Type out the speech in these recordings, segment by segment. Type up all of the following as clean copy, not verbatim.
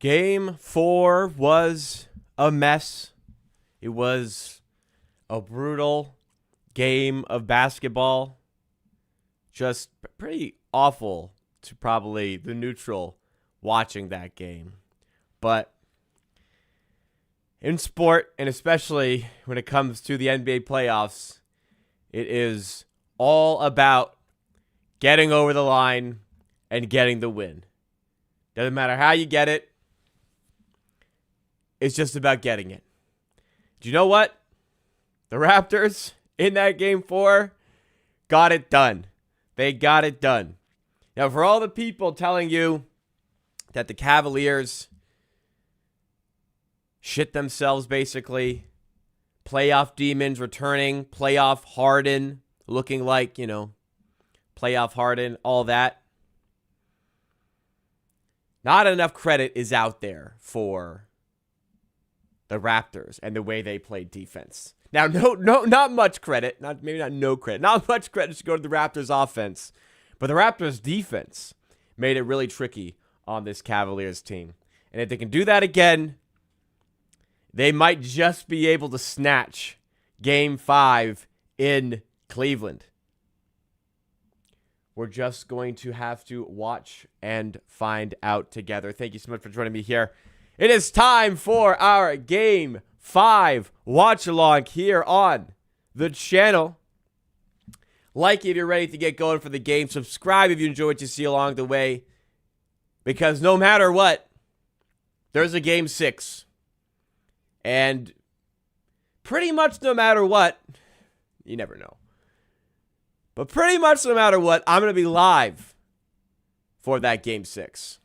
Game 4 was a mess. It was a brutal game of basketball. Just pretty awful to probably the neutral watching that game. But in sport, and especially when it comes to the NBA playoffs, it is all about getting over the line and getting the win. Doesn't matter how you get it. It's just about getting it. Do you know what? The Raptors in that game 4 got it done. They got it done. Now, for all the people telling you that the Cavaliers shit themselves, basically, playoff demons returning, playoff Harden, looking like, playoff Harden, all that. Not enough credit is out there for the Raptors and the way they played defense. Now, not much credit. Not no credit. Not much credit to go to the Raptors offense. But the Raptors defense made it really tricky on this Cavaliers team. And if they can do that again, they might just be able to snatch Game 5 in Cleveland. We're just going to have to watch and find out together. Thank you so much for joining me here. It is time for our Game 5 watch-along here on the channel. Like if you're ready to get going for the game. Subscribe if you enjoy what you see along the way. Because no matter what, there's a Game 6. And pretty much no matter what, you never know. But pretty much no matter what, I'm going to be live for that Game 6.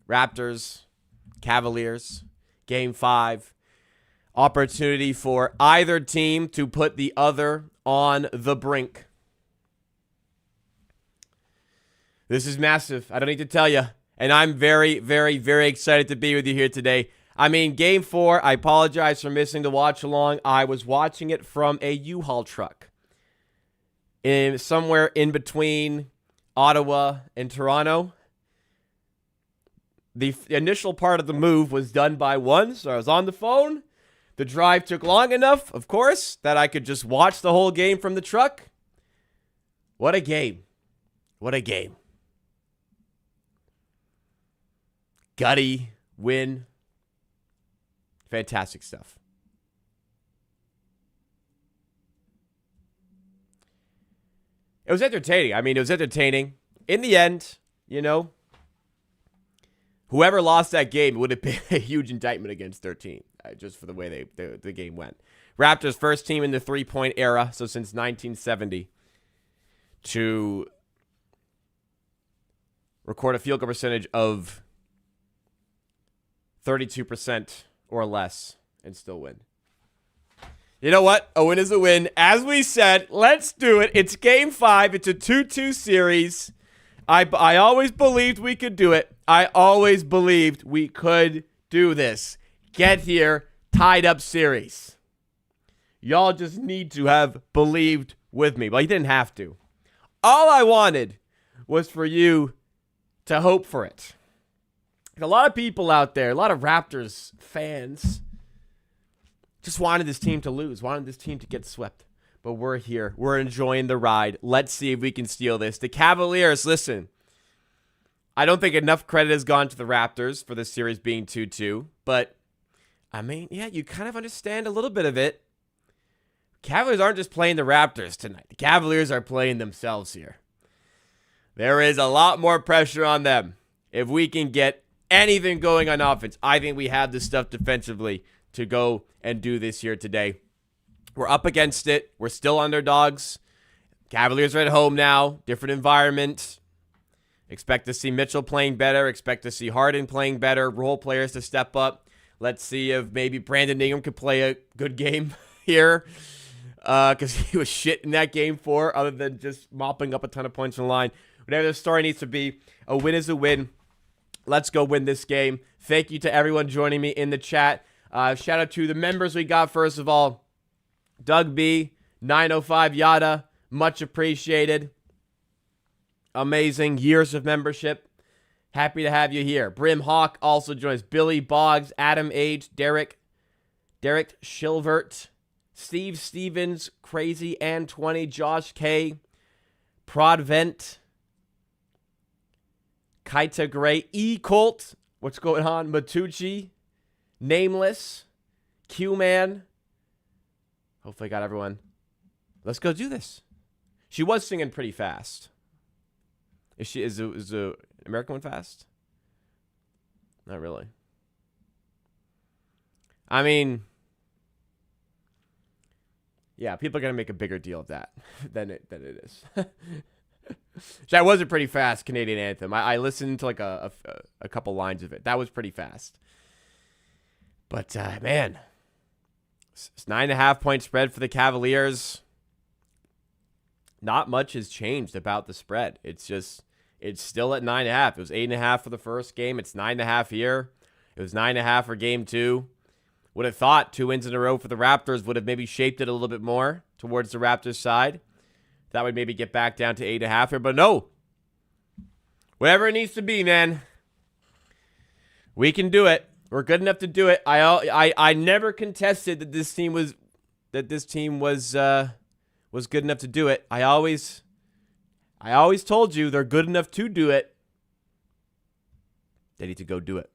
Raptors, Cavaliers, Game 5. Opportunity for either team to put the other on the brink. This is massive. I don't need to tell you. And I'm very, very, very excited to be with you here today. I mean, Game 4, I apologize for missing the watch-along. I was watching it from a U-Haul truck. Somewhere in between Ottawa and Toronto. The initial part of the move was done by one, so I was on the phone. The drive took long enough, of course, that I could just watch the whole game from the truck. What a game. What a game. Gutty win. Fantastic stuff. It was entertaining. I mean, it was entertaining. In the end, whoever lost that game would have been a huge indictment against their team, just for the way the game went. Raptors first team in the three-point era, so since 1970, to record a field goal percentage of 32% or less and still win. You know what? A win is a win. As we said, let's do it. It's Game 5. It's a 2-2 series. I always believed we could do it. I always believed we could do this. Get here, tied up series. Y'all just need to have believed with me. Well, you didn't have to. All I wanted was for you to hope for it. A lot of people out there, a lot of Raptors fans, just wanted this team to lose, wanted this team to get swept. But we're here. We're enjoying the ride. Let's see if we can steal this. The Cavaliers, listen, I don't think enough credit has gone to the Raptors for this series being 2-2. But, I mean, yeah, you kind of understand a little bit of it. Cavaliers aren't just playing the Raptors tonight. The Cavaliers are playing themselves here. There is a lot more pressure on them. If we can get anything going on offense, I think we have the stuff defensively to go and do this here today. We're up against it. We're still underdogs. Cavaliers are at home now. Different environment. Expect to see Mitchell playing better. Expect to see Harden playing better. Role players to step up. Let's see if maybe Brandon Ingram could play a good game here. Because he was shit in that Game 4 other than just mopping up a ton of points in the line. Whatever the story needs to be, a win is a win. Let's go win this game. Thank you to everyone joining me in the chat. Shout out to the members we got, first of all. Doug B, 905 Yada, much appreciated. Amazing years of membership. Happy to have you here. Brim Hawk also joins. Billy Boggs, Adam H, Derek Shilvert, Steve Stevens, Crazy and 20, Josh K, Prodvent, Kaita Gray, E Colt, what's going on? Matucci, Nameless, Q-Man. Hopefully I got everyone. Let's go do this. She was singing pretty fast. Is the American one fast? Not really. I mean, yeah, people are going to make a bigger deal of that than it is. That was a pretty fast Canadian anthem. I listened to like a couple lines of it. That was pretty fast. But, man, it's 9.5 point spread for the Cavaliers. Not much has changed about the spread. It's still at 9.5. It was 8.5 for the first game. It's 9.5 here. It was 9.5 for game 2. Would have thought 2 wins in a row for the Raptors would have maybe shaped it a little bit more towards the Raptors side. That would maybe get back down to 8.5 here, but no. Whatever it needs to be, man. We can do it. We're good enough to do it. I never contested that this team was good enough to do it. I always told you they're good enough to do it. They need to go do it.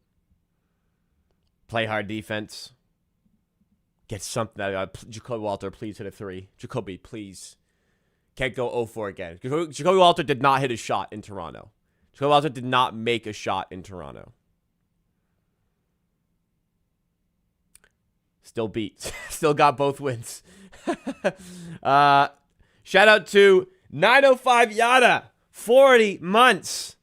Play hard defense. Get something out of Jacoby Walter, please hit a 3. Jacoby, please. Can't go 0-4 again. Jacoby Walter did not hit a shot in Toronto. Jacoby Walter did not make a shot in Toronto. Still beat. Still got both wins. Shout out to 905 Yada. 40 months.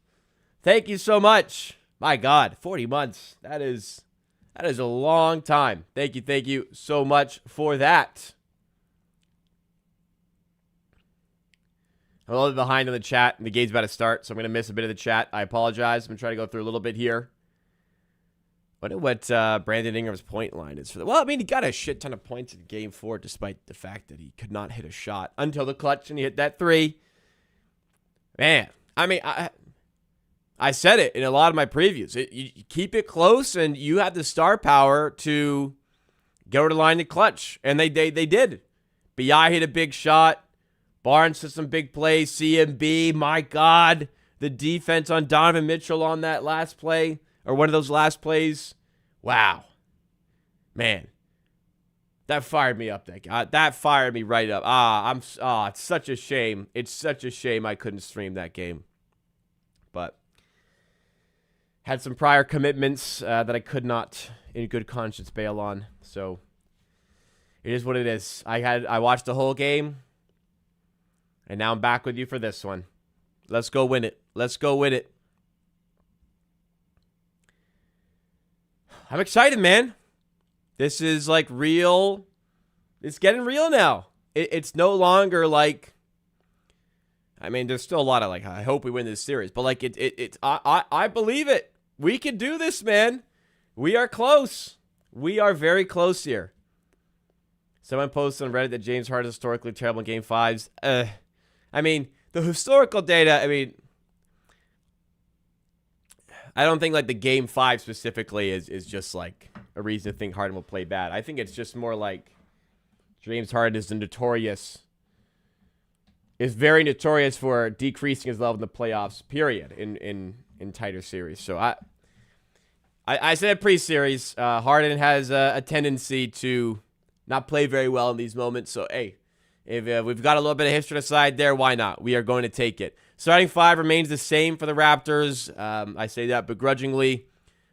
Thank you so much. My God, 40 months. That is a long time. Thank you so much for that. I'm a little bit behind on the chat. The game's about to start, so I'm going to miss a bit of the chat. I apologize. I'm going to try to go through a little bit here. Wonder what Brandon Ingram's point line is for that. Well, I mean, he got a shit ton of points in Game 4, despite the fact that he could not hit a shot until the clutch, and he hit that 3. Man, I mean, I said it in a lot of my previews. You keep it close, and you have the star power to go to the line to clutch, and they did. B.I. hit a big shot. Barnes hit some big plays. CMB, my God, the defense on Donovan Mitchell on that last play. Or one of those last plays. Wow. Man. That fired me up, that guy. That fired me right up. It's such a shame. It's such a shame I couldn't stream that game. But had some prior commitments that I could not in good conscience bail on. So it is what it is. I watched the whole game. And now I'm back with you for this one. Let's go win it. Let's go win it. I'm excited, man. This is like real. It's getting real now. It's no longer like, I mean, there's still a lot of like, I hope we win this series, but like I believe it. We can do this, man. We are close. We are very close here. Someone posted on Reddit that James Harden is historically terrible in Game 5s. I mean, the historical data, I mean, I don't think like the Game 5 specifically is just like a reason to think Harden will play bad. I think it's just more like James Harden is very notorious for decreasing his level in the playoffs, period, in tighter series. So I said pre-series, Harden has a tendency to not play very well in these moments. So, hey, if we've got a little bit of history aside there, why not? We are going to take it. Starting 5 remains the same for the Raptors. I say that begrudgingly.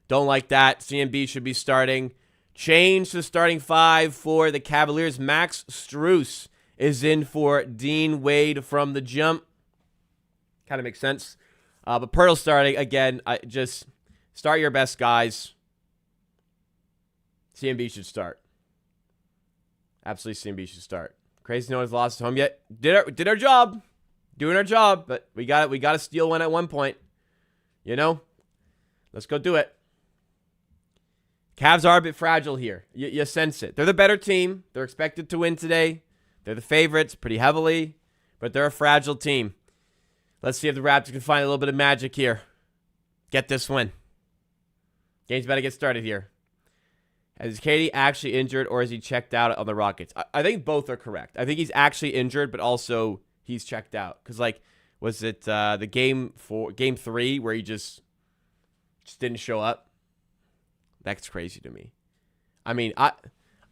Don't like that. CMB should be starting. Change to starting 5 for the Cavaliers. Max Strus is in for Dean Wade from the jump. Kind of makes sense. But Pirtle starting. Again, just start your best guys. CMB should start. Absolutely, CMB should start. Crazy no one's lost at home yet. Did our job. Doing our job, but we got to steal one at one point. You know? Let's go do it. Cavs are a bit fragile here. You sense it. They're the better team. They're expected to win today. They're the favorites pretty heavily, but they're a fragile team. Let's see if the Raptors can find a little bit of magic here. Get this win. Game's about to get started here. Is KD actually injured or is he checked out on the Rockets? I think both are correct. I think he's actually injured, but also he's checked out. Because, like, was it the game 3 where he just didn't show up? That's crazy to me. I mean, I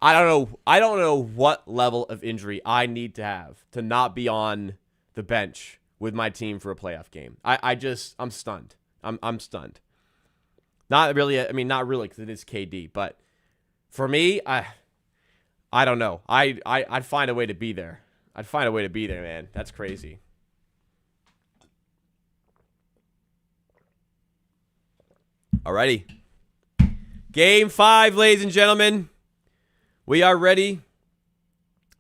don't know what level of injury I need to have to not be on the bench with my team for a playoff game. I'm stunned. I'm stunned. Not really, because it is KD, but for me, I don't know. I'd find a way to be there. I'd find a way to be there, man. That's crazy. Alrighty. Game 5, ladies and gentlemen. We are ready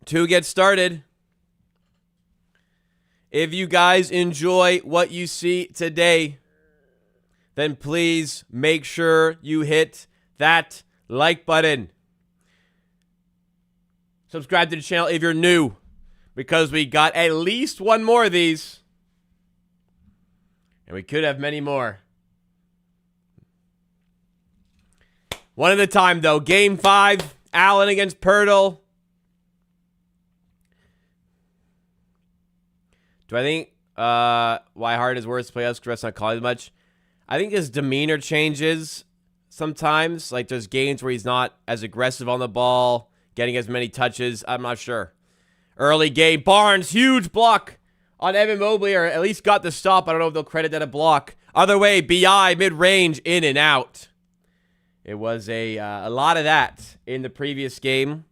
to get started. If you guys enjoy what you see today, then please make sure you hit that like button. Subscribe to the channel if you're new, because we got at least one more of these. And we could have many more. One at a time, though. Game 5, Allen against Pirtle. Do I think why Harden is worse to play us because not calling as much? I think his demeanor changes sometimes. Like, there's games where he's not as aggressive on the ball, getting as many touches. I'm not sure. Early game, Barnes, huge block on Evan Mobley, or at least got the stop. I don't know if they'll credit that a block. Other way, BI, mid-range, in and out. It was a lot of that in the previous game.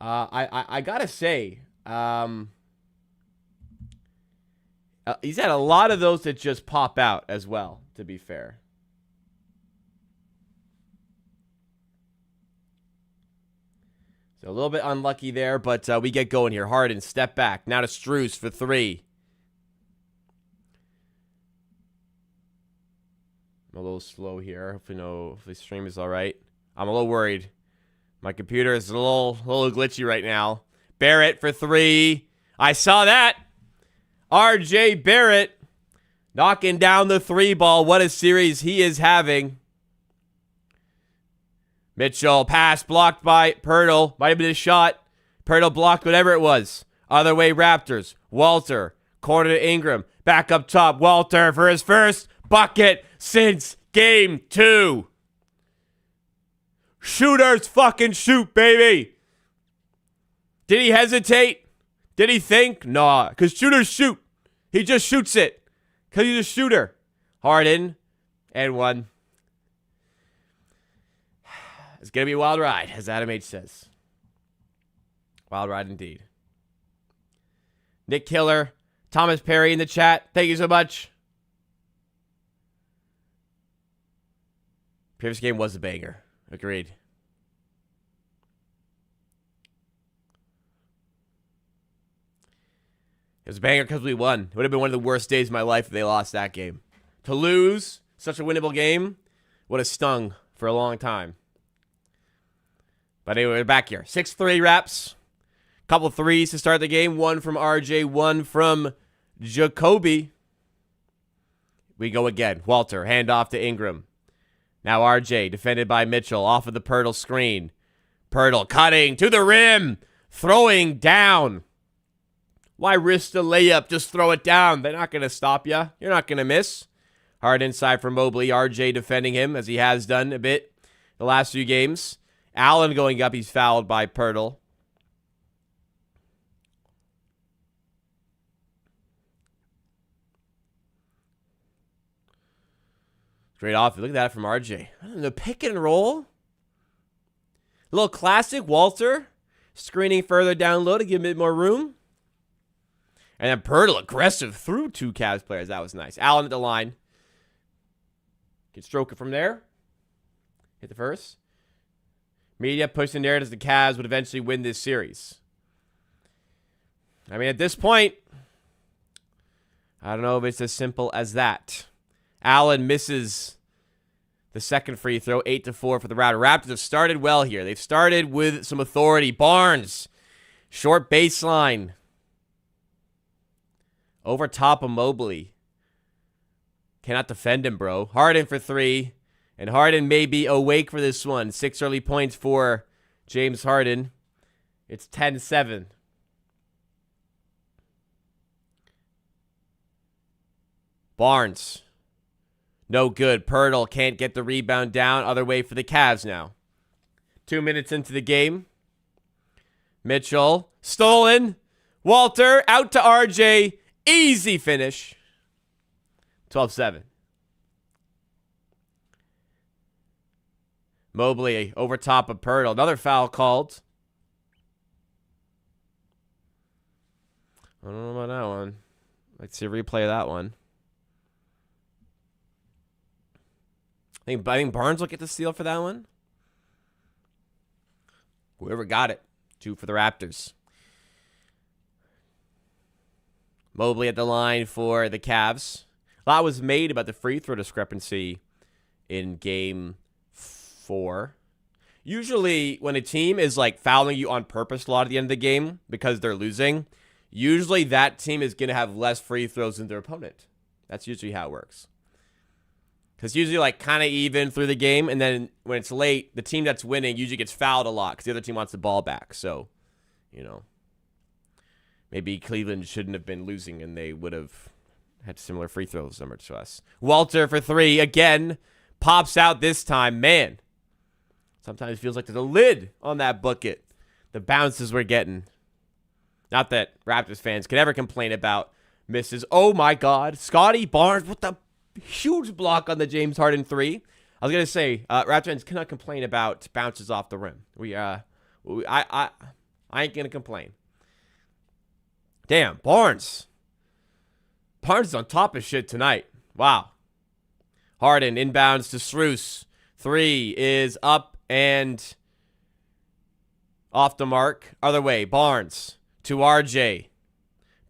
I gotta say, he's had a lot of those that just pop out as well, to be fair. So a little bit unlucky there, but we get going here. Harden, step back. Now to Strus for 3. I'm a little slow here. Hopefully the stream is all right. I'm a little worried. My computer is a little glitchy right now. Barrett for 3. I saw that. RJ Barrett knocking down the 3 ball. What a series he is having. Mitchell, pass blocked by Pirtle. Might have been a shot. Pirtle blocked whatever it was. Other way, Raptors. Walter, corner to Ingram. Back up top, Walter for his first bucket since game 2. Shooters fucking shoot, baby. Did he hesitate? Did he think? Nah, because shooters shoot. He just shoots it because he's a shooter. Harden, and 1. It's going to be a wild ride, as Adam H says. Wild ride indeed. Nick Killer, Thomas Perry in the chat. Thank you so much. Previous game was a banger. Agreed. It was a banger because we won. It would have been one of the worst days of my life if they lost that game. To lose such a winnable game would have stung for a long time. But anyway, we're back here. 6-3 Raps. Couple threes to start the game. 1 from RJ, 1 from Jacoby. We go again. Walter, handoff to Ingram. Now RJ, defended by Mitchell, off of the Pirtle screen. Pirtle cutting to the rim, throwing down. Why risk the layup? Just throw it down. They're not going to stop you. You're not going to miss. Hard inside for Mobley. RJ defending him, as he has done a bit the last few games. Allen going up. He's fouled by Pirtle. Great off. Look at that from RJ. The pick and roll. A little classic. Walter screening further down low to give him a bit more room. And then Pirtle aggressive through 2 Cavs players. That was nice. Allen at the line. Can stroke it from there. Hit the first. Media pushing there as the Cavs would eventually win this series. I mean, at this point, I don't know if it's as simple as that. Allen misses the second free throw, 8-4 for the Raptors. Raptors have started well here. They've started with some authority. Barnes, short baseline. Over top of Mobley. Cannot defend him, bro. Harden for 3. And Harden may be awake for this one. 6 early points for James Harden. It's 10-7. Barnes. No good. Pirtle can't get the rebound down. Other way for the Cavs now. 2 minutes into the game. Mitchell. Stolen. Walter out to RJ. Easy finish. 12-7. Mobley over top of Pirtle. Another foul called. I don't know about that one. Let's see a replay of that one. I think Barnes will get the steal for that one. Whoever got it. 2 for the Raptors. Mobley at the line for the Cavs. A lot was made about the free throw discrepancy in game 4. Usually when a team is like fouling you on purpose a lot at the end of the game because they're losing, usually that team is going to have less free throws than their opponent. That's usually how it works. Because usually like kind of even through the game, and then when it's late, the team that's winning usually gets fouled a lot because the other team wants the ball back. So, you know, maybe Cleveland shouldn't have been losing and they would have had similar free throws number to us. Walter for 3 again. Pops out this time. Man, sometimes it feels like there's a lid on that bucket. The bounces we're getting. Not that Raptors fans can ever complain about misses. Oh my God. Scotty Barnes with the huge block on the James Harden 3. I was going to say, Raptors fans cannot complain about bounces off the rim. I ain't going to complain. Damn, Barnes. Barnes is on top of shit tonight. Wow. Harden inbounds to Strus. 3 is up and off the mark. Other way, Barnes to RJ.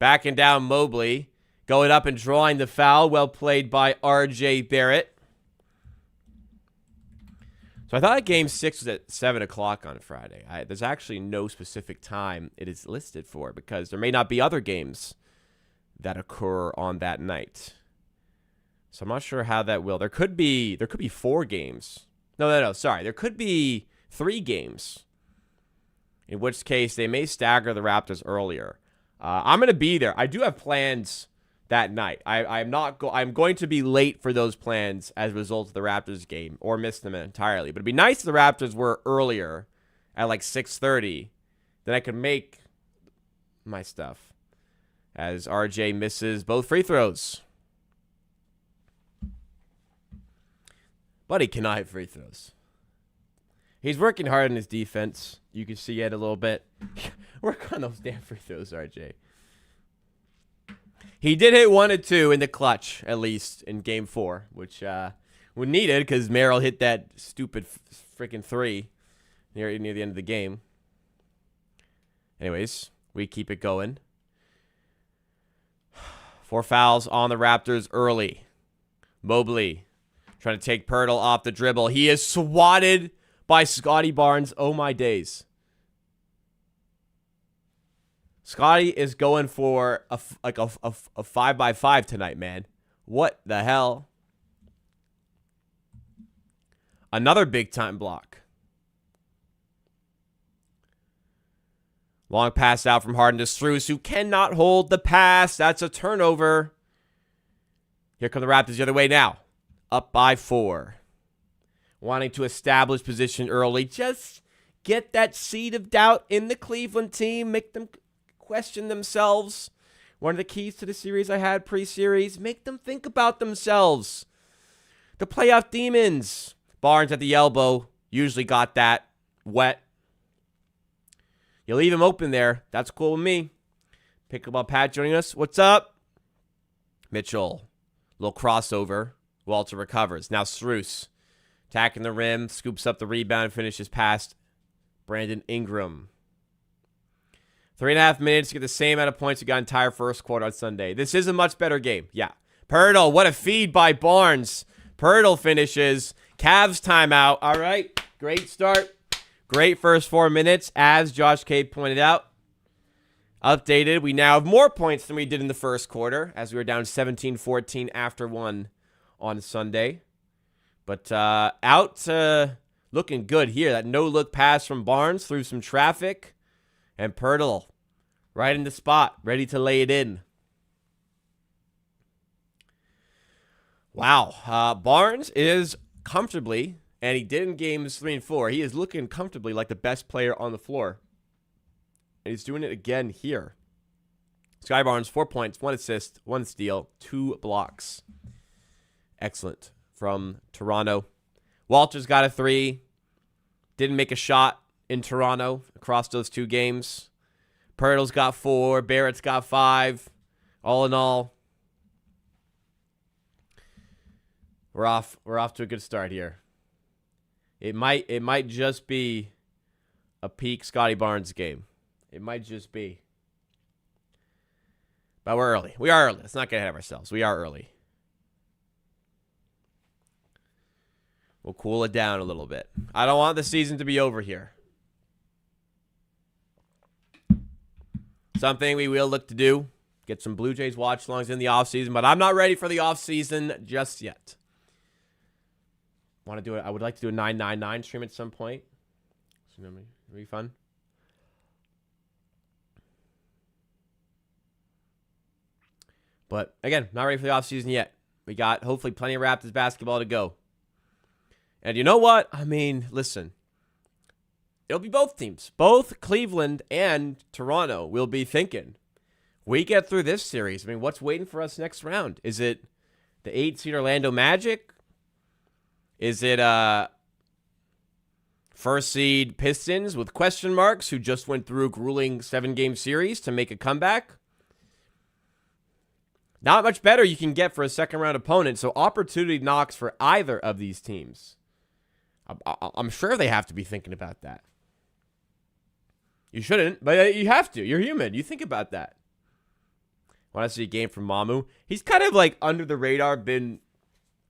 Backing down Mobley. Going up and drawing the foul. Well played by RJ Barrett. So I thought game 6 was at 7 o'clock on Friday. There's actually no specific time it is listed for because there may not be other games that occur on that night. So I'm not sure how that will. There could be 4 games. No, sorry. There could be 3 games. In which case they may stagger the Raptors earlier. I'm going to be there. I do have plans that night. I'm going to be late for those plans as a result of the Raptors game or miss them entirely. But it'd be nice if the Raptors were earlier at like 6:30. Then I could make my stuff as RJ misses both free throws. But he cannot hit free throws. He's working hard on his defense. You can see it a little bit. Work on those damn free throws, RJ. He did hit 1 and 2 in the clutch, at least, in game 4, which we needed because Merrill hit that stupid freaking 3 near the end of the game. Anyways, we keep it going. 4 fouls on the Raptors early. Mobley trying to take Pirtle off the dribble. He is swatted by Scotty Barnes. Oh, my days. Scotty is going for a 5x5 tonight, man. What the hell? Another big-time block. Long pass out from Harden to Strus, who cannot hold the pass. That's a turnover. Here come the Raptors the other way now. Up by 4. Wanting to establish position early. Just get that seed of doubt in the Cleveland team. Make them question themselves. One of the keys to the series I had pre-series. Make them think about themselves. The playoff demons. Barnes at the elbow. Usually got that wet. You leave him open there. That's cool with me. Pickleball Pat joining us. What's up? Mitchell. Little crossover. Walter recovers. Now Strus. Attacking the rim. Scoops up the rebound. Finishes past Brandon Ingram. 3.5 minutes to get the same amount of points we got entire first quarter on Sunday. This is a much better game. Yeah. Pirtle. What a feed by Barnes. Pirtle finishes. Cavs timeout. All right. Great start. Great first 4 minutes, as Josh K pointed out. Updated, we now have more points than we did in the first quarter, as we were down 17-14 after one on Sunday. But out looking good here. That no-look pass from Barnes through some traffic. And Pirtle right in the spot, ready to lay it in. Wow. Barnes is comfortably, and he did in games 3 and 4, he is looking comfortably like the best player on the floor. And he's doing it again here. Sky Barnes, 4 points, 1 assist, 1 steal, 2 blocks. Excellent from Toronto. Walter's got a 3. Didn't make a shot in Toronto across those 2 games. Pirtle's got 4. Barrett's got 5. All in all, we're off to a good start here. It might just be a peak Scotty Barnes game. It might just be. But we're early. We are early. Let's not get ahead of ourselves. We are early. We'll cool it down a little bit. I don't want the season to be over here. Something we will look to do. Get some Blue Jays watch-alongs in the offseason, but I'm not ready for the offseason just yet. Want to do it? I would like to do a 999 stream at some point. It'll be fun. But again, not ready for the offseason yet. We got hopefully plenty of Raptors basketball to go. And you know what? I mean, listen. It'll be both teams. Both Cleveland and Toronto will be thinking, we get through this series. I mean, what's waiting for us next round? Is it the 8-seed Orlando Magic? Is it first seed Pistons with question marks who just went through a grueling 7-game series to make a comeback? Not much better you can get for a second-round opponent, so opportunity knocks for either of these teams. I'm sure they have to be thinking about that. You shouldn't, but you have to. You're human. You think about that. Want to see a game from Mamu? He's kind of like under the radar, been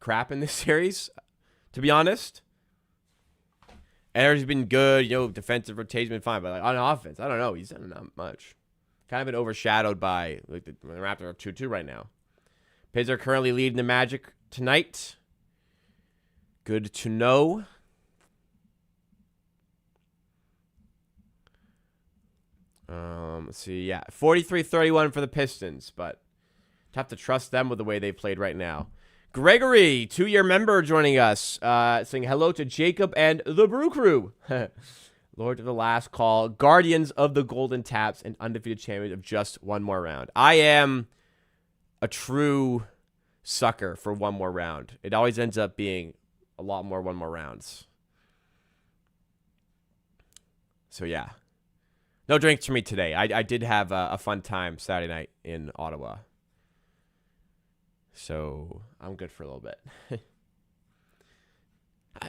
crap in this series, to be honest. Energy's been good. Defensive rotation's been fine, but like on offense, I don't know. He's done not much. Kind of been overshadowed by the Raptors are 2-2 right now. Piz are currently leading the Magic tonight. Good to know. Let's see. Yeah, 43-31 for the Pistons, but tough to trust them with the way they played right now. Gregory, 2-year member, joining us, saying hello to Jacob and the Brew Crew. Lord of the Last Call, Guardians of the Golden Taps, and undefeated champions of just one more round. I am a true sucker for one more round. It always ends up being a lot more one more rounds. So, yeah. No drinks for me today. I did have a fun time Saturday night in Ottawa. So, I'm good for a little bit.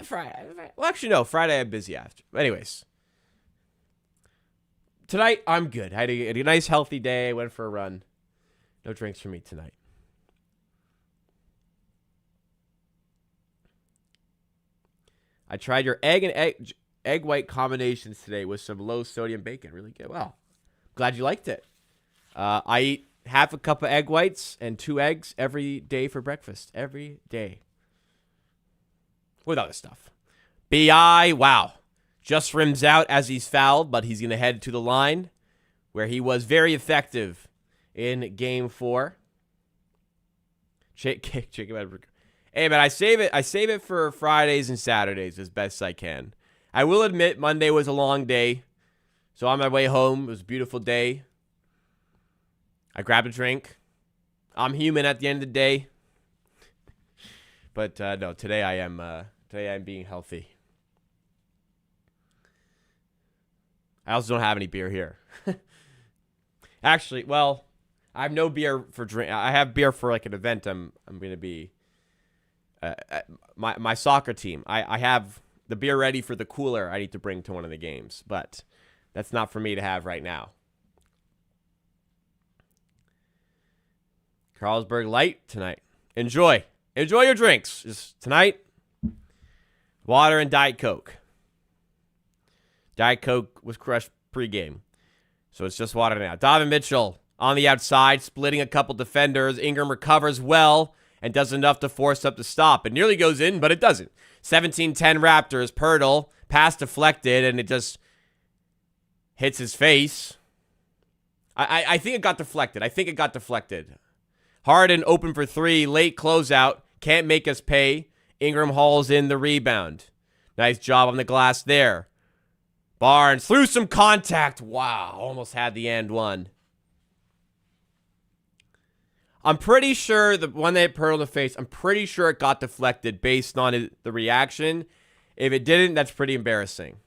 Friday. Well, actually, no. Friday I'm busy after. Anyways. Tonight, I'm good. I had a nice, healthy day. I went for a run. No drinks for me tonight. I tried your egg white combinations today with some low-sodium bacon. Really good. Well, glad you liked it. I eat half a cup of egg whites and 2 eggs every day for breakfast. Every day. With other stuff. B.I., wow. Just rims out as he's fouled, but he's going to head to the line where he was very effective in Game 4. Hey, man, I save it for Fridays and Saturdays as best I can. I will admit Monday was a long day, so on my way home, it was a beautiful day. I grabbed a drink. I'm human at the end of the day. But no, today I am being healthy. I also don't have any beer here. Actually, well, I have no beer for drink. I have beer for like an event. I'm going to be my soccer team. I have the beer ready for the cooler I need to bring to one of the games, but that's not for me to have right now. Carlsberg Light tonight. Enjoy your drinks. Just tonight, water and Diet Coke. Diet Coke was crushed pregame, so it's just water now. Donovan Mitchell on the outside, splitting a couple defenders. Ingram recovers well and does enough to force up the stop. It nearly goes in, but it doesn't. 17-10 Raptors. Pirtle, pass deflected, and it just hits his face. I think it got deflected. Harden open for three. Late closeout. Can't make us pay. Ingram hauls in the rebound. Nice job on the glass there. Barnes through some contact. Wow. Almost had the and one. I'm pretty sure the one that hit Pirtle in the face, I'm pretty sure it got deflected based on the reaction. If it didn't, that's pretty embarrassing.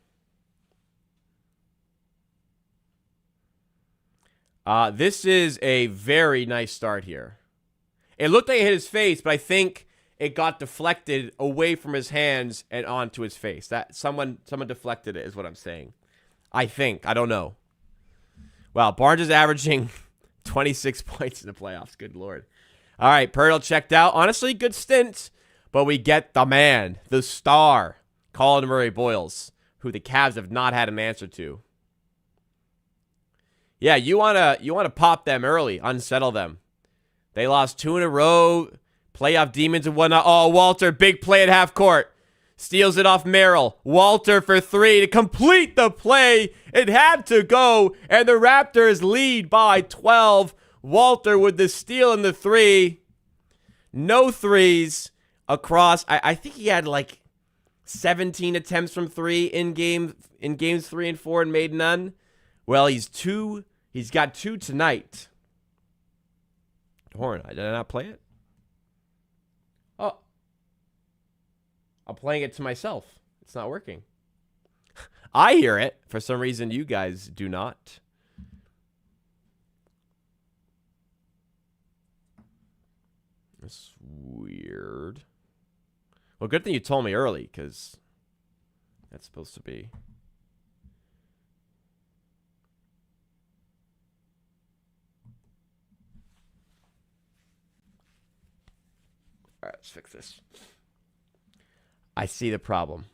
This is a very nice start here. It looked like it hit his face, but I think it got deflected away from his hands and onto his face. That someone deflected it is what I'm saying. I think. I don't know. Wow, Barnes is averaging 26 points in the playoffs. Good Lord. All right, Pirtle checked out. Honestly, good stint. But we get the man, the star, Colin Murray-Boyles, who the Cavs have not had an answer to. Yeah, you wanna pop them early, unsettle them. They lost 2 in a row, playoff demons and whatnot. Oh, Walter, big play at half court. Steals it off Merrill. Walter for 3 to complete the play. It had to go, and the Raptors lead by 12. Walter with the steal and the 3. No threes across. I think he had like 17 attempts from 3 in games 3 and 4 and made none. Well, he's got 2 tonight. Horn, did I not play it? Oh. I'm playing it to myself. It's not working. I hear it. For some reason, you guys do not. That's weird. Well, good thing you told me early, because that's supposed to be. All right, let's fix this. I see the problem.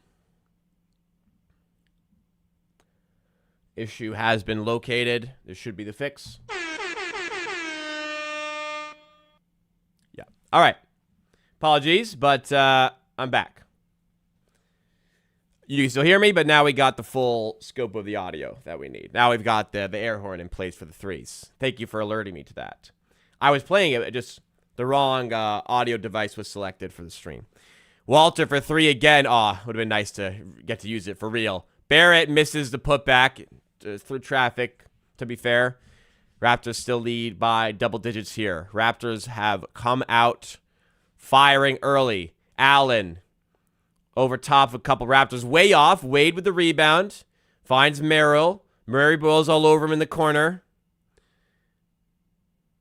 Issue has been located. This should be the fix. Yeah. All right. Apologies, but I'm back. You can still hear me, but now we got the full scope of the audio that we need. Now we've got the air horn in place for the threes. Thank you for alerting me to that. I was playing it, just the wrong audio device was selected for the stream. Walter for 3 again. Aw, would have been nice to get to use it for real. Barrett misses the putback through traffic, to be fair. Raptors still lead by double digits here. Raptors have come out firing early. Allen over top of a couple Raptors. Way off. Wade with the rebound. Finds Merrill. Murray-Boyles all over him in the corner.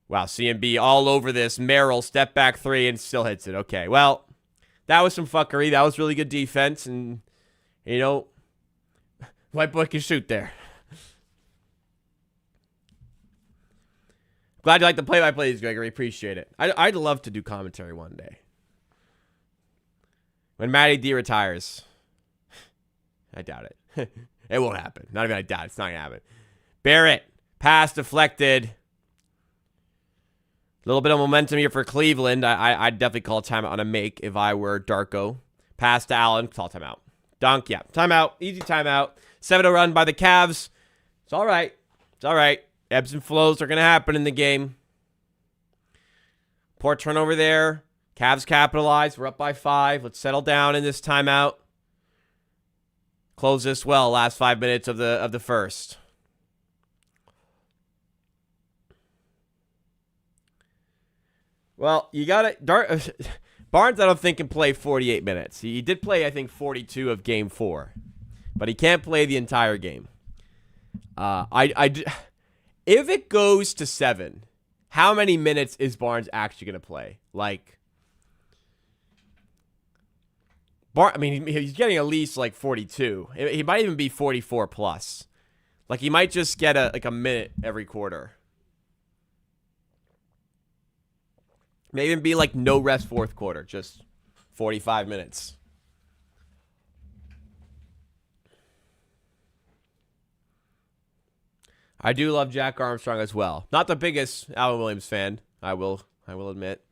Wow, CMB all over this. Merrill, step back 3 and still hits it. Okay, well, that was some fuckery. That was really good defense. And, white boy can shoot there. Glad you like the play-by-plays, Gregory. Appreciate it. I'd love to do commentary one day. When Matty D retires. I doubt it. It won't happen. Not even I doubt it. It's not going to happen. Barrett, pass deflected. A little bit of momentum here for Cleveland. I'd definitely call a timeout on a make if I were Darko. Pass to Allen. Call timeout. Dunk, yeah. Timeout. Easy timeout. 7-0 run by the Cavs. It's all right. It's all right. Ebbs and flows are going to happen in the game. Poor turnover there. Cavs capitalize. We're up by 5. Let's settle down in this timeout. Close this well. Last 5 minutes of the first. Well, you got it. Barnes, I don't think, can play 48 minutes. He did play, I think, 42 of Game 4. But he can't play the entire game. If it goes to 7, how many minutes is Barnes actually going to play? He's getting at least 42. He might even be 44 plus. He might just get a minute every quarter. May even be no rest fourth quarter, just 45 minutes. I do love Jack Armstrong as well. Not the biggest Alan Williams fan, I will admit.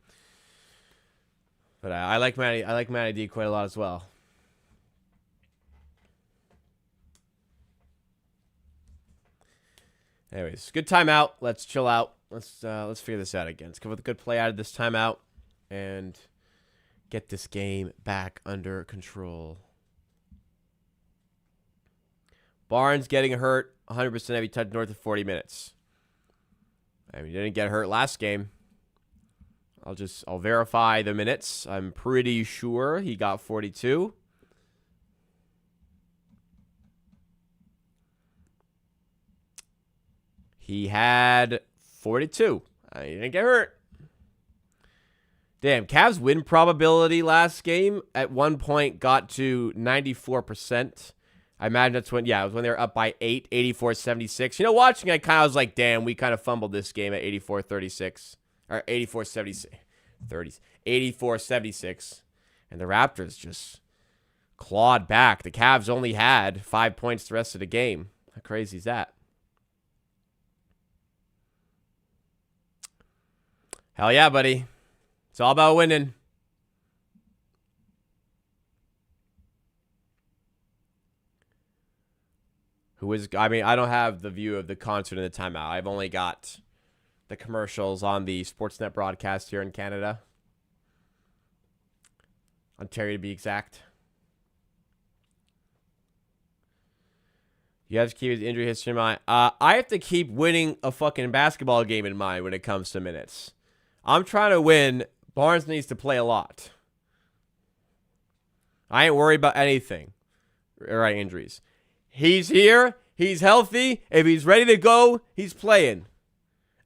But I like Matty D quite a lot as well. Anyways, good timeout. Let's chill out. Let's figure this out again. Let's come with a good play out of this timeout and get this game back under control. Barnes getting hurt, 100% every touch north of 40 minutes. I mean, he didn't get hurt last game. I'll verify the minutes. I'm pretty sure he got 42. He had 42. He didn't get hurt. Damn, Cavs win probability last game at one point got to 94%. I imagine that's when, it was when they were up by 8, 84-76. You know, watching, I kind of was like, damn, we kind of fumbled this game at 84-36. Or 84-76. 30s. 84-76. And the Raptors just clawed back. The Cavs only had 5 points the rest of the game. How crazy is that? Hell yeah, buddy. It's all about winning. I don't have the view of the concert in the timeout. I've only got the commercials on the Sportsnet broadcast here in Canada. Ontario to be exact. You have to keep his injury history in mind. I have to keep winning a fucking basketball game in mind when it comes to minutes. I'm trying to win. Barnes needs to play a lot. I ain't worried about anything. Right, injuries. He's here. He's healthy. If he's ready to go, he's playing.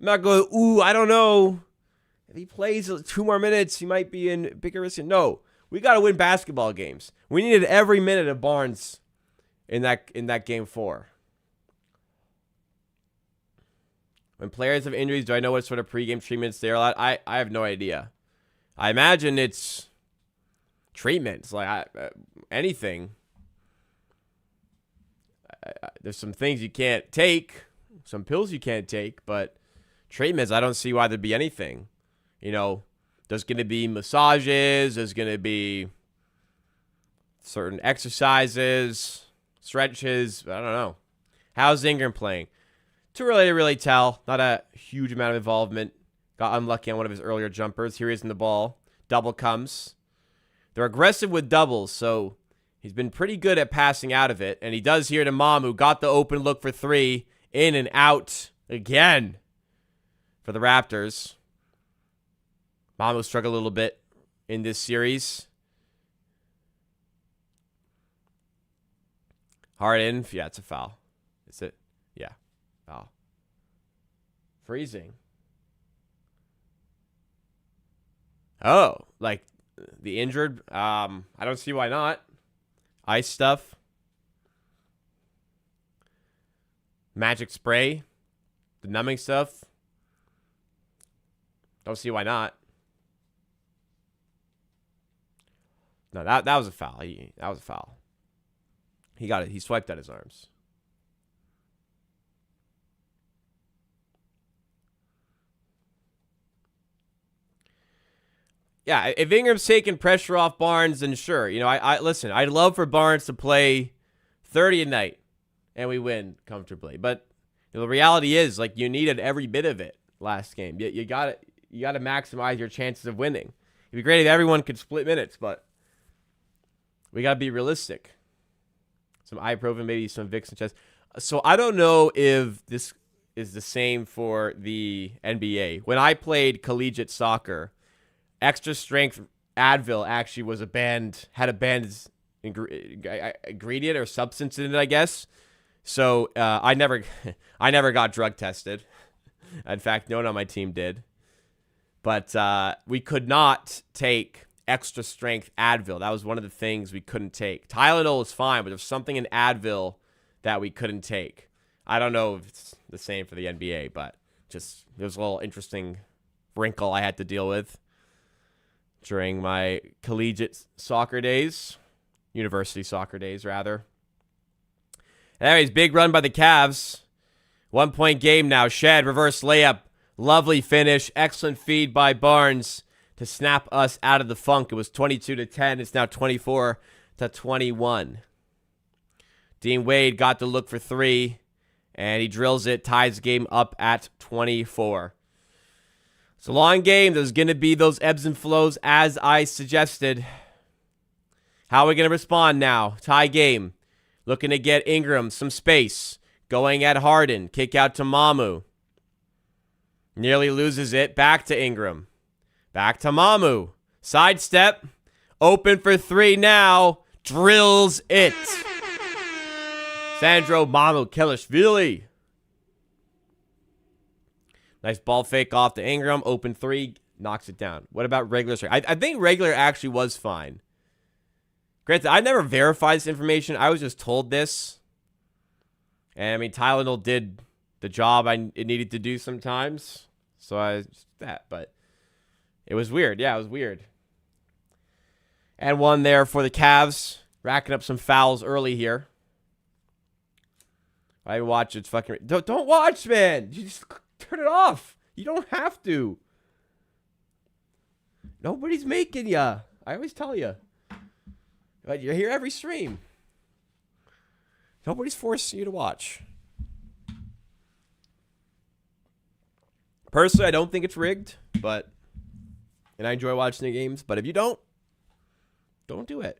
I'm not going, I don't know. If he plays 2 more minutes, he might be in bigger risk. No, we got to win basketball games. We needed every minute of Barnes in that game 4. When players have injuries, do I know what sort of pregame treatments they're allowed? I have no idea. I imagine it's treatments, like anything. There's some things you can't take, some pills you can't take, but treatments, I don't see why there'd be anything. You know, there's going to be massages, there's going to be certain exercises, stretches, I don't know. How's Ingram playing? Too early to really tell. Not a huge amount of involvement. Got unlucky on one of his earlier jumpers. Here he is in the ball. Double comes. They're aggressive with doubles, so he's been pretty good at passing out of it. And he does here to Mamu. Got the open look for 3. In and out again for the Raptors. Mamu struggled a little bit in this series. Hard in. Yeah, it's a foul. Is it? Yeah. Foul. Freezing. Oh, like the injured? I don't see why not. Ice stuff. Magic spray. The numbing stuff. Don't see why not. No, that was a foul. That was a foul. He got it. He swiped at his arms. Yeah, if Ingram's taking pressure off Barnes, then sure. You know, I listen, I'd love for Barnes to play 30 a night and we win comfortably. But you know, the reality is, like, you needed every bit of it last game. You got to maximize your chances of winning. It'd be great if everyone could split minutes, but we got to be realistic. Some ibuprofen, maybe some Vicks and chest. So I don't know if this is the same for the NBA. When I played collegiate soccer, extra strength Advil actually was had a banned ingredient or substance in it, I guess. So I never got drug tested. In fact, no one on my team did. But we could not take extra strength Advil. That was one of the things we couldn't take. Tylenol is fine, but there's something in Advil that we couldn't take. I don't know if it's the same for the NBA, but just it was a little interesting wrinkle I had to deal with during my collegiate soccer days, university soccer days, rather. Anyways, big run by the Cavs. 1-point game now. Shed, reverse layup. Lovely finish. Excellent feed by Barnes to snap us out of the funk. It was 22-10. It's now 24-21. Dean Wade got the look for three, and he drills it, ties the game up at 24. It's a long game. There's going to be those ebbs and flows, as I suggested. How are we going to respond now? Tie game. Looking to get Ingram some space. Going at Harden. Kick out to Mamu. Nearly loses it. Back to Ingram. Back to Mamu. Sidestep. Open for three now. Drills it. Sandro Mamukelashvili. Nice ball fake off to Ingram. Open three. Knocks it down. What about regular strike? I think regular actually was fine. Granted, I never verified this information. I was just told this. And I mean, Tylenol did the job it needed to do sometimes. So but it was weird. Yeah, it was weird. And one there for the Cavs. Racking up some fouls early here. I watch it fucking. Don't watch, man. You just turn it off. You don't have to. Nobody's making ya. I always tell you. But you're here every stream. Nobody's forcing you to watch. Personally, I don't think it's rigged, and I enjoy watching the games. But if you don't do it.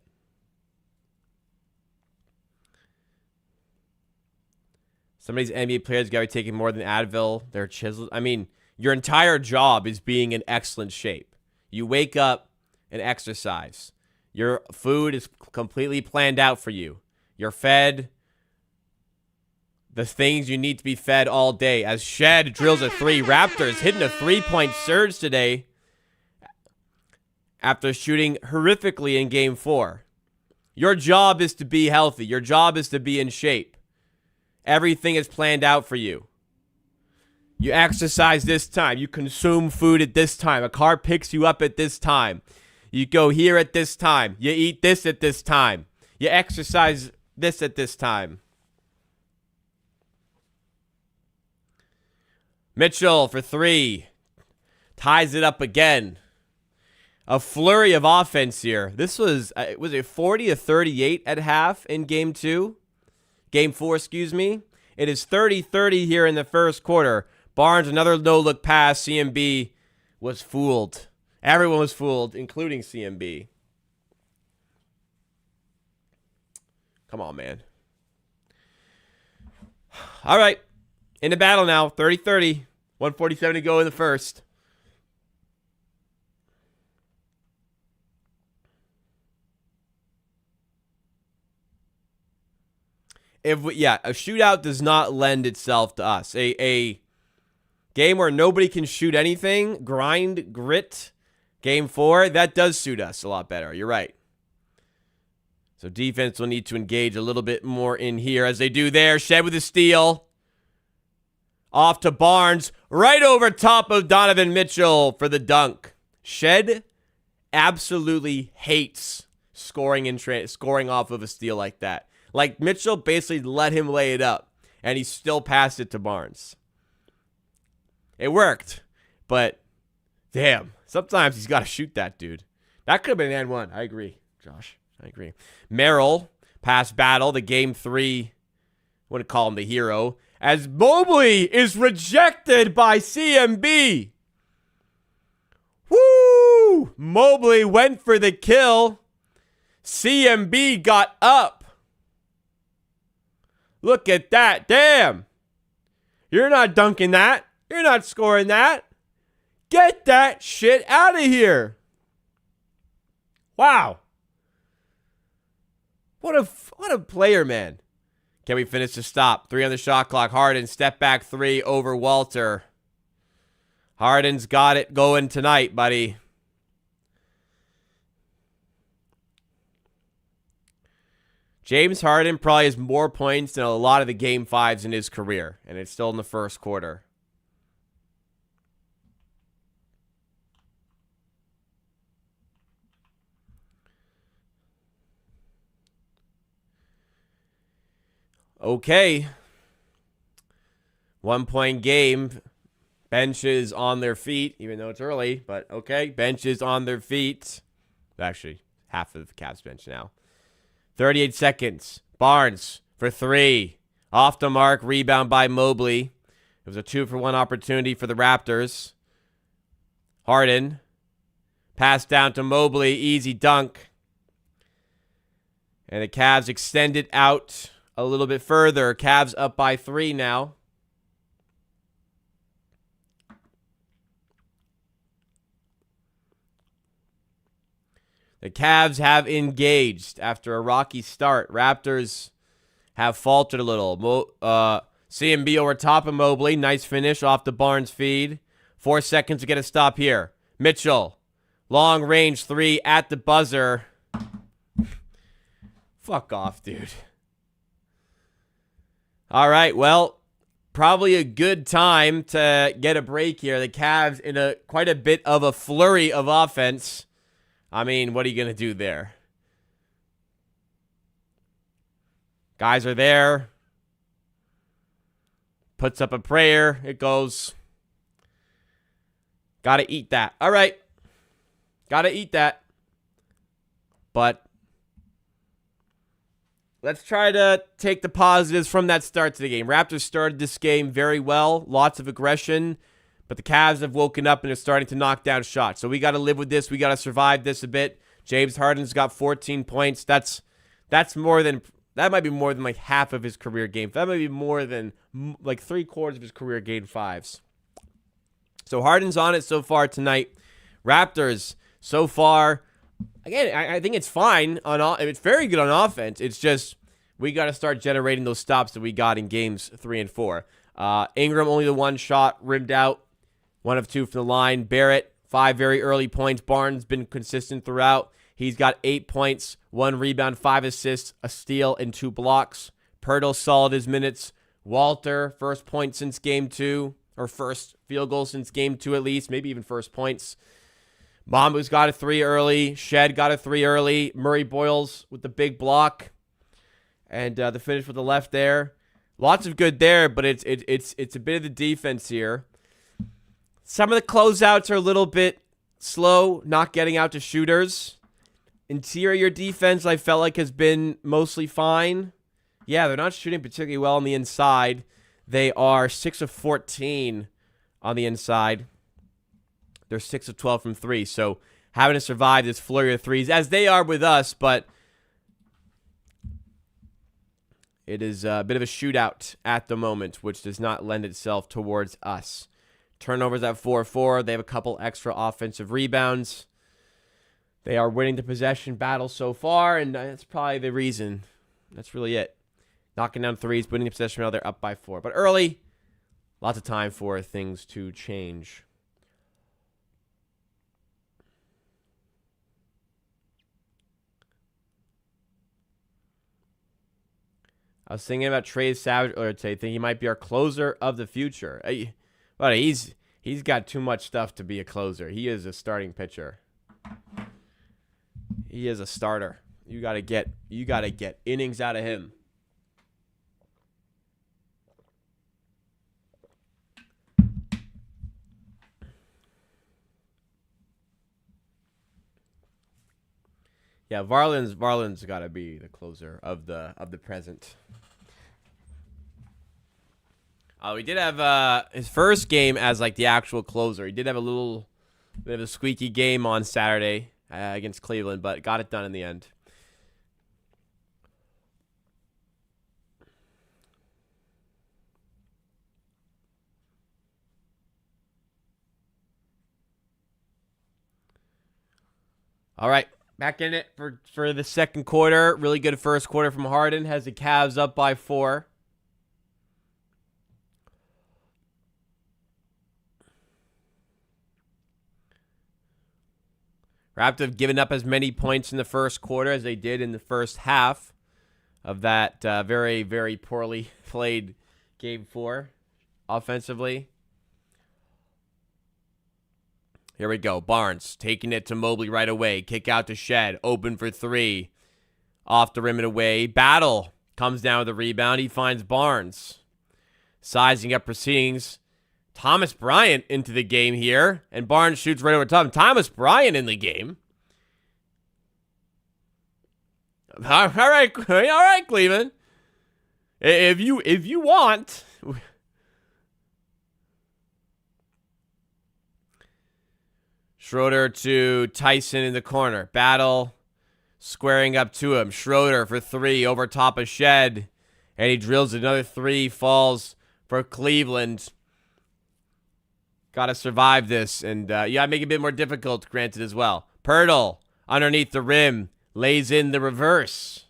Some of these NBA players got to be taking more than Advil. They're chiseled. I mean, your entire job is being in excellent shape. You wake up and exercise. Your food is completely planned out for you. You're fed the things you need to be fed all day. As Shed drills a three, Raptors hitting a three-point surge today after shooting horrifically in Game 4. Your job is to be healthy. Your job is to be in shape. Everything is planned out for you. You exercise this time. You consume food at this time. A car picks you up at this time. You go here at this time. You eat this at this time. You exercise this at this time. Mitchell for three. Ties it up again. A flurry of offense here. This was it 40-38 at half in Game 2? Game 4, excuse me. It is 30-30 here in the first quarter. Barnes, another no-look pass. CMB was fooled. Everyone was fooled, including CMB. Come on, man. All right. In the battle now. 30-30. 147 to go in the first. A shootout does not lend itself to us. A game where nobody can shoot anything, grind, grit, Game 4, that does suit us a lot better. You're right. So defense will need to engage a little bit more in here as they do there. Shed with a steal. Off to Barnes. Right over top of Donovan Mitchell for the dunk. Shed absolutely hates scoring off of a steal like that. Like, Mitchell basically let him lay it up, and he still passed it to Barnes. It worked, but damn, sometimes he's got to shoot that dude. That could have been an and one. I agree, Josh. I agree. Merrill, pass battle, the Game 3, I wouldn't call him the hero, as Mobley is rejected by CMB. Woo! Mobley went for the kill. CMB got up. Look at that. Damn. You're not dunking that. You're not scoring that. Get that shit out of here. Wow. What a player, man. Can we finish the stop? 3 on the shot clock. Harden, step back 3 over Walter. Harden's got it going tonight, buddy. James Harden probably has more points than a lot of the Game 5s in his career, and it's still in the first quarter. Okay. 1 point game. Bench is on their feet, even though it's early, but okay. Bench is on their feet. Actually, half of the Cavs bench now. 38 seconds. Barnes for 3. Off the mark. Rebound by Mobley. It was a 2-for-1 opportunity for the Raptors. Harden. Pass down to Mobley. Easy dunk. And the Cavs extend it out a little bit further. Cavs up by 3 now. The Cavs have engaged after a rocky start. Raptors have faltered a little. CMB over top of Mobley. Nice finish off the Barnes feed. 4 seconds to get a stop here. Mitchell. Long range 3 at the buzzer. Fuck off, dude. All right, well, probably a good time to get a break here. The Cavs in quite a bit of a flurry of offense. I mean, what are you going to do there? Guys are there. Puts up a prayer. It goes. Got to eat that. All right. Got to eat that. But let's try to take the positives from that start to the game. Raptors started this game very well. Lots of aggression. But the Cavs have woken up and are starting to knock down shots. So we got to live with this. We got to survive this a bit. James Harden's got 14 points. That's more than, that might be more than like half of his career game. That might be more than like 3/4 of his career game 5s. So Harden's on it so far tonight. Raptors so far, again, I think it's fine. It's very good on offense. It's just we got to start generating those stops that we got in games 3 and 4. Ingram only the 1 shot rimmed out. 1 of 2 from the line. Barrett, 5 very early points. Barnes been consistent throughout. He's got 8 points, 1 rebound, 5 assists, a steal, and 2 blocks. Pirtle solid his minutes. Walter, first point since game 2, or first field goal since game 2 at least, maybe even first points. Mambu's got a 3 early. Shed got a 3 early. Murray Boyles with the big block. And the finish with the left there. Lots of good there, but it's a bit of the defense here. Some of the closeouts are a little bit slow, not getting out to shooters. Interior defense, I felt like, has been mostly fine. Yeah, they're not shooting particularly well on the inside. They are 6 of 14 on the inside. They're 6 of 12 from 3. So having to survive this flurry of threes, as they are with us, but it is a bit of a shootout at the moment, which does not lend itself towards us. Turnovers at 4-4. They have a couple extra offensive rebounds. They are winning the possession battle so far, and that's probably the reason. That's really it. Knocking down threes, winning the possession battle. They're up by 4. But early, lots of time for things to change. I was thinking about Trey Savage earlier today, thinking he might be our closer of the future. But he's got too much stuff to be a closer. He is a starting pitcher. He is a starter. You gotta get innings out of him. Yeah, Varlin's got to be the closer of the present. We did have his first game as like the actual closer. He did have a little bit of a squeaky game on Saturday against Cleveland, but got it done in the end. All right. Back in it for the second quarter. Really good first quarter from Harden. Has the Cavs up by 4. Raptors have given up as many points in the first quarter as they did in the first half of that very, very poorly played Game 4 offensively. Here we go. Barnes taking it to Mobley right away. Kick out to Shed. Open for 3. Off the rim and away. Battle comes down with a rebound. He finds Barnes. Sizing up proceedings. Thomas Bryant into the game here, and Barnes shoots right over top. Thomas Bryant in the game. All right, Cleveland. If you want. Schroeder to Tyson in the corner. Battle squaring up to him. Schroeder for three over top of Shed. And he drills another three. Falls for Cleveland. Got to survive this. And yeah, make it a bit more difficult, granted, as well. Pirtle underneath the rim. Lays in the reverse.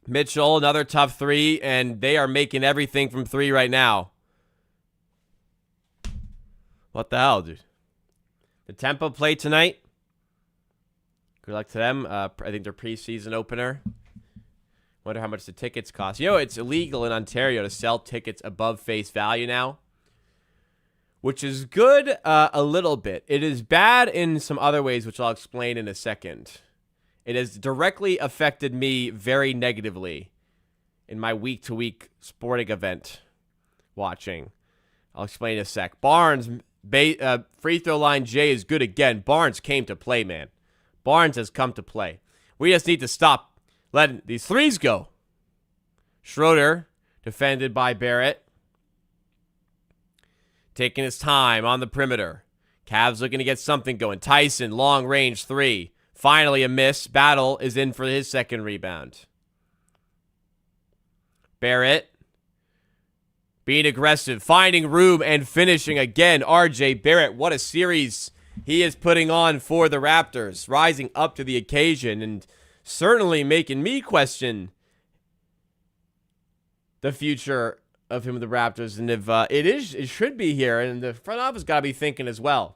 Mitchell, another tough three. And they are making everything from three right now. What the hell, dude? The Tempo play tonight. Good luck to them. I think their preseason opener. Wonder how much the tickets cost. You know, it's illegal in Ontario to sell tickets above face value now, which is good a little bit. It is bad in some other ways, which I'll explain in a second. It has directly affected me very negatively in my week-to-week sporting event watching. I'll explain in a sec. Barnes, free throw line J is good again. Barnes came to play, man. Barnes has come to play. We just need to stop letting these threes go. Schroeder, defended by Barrett. Taking his time on the perimeter. Cavs looking to get something going. Tyson, long range three. Finally a miss. Battle is in for his second rebound. Barrett being aggressive, finding room and finishing again. RJ Barrett, what a series he is putting on for the Raptors. Rising up to the occasion and certainly making me question the future of him with the Raptors. And if it should be here, and the front office got to be thinking as well.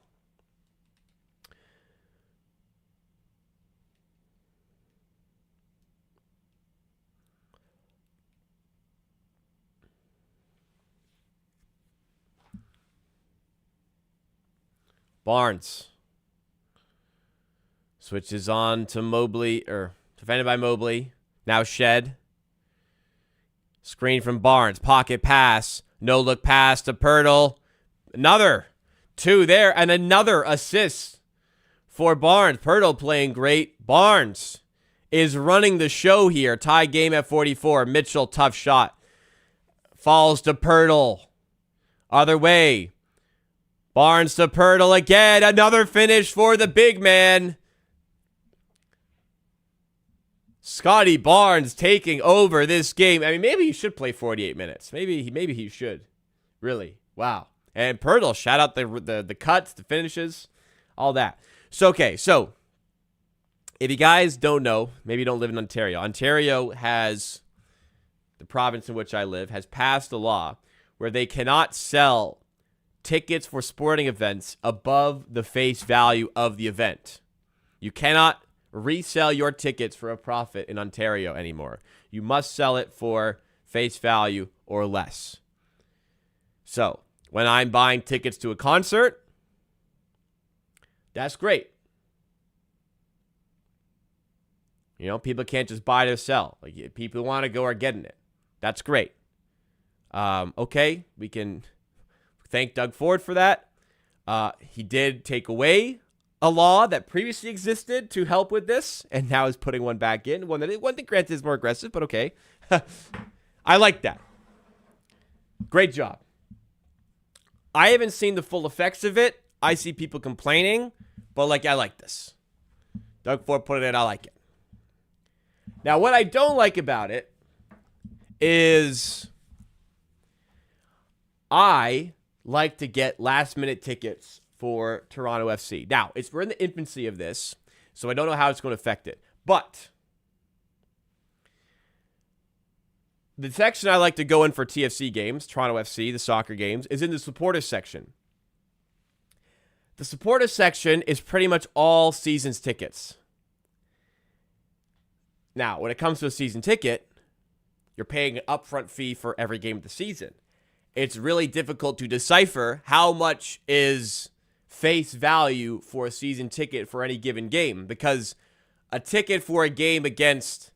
Barnes switches on to Mobley, or defended by Mobley. Now Shed. Screen from Barnes. Pocket pass. No look pass to Pirtle. Another two there, and another assist for Barnes. Pirtle playing great. Barnes is running the show here. Tie game at 44. Mitchell, tough shot. Falls to Pirtle. Other way. Barnes to Pirtle again. Another finish for the big man. Scotty Barnes taking over this game. I mean, maybe he should play 48 minutes. Maybe he should. Really. Wow. And Pirtle, shout out the cuts, the finishes, all that. So if you guys don't know, maybe you don't live in Ontario. Ontario has, the province in which I live, has passed a law where they cannot sell tickets for sporting events above the face value of the event. You cannot resell your tickets for a profit in Ontario anymore. You must sell it for face value or less. So, when I'm buying tickets to a concert, that's great. You know, people can't just buy to sell. Like, people who want to go are getting it. That's great. Okay, we can thank Doug Ford for that. He did take away a law that previously existed to help with this, and now is putting one back in. One that granted is more aggressive, but okay. I like that. Great job. I haven't seen the full effects of it. I see people complaining, but I like this. Doug Ford put it in. I like it. Now, what I don't like about it is I like to get last-minute tickets for Toronto FC. Now, we're in the infancy of this, so I don't know how it's going to affect it. But the section I like to go in for TFC games, Toronto FC, the soccer games, is in the supporters section. The supporters section is pretty much all season's tickets. Now, when it comes to a season ticket, you're paying an upfront fee for every game of the season. It's really difficult to decipher how much is face value for a season ticket for any given game, because a ticket for a game against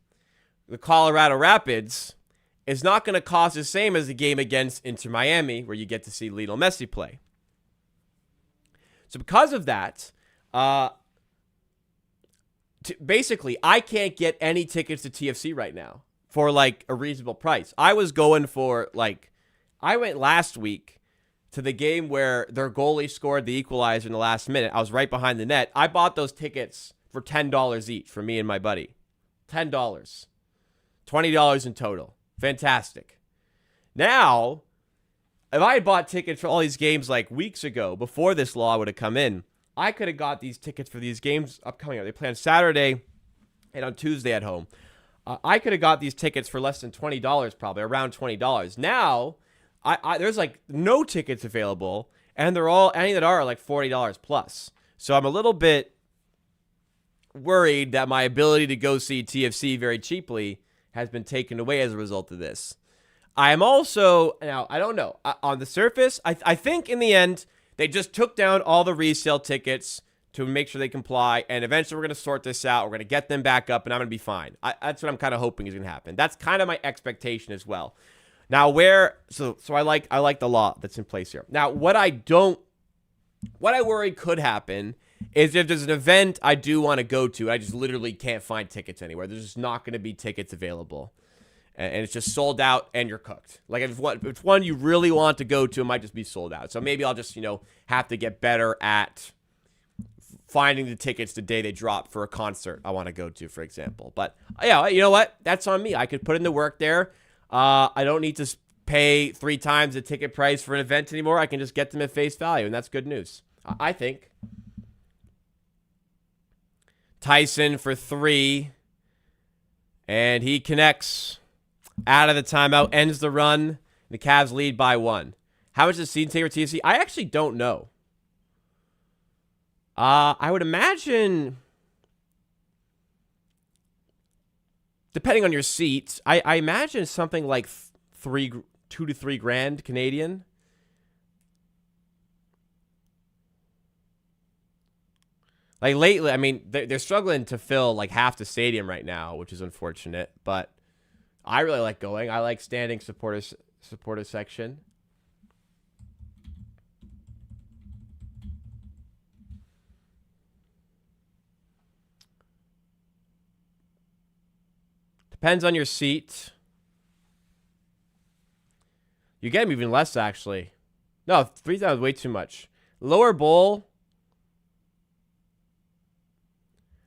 the Colorado Rapids is not going to cost the same as the game against Inter Miami, where you get to see Lionel Messi play. So because of that, basically, I can't get any tickets to TFC right now for like a reasonable price. I was going for I went last week to the game where their goalie scored the equalizer in the last minute. I was right behind the net. I bought those tickets for $10 each for me and my buddy. $10. $20 in total. Fantastic. Now, if I had bought tickets for all these games like weeks ago, before this law would have come in, I could have got these tickets for these games upcoming. They play on Saturday and on Tuesday at home. I could have got these tickets for less than $20, probably around $20. Now, there's like no tickets available, and they're all, any that are like $40 plus. So I'm a little bit worried that my ability to go see TFC very cheaply has been taken away as a result of this. I am also, now, I don't know. On the surface, I think in the end, they just took down all the resale tickets to make sure they comply, and eventually we're going to sort this out. We're going to get them back up, and I'm going to be fine. That's what I'm kind of hoping is going to happen. That's kind of my expectation as well. Now, so I like the law that's in place here. Now, what I worry could happen is if there's an event I do want to go to, I just literally can't find tickets anywhere. There's just not going to be tickets available. And it's just sold out and you're cooked. Like if it's one you really want to go to, it might just be sold out. So maybe I'll just, have to get better at finding the tickets the day they drop for a concert I want to go to, for example. But yeah, you know what? That's on me. I could put in the work there. I don't need to pay 3 times the ticket price for an event anymore. I can just get them at face value, and that's good news, I think. Tyson for 3, and he connects out of the timeout, ends the run. The Cavs lead by 1. How much is the season ticket for TFC? I actually don't know. I would imagine, depending on your seats, I imagine something like $2 to $3 grand Canadian. Like lately, I mean, they're struggling to fill like half the stadium right now, which is unfortunate. But I really like going. I like standing supporter section. Depends on your seat. You get them even less, actually. No, 3,000 is way too much. Lower bowl.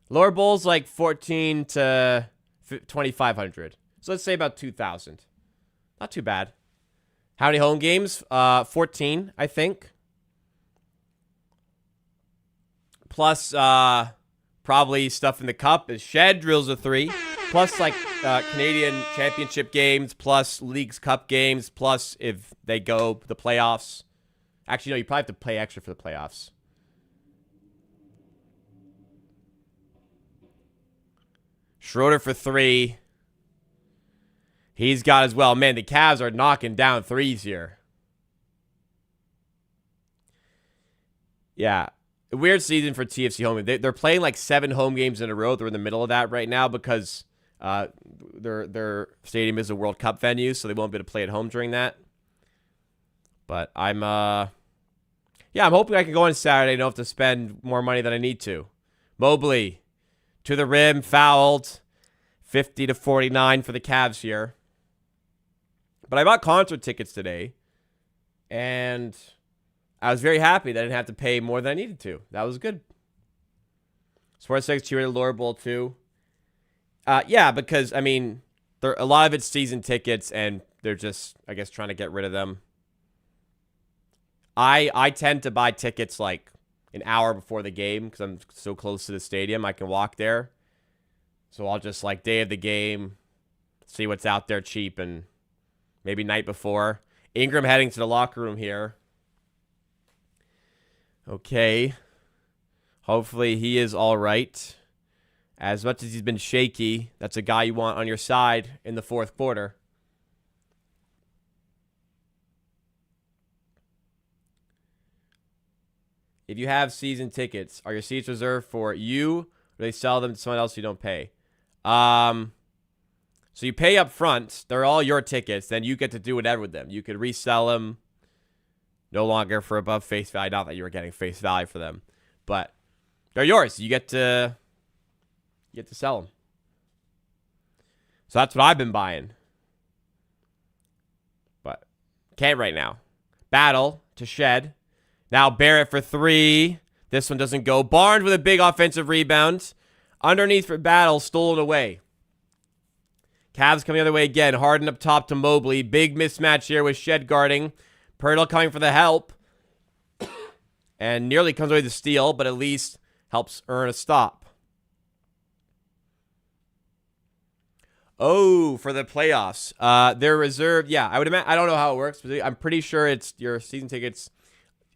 Lower bowl's like 14 to 2,500. So let's say about 2,000. Not too bad. How many home games? 14, I think. Plus, probably stuff in the cup is Shed drills a 3. Plus, like, Canadian championship games, plus Leagues Cup games, plus if they go the playoffs. Actually, no, you probably have to pay extra for the playoffs. Schroeder for 3. He's got as well. Man, the Cavs are knocking down threes here. Yeah. Weird season for TFC home. They're playing like 7 home games in a row. They're in the middle of that right now because their stadium is a World Cup venue, so they won't be able to play at home during that. But I'm hoping I can go on Saturday and don't have to spend more money than I need to. Mobley to the rim, fouled. 50 to 49 for the Cavs here. But I bought concert tickets today, and I was very happy that I didn't have to pay more than I needed to. That was good. Sports Sex cheered lower bowl too. Yeah, because, I mean, a lot of it's season tickets, and they're just, I guess, trying to get rid of them. I tend to buy tickets like an hour before the game because I'm so close to the stadium. I can walk there. So I'll just, like, day of the game, see what's out there cheap, and maybe night before. Ingram heading to the locker room here. Okay. Hopefully he is all right. As much as he's been shaky, that's a guy you want on your side in the fourth quarter. If you have season tickets, are your seats reserved for you, or do they sell them to someone else you don't pay? So So you pay up front. They're all your tickets. Then you get to do whatever with them. You could resell them no longer for above face value. Not that you were getting face value for them, but they're yours. You get to sell them. So that's what I've been buying. But can't right now. Battle to Shed. Now Barrett for 3. This one doesn't go. Barnes with a big offensive rebound. Underneath for Battle, stolen away. Cavs coming the other way again. Harden up top to Mobley. Big mismatch here with Shed guarding. Pirtle coming for the help. And nearly comes away with the steal, but at least helps earn a stop. Oh, for the playoffs. They're reserved. Yeah, I would imagine. I don't know how it works, but I'm pretty sure it's your season tickets.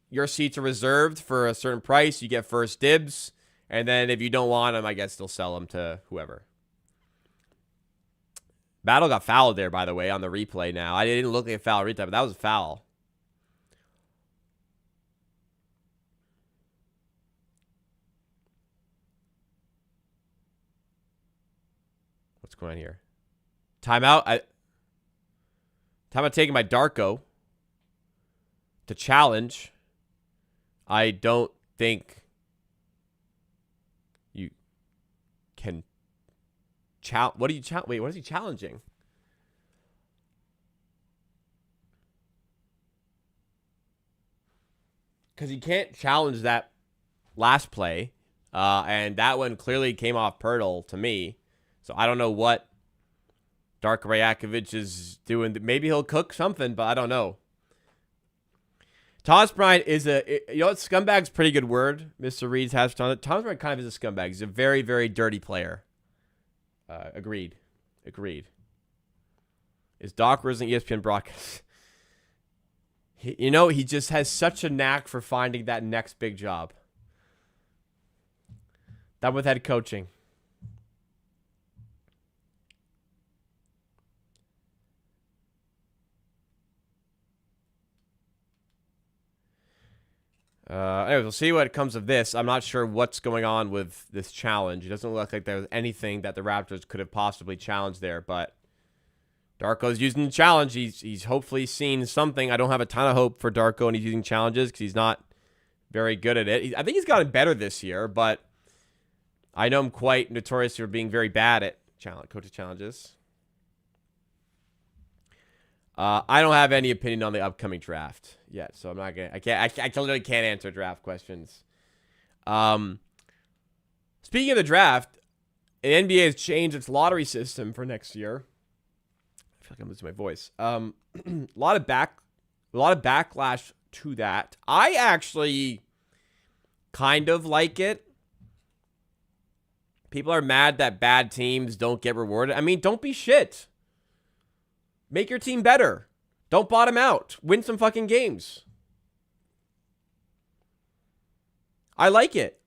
Your seats are reserved for a certain price. You get first dibs. And then if you don't want them, I guess they'll sell them to whoever. Battle got fouled there, by the way, on the replay now. I didn't look like a foul every time, but that was a foul. What's going on here? Timeout. Timeout taking my Darko to challenge. I don't think you can challenge. What are you Wait, what is he challenging? Because you can't challenge that last play. And that one clearly came off Pirtle to me. So I don't know what Darko Rajakovic is doing. Maybe he'll cook something, but I don't know. Thomas Bryant is scumbag's a pretty good word. Mr. Reed's has on it. Thomas Bryant kind of is a scumbag. He's a very, very dirty player. Agreed. Is Doc Rivers an ESPN broadcast? He just has such a knack for finding that next big job. That with head coaching. Anyways, we'll see what comes of this. I'm not sure what's going on with this challenge. It doesn't look like there's anything that the Raptors could have possibly challenged there, but Darko's using the challenge. He's hopefully seen something. I don't have a ton of hope for Darko, and he's using challenges because he's not very good at it. I think he's gotten better this year, but I know him quite notorious for being very bad at coaching challenges. I don't have any opinion on the upcoming draft yet, so I'm not gonna. I literally can't answer draft questions. Speaking of the draft, the NBA has changed its lottery system for next year. I feel like I'm losing my voice. A lot of backlash to that. I actually kind of like it. People are mad that bad teams don't get rewarded. I mean, don't be shit. Make your team better. Don't bottom out. Win some fucking games. I like it.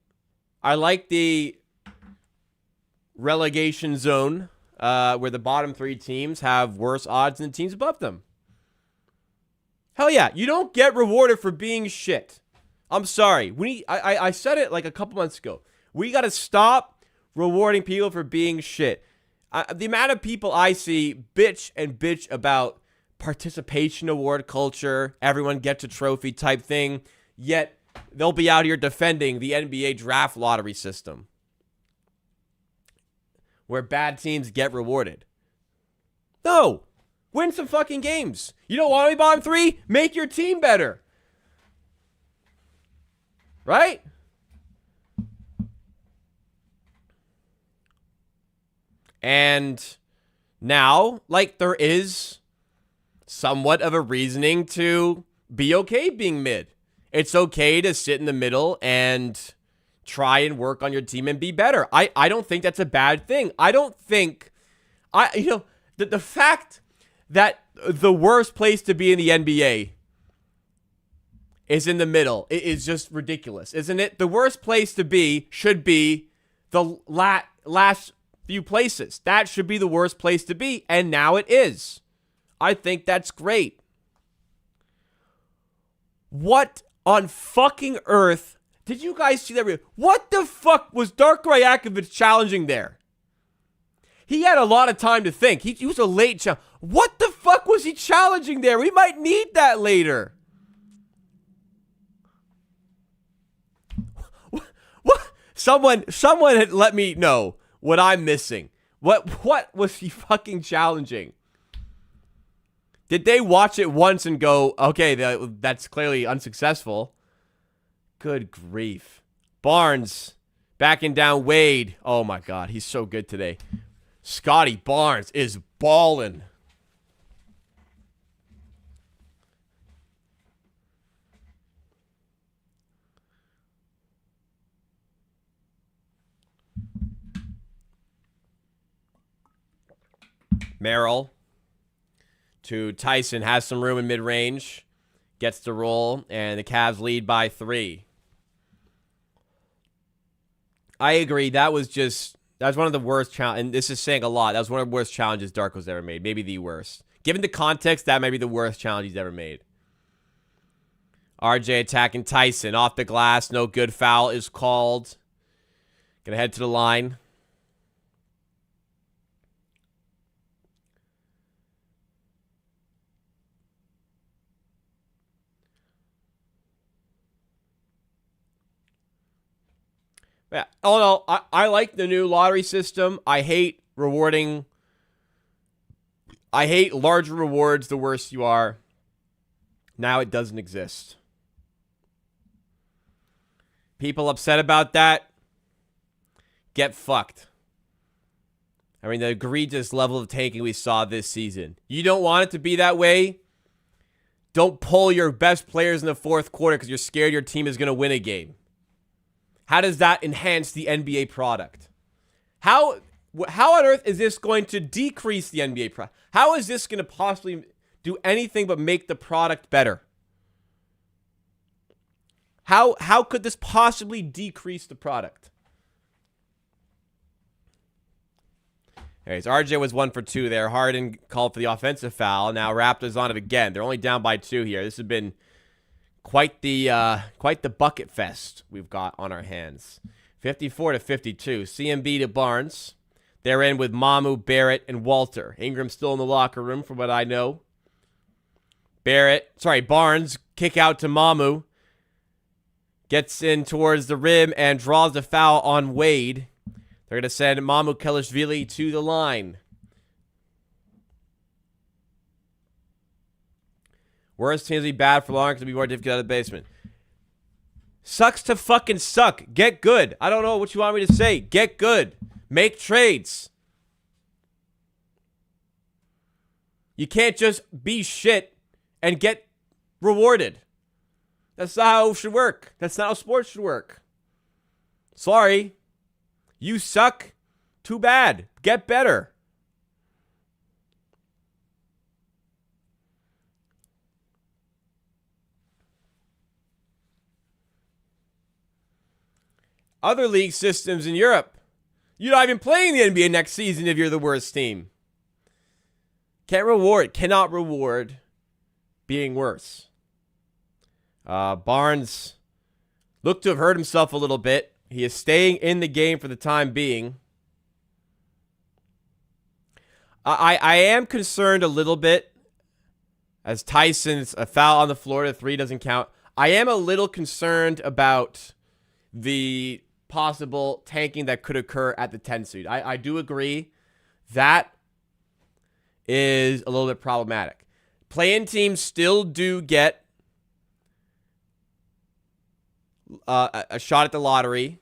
I like the relegation zone where the bottom 3 teams have worse odds than teams above them. Hell yeah. You don't get rewarded for being shit. I'm sorry. I said it like a couple months ago. We got to stop rewarding people for being shit. The amount of people I see bitch about participation award culture, everyone gets a trophy type thing, yet they'll be out here defending the NBA draft lottery system where bad teams get rewarded. No. Win some fucking games. You don't want to be bottom 3? Make your team better. Right? And now, there is somewhat of a reasoning to be okay being mid. It's okay to sit in the middle and try and work on your team and be better. I don't think that's a bad thing. I don't think, the fact that the worst place to be in the NBA is in the middle is just ridiculous, isn't it? The worst place to be should be the last few places. That should be the worst place to be, and now it is. I think that's great. What on fucking earth did you guys see that? What the fuck was Darko Rajakovic challenging there? He had a lot of time to think. He was a late challenge. What the fuck was he challenging there? We might need that later. What? Someone had let me know what I'm missing. What was he fucking challenging? Did they watch it once and go, okay, that's clearly unsuccessful? Good grief. Barnes backing down Wade. Oh my God, he's so good today. Scotty Barnes is balling. Merrill to Tyson, has some room in mid-range, gets the roll, and the Cavs lead by 3. I agree. That was one of the worst challenges, and this is saying a lot. That was one of the worst challenges Darko's ever made. Maybe the worst. Given the context, that may be the worst challenge he's ever made. RJ attacking Tyson. Off the glass. No good. Foul is called. Gonna head to the line. Yeah. Oh, no. I like the new lottery system. I hate larger rewards the worse you are. Now it doesn't exist. People upset about that, get fucked. I mean, the egregious level of tanking we saw this season. You don't want it to be that way? Don't pull your best players in the fourth quarter because you're scared your team is going to win a game. How does that enhance the NBA product? How on earth is this going to decrease the NBA product? How is this going to possibly do anything but make the product better? How could this possibly decrease the product? Anyways, RJ was 1 for 2 there. Harden called for the offensive foul. Now Raptors on it again. They're only down by 2 here. This has been quite the bucket fest we've got on our hands. 54-52. CMB to Barnes. They're in with Mamu, Barrett, and Walter. Ingram's still in the locker room from what I know. Barnes, kick out to Mamu. Gets in towards the rim and draws the foul on Wade. They're going to send Mamu Kelishvili to the line. Worst teams be bad for longer because it'll be more difficult out of the basement. Sucks to fucking suck. Get good. I don't know what you want me to say. Get good. Make trades. You can't just be shit and get rewarded. That's not how it should work. That's not how sports should work. Sorry. You suck. Too bad. Get better. Other league systems in Europe, you're not even playing the NBA next season if you're the worst team. Cannot reward being worse. Barnes looked to have hurt himself a little bit. He is staying in the game for the time being. I am concerned a little bit as Tyson's a foul on the floor. The 3 doesn't count. I am a little concerned about the possible tanking that could occur at the 10 seed. I do agree that is a little bit problematic. Play-in teams still do get a shot at the lottery,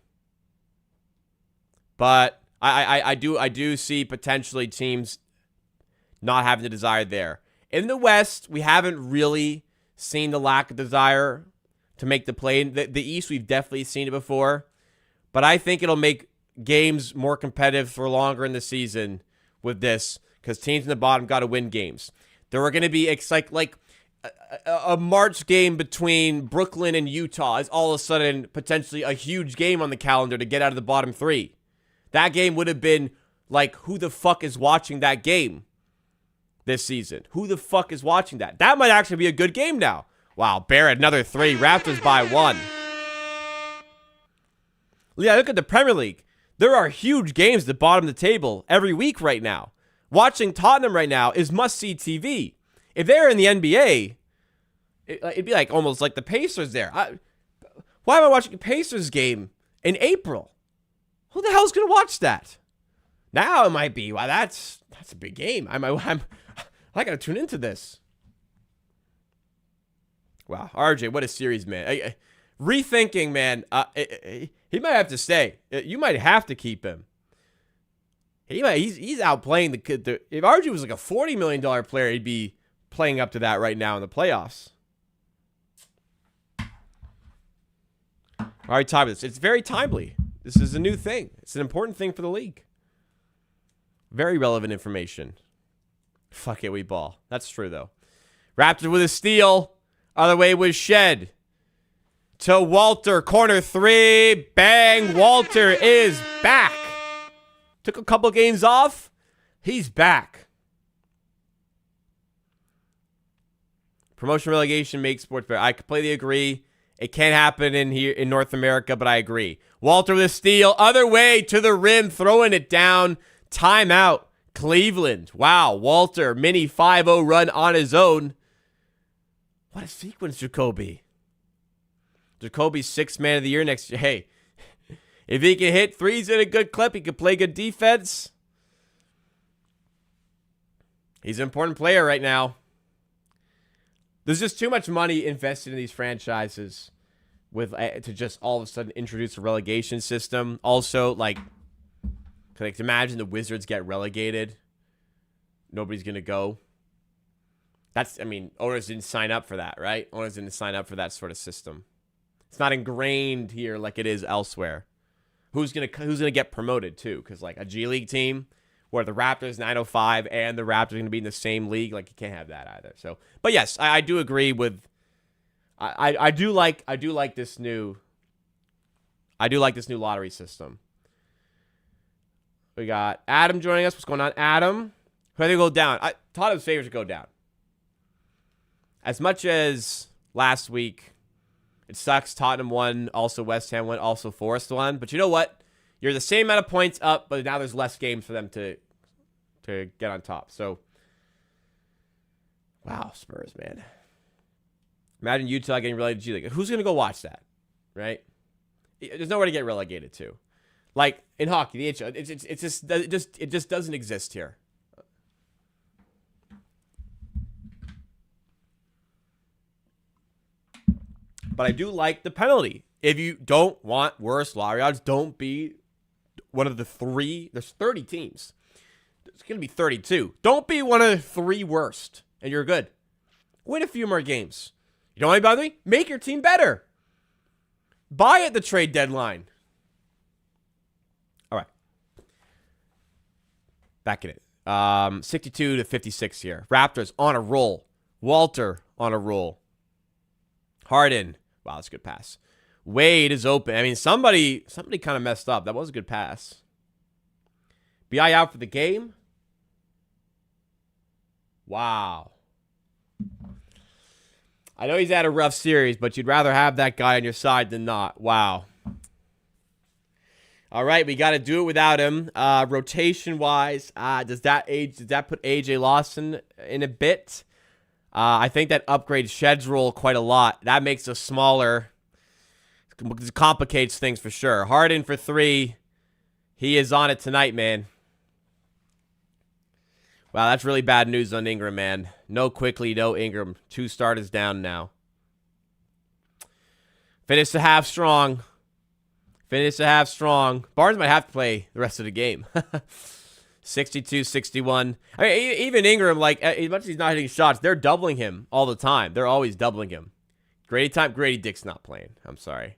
but I do see potentially teams not having the desire there. In the West, we haven't really seen the lack of desire to make the play-in. The East, we've definitely seen it before. But I think it'll make games more competitive for longer in the season with this because teams in the bottom got to win games. There are going to be like a March game between Brooklyn and Utah is all of a sudden potentially a huge game on the calendar to get out of the bottom 3. That game would have been like, who the fuck is watching that game this season? Who the fuck is watching that? That might actually be a good game now. Wow, Barrett, another 3. Raptors by 1. Yeah, look at the Premier League. There are huge games at the bottom of the table every week right now. Watching Tottenham right now is must-see TV. If they're in the NBA, it'd be like almost like the Pacers there. Why am I watching a Pacers game in April? Who the hell's going to watch that? Now it might be, wow, that's a big game. I got to tune into this. Wow, RJ, what a series, man. Rethinking, man. He might have to stay. You might have to keep him. He's outplaying the kid. If RJ was like a $40 million player, he'd be playing up to that right now in the playoffs. All right, time this. It's very timely. This is a new thing. It's an important thing for the league. Very relevant information. Fuck it, we ball. That's true, though. Raptors with a steal. Other way was Shed. To Walter. Corner three. Bang. Walter is back. Took a couple games off. He's back. Promotion relegation makes sports better. I completely agree. It can't happen in here in North America, but I agree. Walter with a steal. Other way to the rim. Throwing it down. Timeout. Cleveland. Wow. Walter. Mini 5-0 run on his own. What a sequence, Jacoby. Jacoby's 6th man of the year next year. Hey, if he can hit threes in a good clip, he can play good defense. He's an important player right now. There's just too much money invested in these franchises to just all of a sudden introduce a relegation system. Also, like imagine the Wizards get relegated. Nobody's going to go. Owners didn't sign up for that, right? Owners didn't sign up for that sort of system. It's not ingrained here like it is elsewhere. Who's gonna get promoted too? Because like a G League team where the Raptors 905 and the Raptors are gonna be in the same league, like you can't have that either. So, but yes, I do agree with. I do like this new lottery system. We got Adam joining us. What's going on, Adam? Who I think go down? Tottenham's favorites go down. As much as last week, it sucks. Tottenham won. Also, West Ham won. Also, Forest won. But you know what? You're the same amount of points up, but now there's less games for them to get on top. So, wow, Spurs, man. Imagine Utah getting relegated to G League. Who's going to go watch that, right? There's nowhere to get relegated to. Like in hockey, the HL, it just doesn't exist here. But I do like the penalty. If you don't want worse lottery odds, don't be one of the 3. There's 30 teams. It's going to be 32. Don't be one of the 3 worst, and you're good. Win a few more games. You don't want to bother me? Make your team better. Buy at the trade deadline. All right. Back in it. 62-56 here. Raptors on a roll. Walter on a roll. Harden. Wow, that's a good pass. Wade is open. I mean, somebody kind of messed up. That was a good pass. BI out for the game. Wow. I know he's had a rough series, but you'd rather have that guy on your side than not. Wow. All right, we got to do it without him. Rotation-wise, does that put AJ Lawson in a bit? I think that upgrades Shed's role quite a lot. That makes us smaller. It complicates things for sure. Harden for 3. He is on it tonight, man. Wow, that's really bad news on Ingram, man. No Quickly, no Ingram. 2 starters down now. Finish the half strong. Finish the half strong. Barnes might have to play the rest of the game. 62-61. I mean, even Ingram, like, as much as he's not hitting shots, they're doubling him all the time. They're always doubling him. Grady Dick's not playing. I'm sorry.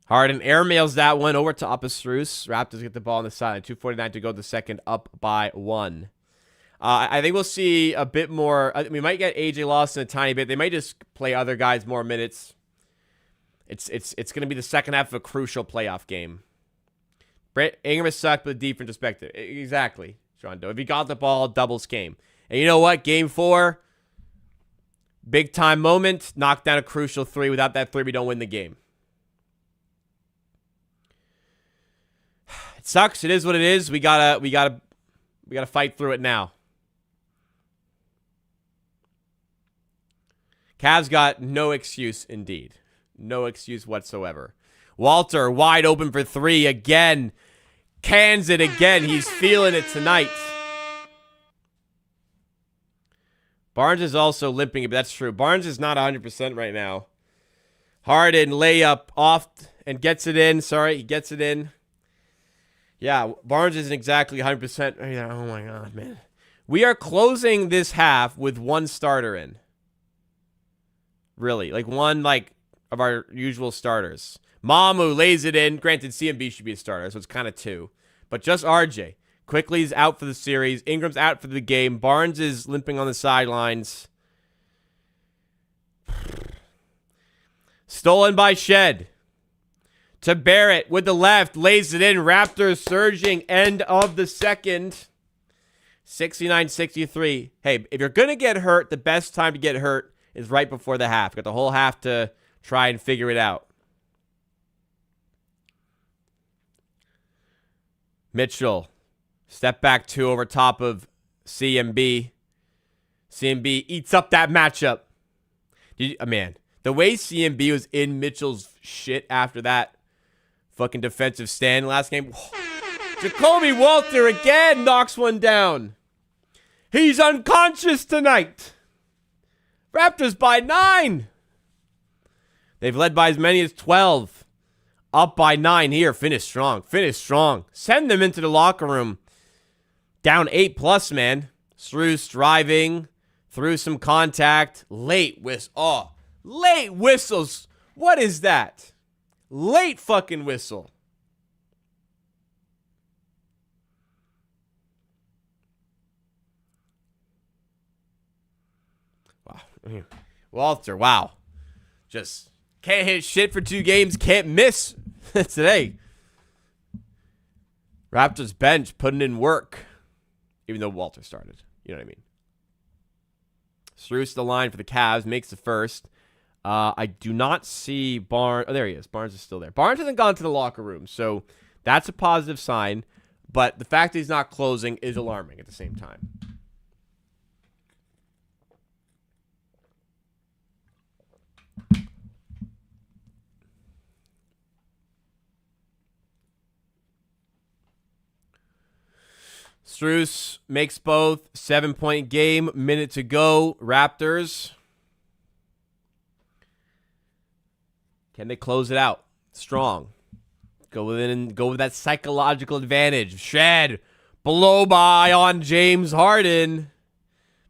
Harden airmails that one over to Apostrousse. Raptors get the ball on the side. 2:49 to go the second, up by 1. I think we'll see a bit more. We might get AJ Lawson a tiny bit. They might just play other guys more minutes. It's going to be the second half of a crucial playoff game. Ingram has sucked, but the defense perspective. Exactly, Sean Doe. If he got the ball, doubles game. And you know what? Game 4, big time moment. Knock down a crucial 3. Without that 3, we don't win the game. It sucks. It is what it is. We gotta fight through it now. Cavs got no excuse, indeed. No excuse whatsoever. Walter wide open for three again. Cans it again. He's feeling it tonight. Barnes is also limping, but that's true. Barnes is not 100% right now. Harden layup off and gets it in. Sorry, he gets it in. Yeah, Barnes isn't exactly 100%. Oh my God, man. We are closing this half with one starter in. Really, like one of our usual starters. Mamu lays it in. Granted, CMB should be a starter, so it's kind of two. But just RJ. Quickly's out for the series. Ingram's out for the game. Barnes is limping on the sidelines. Stolen by Shed. To Barrett with the left. Lays it in. Raptors surging. End of the second. 69-63. Hey, if you're going to get hurt, the best time to get hurt is right before the half. Got the whole half to try and figure it out. Mitchell. Step back two over top of CMB. CMB eats up that matchup. Man, the way CMB was in Mitchell's shit after that fucking defensive stand last game. Jacoby Walter again knocks one down. He's unconscious tonight. Raptors by 9. They've led by as many as 12. Up by 9 here. Finish strong. Finish strong. Send them into the locker room. Down 8+, man. Strus driving through some contact. Late whistle. Oh, late whistles. What is that? Late fucking whistle. Wow. Walter, wow. Just can't hit shit for 2 games. Can't miss today. Raptors bench putting in work. Even though Walter started. You know what I mean? Strus the line for the Cavs. Makes the first. I do not see Barnes. Oh, there he is. Barnes is still there. Barnes hasn't gone to the locker room. So that's a positive sign. But the fact that he's not closing is alarming at the same time. Strus makes both. 7-point game. Minute to go. Raptors. Can they close it out? Strong. Go with that psychological advantage. Shed. Blow by on James Harden.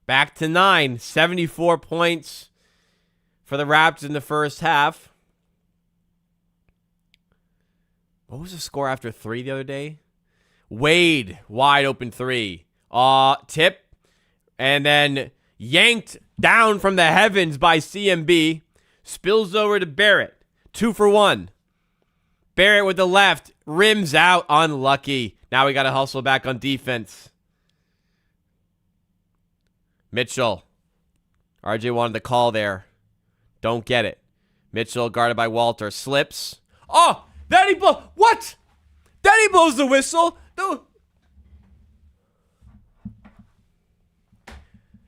Back to 9. 74 points for the Raptors in the first half. What was the score after 3 the other day? Wade, wide open 3. Tip. And then yanked down from the heavens by CMB. Spills over to Barrett. 2 for 1. Barrett with the left. Rims out. Unlucky. Now we got to hustle back on defense. Mitchell. RJ wanted the call there. Don't get it. Mitchell guarded by Walter. Slips. Oh! Then he blows. What? Then he blows the whistle.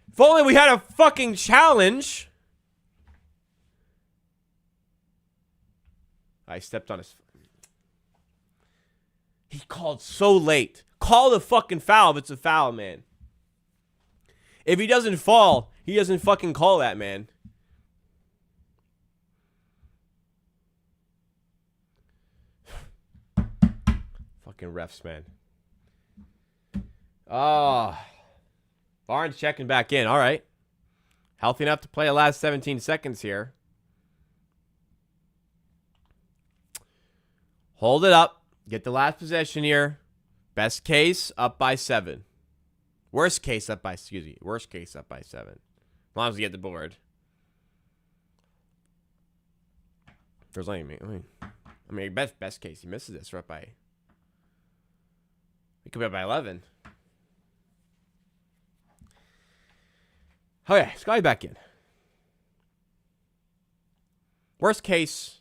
If only we had a fucking challenge. I stepped on his. He called so late. Call the fucking foul if it's a foul, man. If he doesn't fall, he doesn't fucking call that, man. Fucking refs, man. Barnes checking back in. All right. Healthy enough to play the last 17 seconds here. Hold it up. Get the last possession here. Best case, up by 7. Worst case, up by 7. As long as we get the board. There's only, I mean, best case, he misses this. We're up by. We could be up by 11. Oh yeah, Scotty back in. Worst case,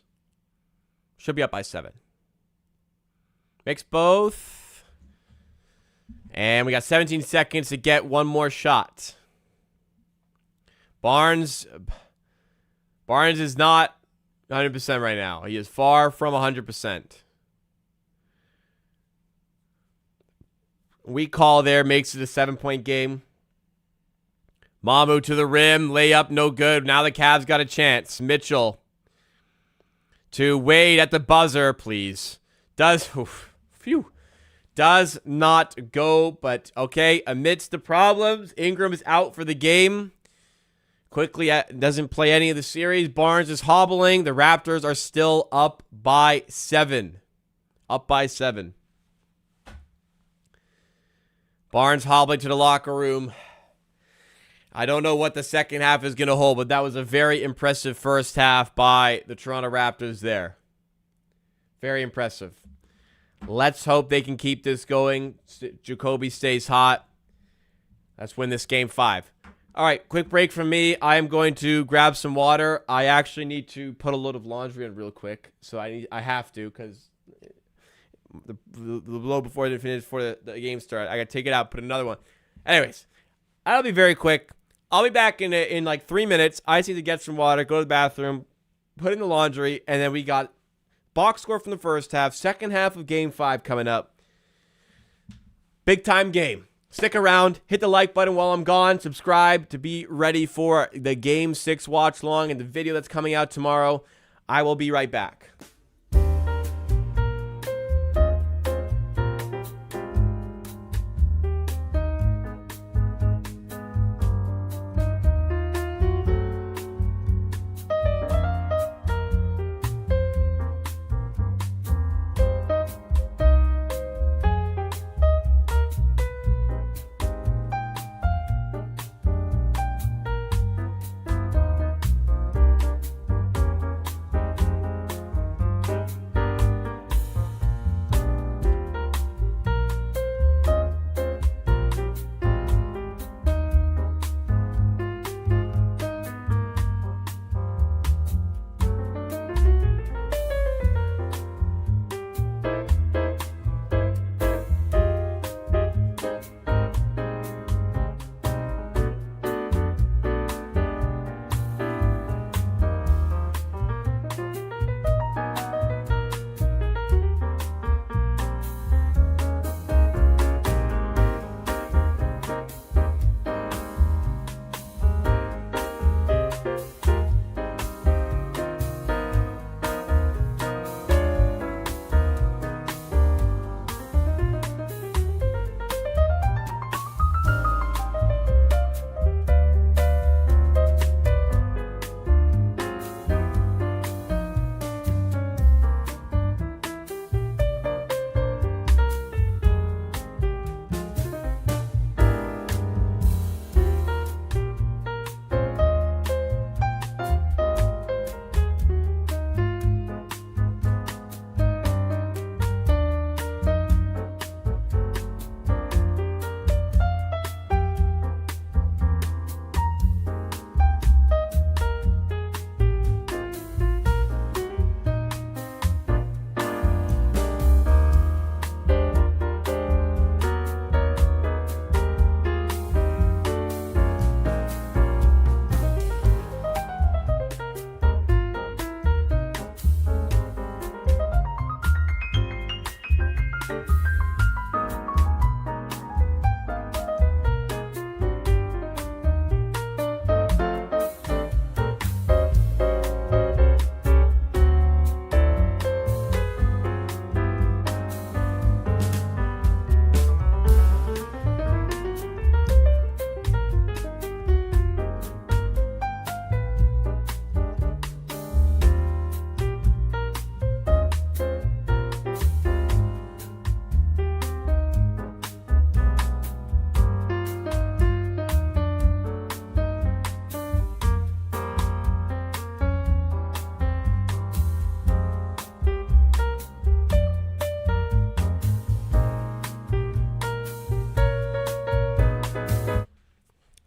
should be up by 7. Mix both. And we got 17 seconds to get one more shot. Barnes is not 100% right now. He is far from 100%. Weak call there, makes it a 7-point game. Mamu to the rim, layup, no good. Now the Cavs got a chance. Mitchell to Wade at the buzzer, please. Does not go, but okay. Amidst the problems, Ingram is out for the game. Quickly doesn't play any of the series. Barnes is hobbling. The Raptors are still up by 7. Up by 7. Barnes hobbling to the locker room. I don't know what the second half is going to hold, but that was a very impressive first half by the Toronto Raptors there. Very impressive. Let's hope they can keep this going. Jacoby stays hot. Let's win this game 5. All right, quick break from me. I am going to grab some water. I actually need to put a load of laundry in real quick. So I have to, because the load before the game started, I got to take it out, put another one. Anyways, I'll be very quick. I'll be back in like 3 minutes. I just need to get some water, go to the bathroom, put in the laundry, and then we got box score from the first half. Second half of Game 5 coming up. Big time game. Stick around. Hit the like button while I'm gone. Subscribe to be ready for the Game 6 watch long and the video that's coming out tomorrow. I will be right back.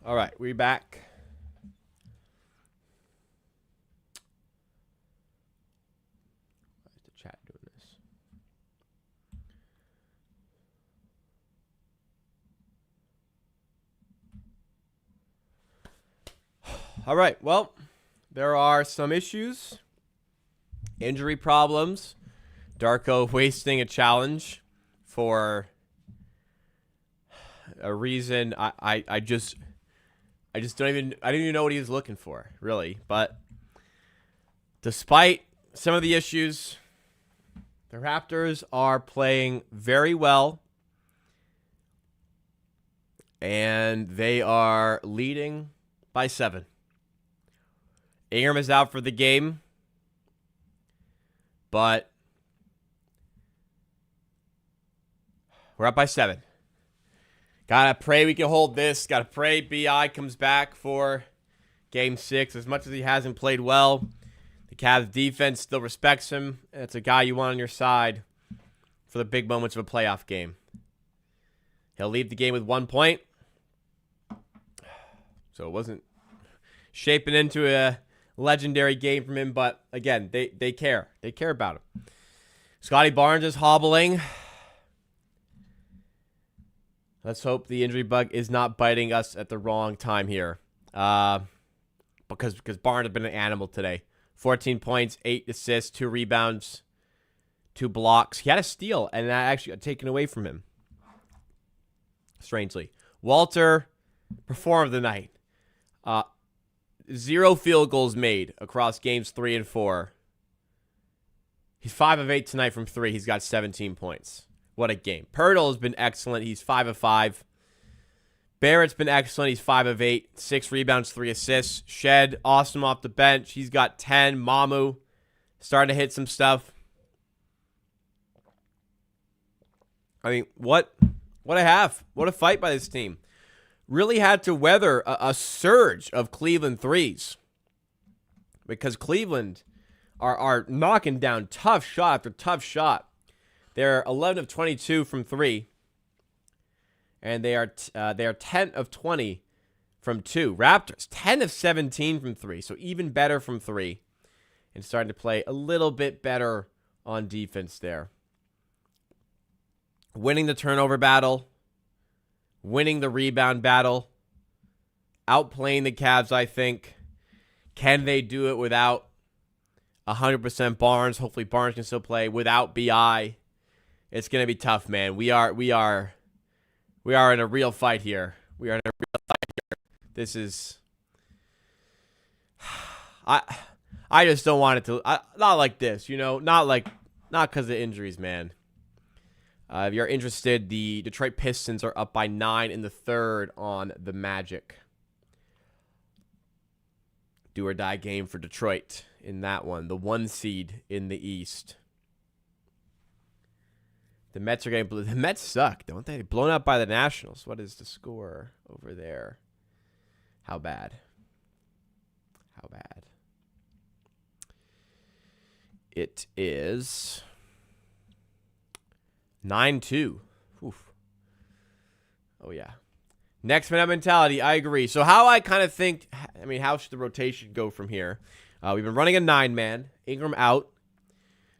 All right, we're back. Why is the chat doing this? All right. Well, there are some issues, injury problems. Darko wasting a challenge for a reason I just don't even I didn't even know what he was looking for, really. But despite some of the issues, the Raptors are playing very well. And they are leading by 7. Ingram is out for the game. But we're up by 7. Gotta pray we can hold this. Gotta pray BI comes back for Game 6. As much as he hasn't played well, the Cavs defense still respects him. It's a guy you want on your side for the big moments of a playoff game. He'll leave the game with 1 point. So it wasn't shaping into a legendary game from him, but again, they care. They care about him. Scotty Barnes is hobbling. Let's hope the injury bug is not biting us at the wrong time here. Because Barnes has been an animal today. 14 points, 8 assists, 2 rebounds, 2 blocks. He had a steal, and that actually got taken away from him. Strangely. Walter performed the night. 0 field goals made across games 3 and 4. He's 5 of 8 tonight from 3. He's got 17 points. What a game. Pirtle has been excellent. He's 5 of 5. Barrett's been excellent. He's 5 of 8. 6 rebounds, 3 assists. Shed, awesome off the bench. He's got 10. Mamu starting to hit some stuff. I mean, what a half. What a fight by this team. Really had to weather a surge of Cleveland threes. Because Cleveland are knocking down tough shot after tough shot. They're 11 of 22 from 3. And they are 10 of 20 from 2. Raptors, 10 of 17 from 3. So even better from 3. And starting to play a little bit better on defense there. Winning the turnover battle. Winning the rebound battle. Outplaying the Cavs, I think. Can they do it without 100% Barnes? Hopefully Barnes can still play. Without BI. It's going to be tough, man. We are in a real fight here. We are in a real fight here. This is... I just don't want it to... not like this, you know? Not because of injuries, man. If you're interested, the Detroit Pistons are up by 9 in the third on the Magic. Do or die game for Detroit in that one. The 1 seed in the East. The Mets are getting... The Mets suck, don't they? Blown out by the Nationals. What is the score over there? How bad? How bad? It is... 9-2. Oof. Oh, yeah. Next man up mentality. I agree. So how I kind of think, I mean, how should the rotation go from here? We've been running a 9-man. Ingram out.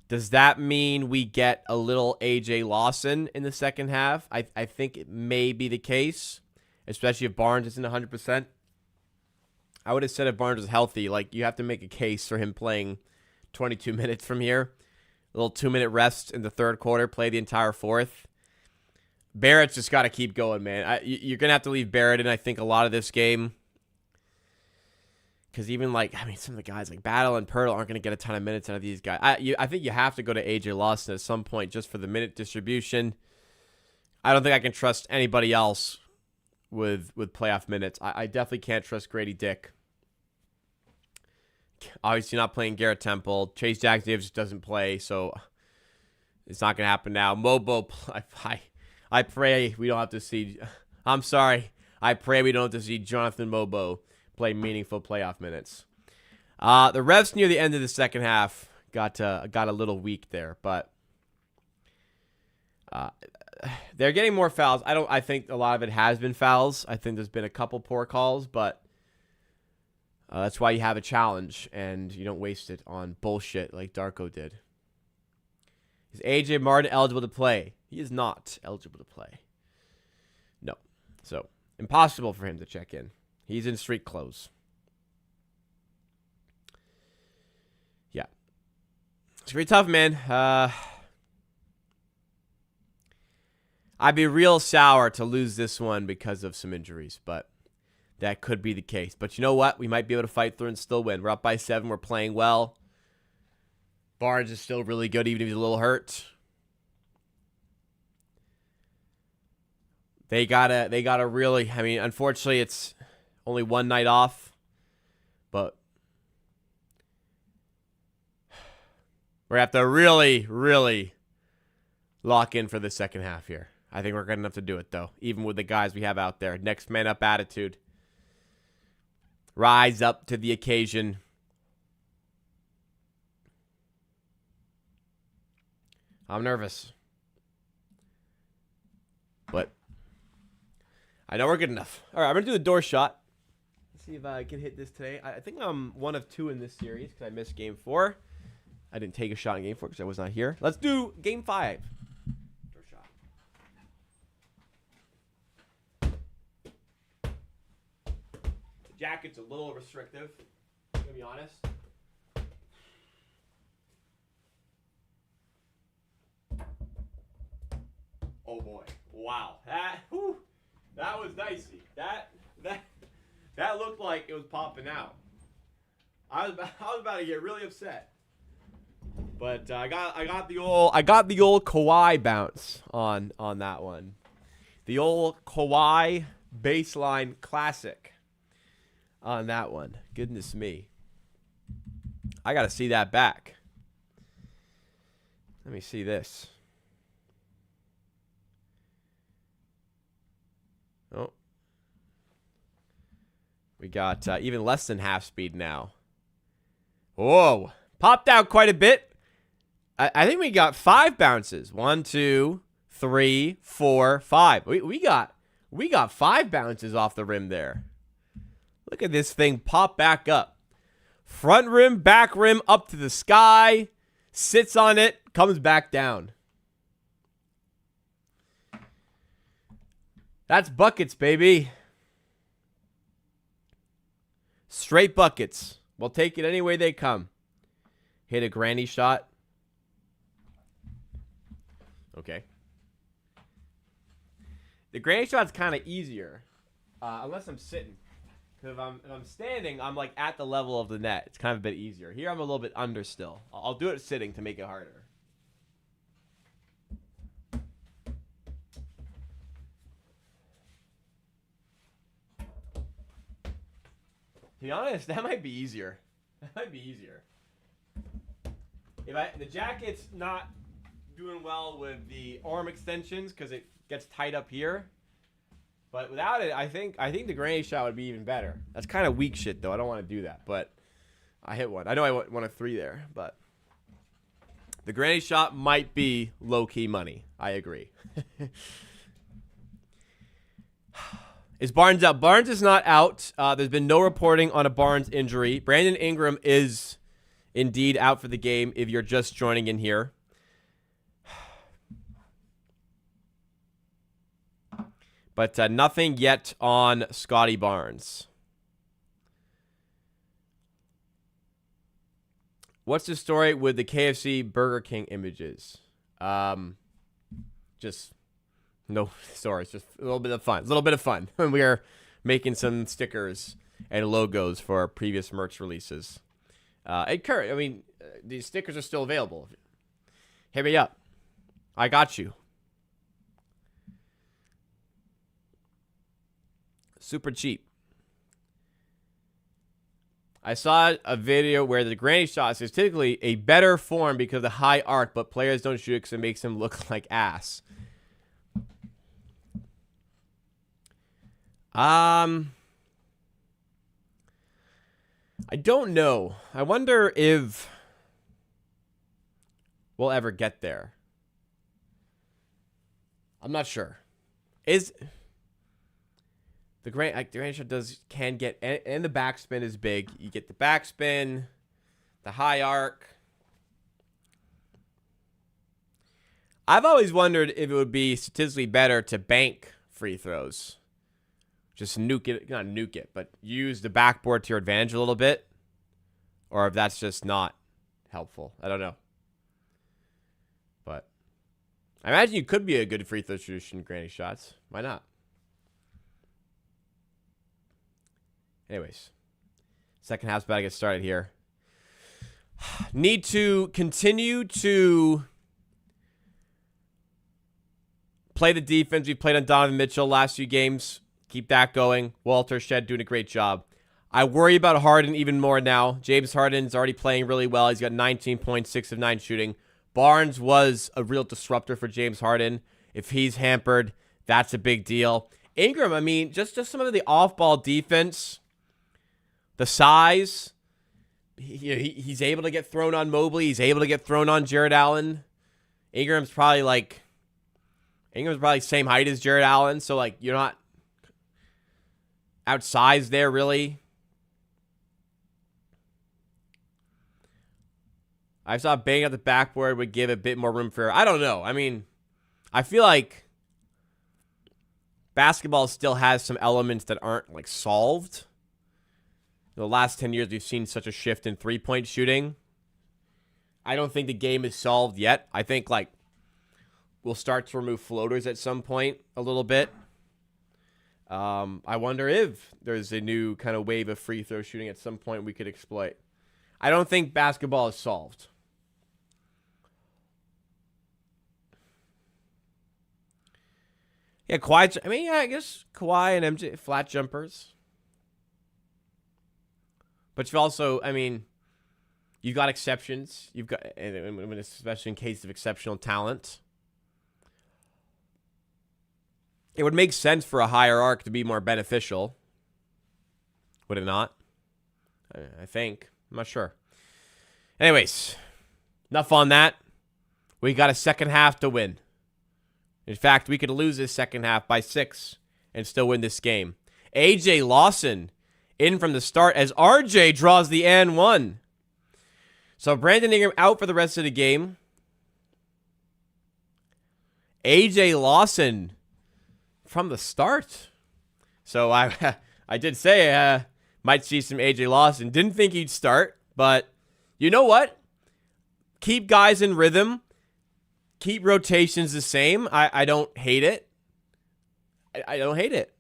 Does that mean we get a little AJ Lawson in the second half? I think it may be the case, especially if Barnes isn't 100%. I would have said if Barnes is healthy, like you have to make a case for him playing 22 minutes from here. A little 2-minute rest in the third quarter, play the entire fourth. Barrett's just got to keep going, man. You're going to have to leave Barrett in, I think, a lot of this game. Because even, some of the guys like Battle and Pirtle aren't going to get a ton of minutes out of these guys. I think you have to go to A.J. Lawson at some point just for the minute distribution. I don't think I can trust anybody else with playoff minutes. I definitely can't trust Grady Dick. Obviously not playing Garrett Temple. Chase Jackson-Davis doesn't play, so it's not going to happen now. Mobo, I pray we don't have to see... I'm sorry. I pray we don't have to see Jonathan Mobo play meaningful playoff minutes. The refs near the end of the second half got a little weak there, but they're getting more fouls. I think a lot of it has been fouls. I think there's been a couple poor calls, but that's why you have a challenge and you don't waste it on bullshit like Darko did. Is AJ Martin eligible to play? He is not eligible to play. No. So, impossible for him to check in. He's in street clothes. It's gonna be tough, man. I'd be real sour to lose this one because of some injuries, but that could be the case. But you know what? We might be able to fight through and still win. We're up by 7. We're playing well. Barnes is still really good, even if he's a little hurt. They gotta really. I mean, unfortunately, it's only one night off, but we're gonna have to really, really lock in for the second half here. I think we're good enough to do it, though, even with the guys we have out there. Next man up attitude. Rise up to the occasion. I'm nervous, but I know we're good enough. All right, I'm going to do the door shot. Let's see if I can hit this today. I think I'm 1 of 2 in this series because I missed game 4. I didn't take a shot in game 4 because I was not here. Let's do game 5. Door shot. The jacket's a little restrictive, I'm going to be honest. Oh boy! Wow, that was dicey. That looked like it was popping out. I was about to get really upset, but I got the old Kawhi bounce on that one. The old Kawhi baseline classic on that one. Goodness me! I got to see that back. Let me see this. Oh, we got even less than half speed now. Whoa, popped out quite a bit. I think we got 5 bounces. 1, 2, 3, 4, 5. We got 5 bounces off the rim there. Look at this thing pop back up. Front rim, back rim, up to the sky. Sits on it, comes back down. That's buckets, baby. Straight buckets. We'll take it any way they come. Hit a granny shot. Okay. The granny shot's kind of easier, unless I'm sitting. Because if I'm standing, I'm like at the level of the net. It's kind of a bit easier. Here I'm a little bit under still. I'll do it sitting to make it harder. To be honest, that might be easier. The jacket's not doing well with the arm extensions because it gets tight up here. But without it, I think the granny shot would be even better. That's kind of weak shit, though. I don't want to do that, but I hit one. I know I won a 3 there, but the granny shot might be low-key money. I agree. Is Barnes out? Barnes is not out. There's been no reporting on a Barnes injury. Brandon Ingram is indeed out for the game if you're just joining in here. But nothing yet on Scotty Barnes. What's the story with the KFC Burger King images? Just... No stories, just a little bit of fun. When we are making some stickers and logos for our previous merch releases. And Kurt, I mean, these stickers are still available. Hit me up. I got you. Super cheap. I saw a video where the granny shot is typically a better form because of the high arc, but players don't shoot it because it makes them look like ass. I don't know. I wonder if we'll ever get there. I'm not sure. Is the granny shot can get, and the backspin is big. You get the backspin, the high arc. I've always wondered if it would be statistically better to bank free throws. Just nuke it, not nuke it, but use the backboard to your advantage a little bit. Or if that's just not helpful. I don't know. I imagine you could be a good free throw shooter shooting granny shots. Why not? Anyways, second half's about to get started here. Need to continue to play the defense we played on Donovan Mitchell last few games. Keep that going. Walter Shed doing a great job. I worry about Harden even more now. James Harden's already playing really well. He's got 19.6 of 9 shooting. Barnes was a real disruptor for James Harden. If he's hampered, that's a big deal. Ingram, I mean, just some of the off-ball defense, the size. He's able to get thrown on Mobley. He's able to get thrown on Jared Allen. Ingram's probably same height as Jared Allen, so like you're not outsized there really. I thought banging out the backboard would give a bit more room for. I don't know. I mean, I feel like basketball still has some elements that aren't like solved. The last 10 years, we've seen such a shift in three-point shooting. I don't think the game is solved yet. I think like we'll start to remove floaters at some point a little bit. I wonder if there's a new kind of wave of free throw shooting at some point we could exploit. I don't think basketball is solved. Yeah, Kawhi. I mean, yeah, I guess Kawhi and MJ flat jumpers. But you've also, I mean, you've got exceptions. You've got, especially in case of exceptional talent. It would make sense for a higher arc to be more beneficial. Would it not? I think. I'm not sure. Anyways, enough on that. We got a second half to win. In fact, we could lose this second half by 6 and still win this game. AJ Lawson in from the start as RJ draws the and one. So Brandon Ingram out for the rest of the game. AJ Lawson from the start. So I did say might see some AJ Lawson. Didn't think he'd start, but you know what? Keep guys in rhythm. Keep rotations the same. I don't hate it. I don't hate it.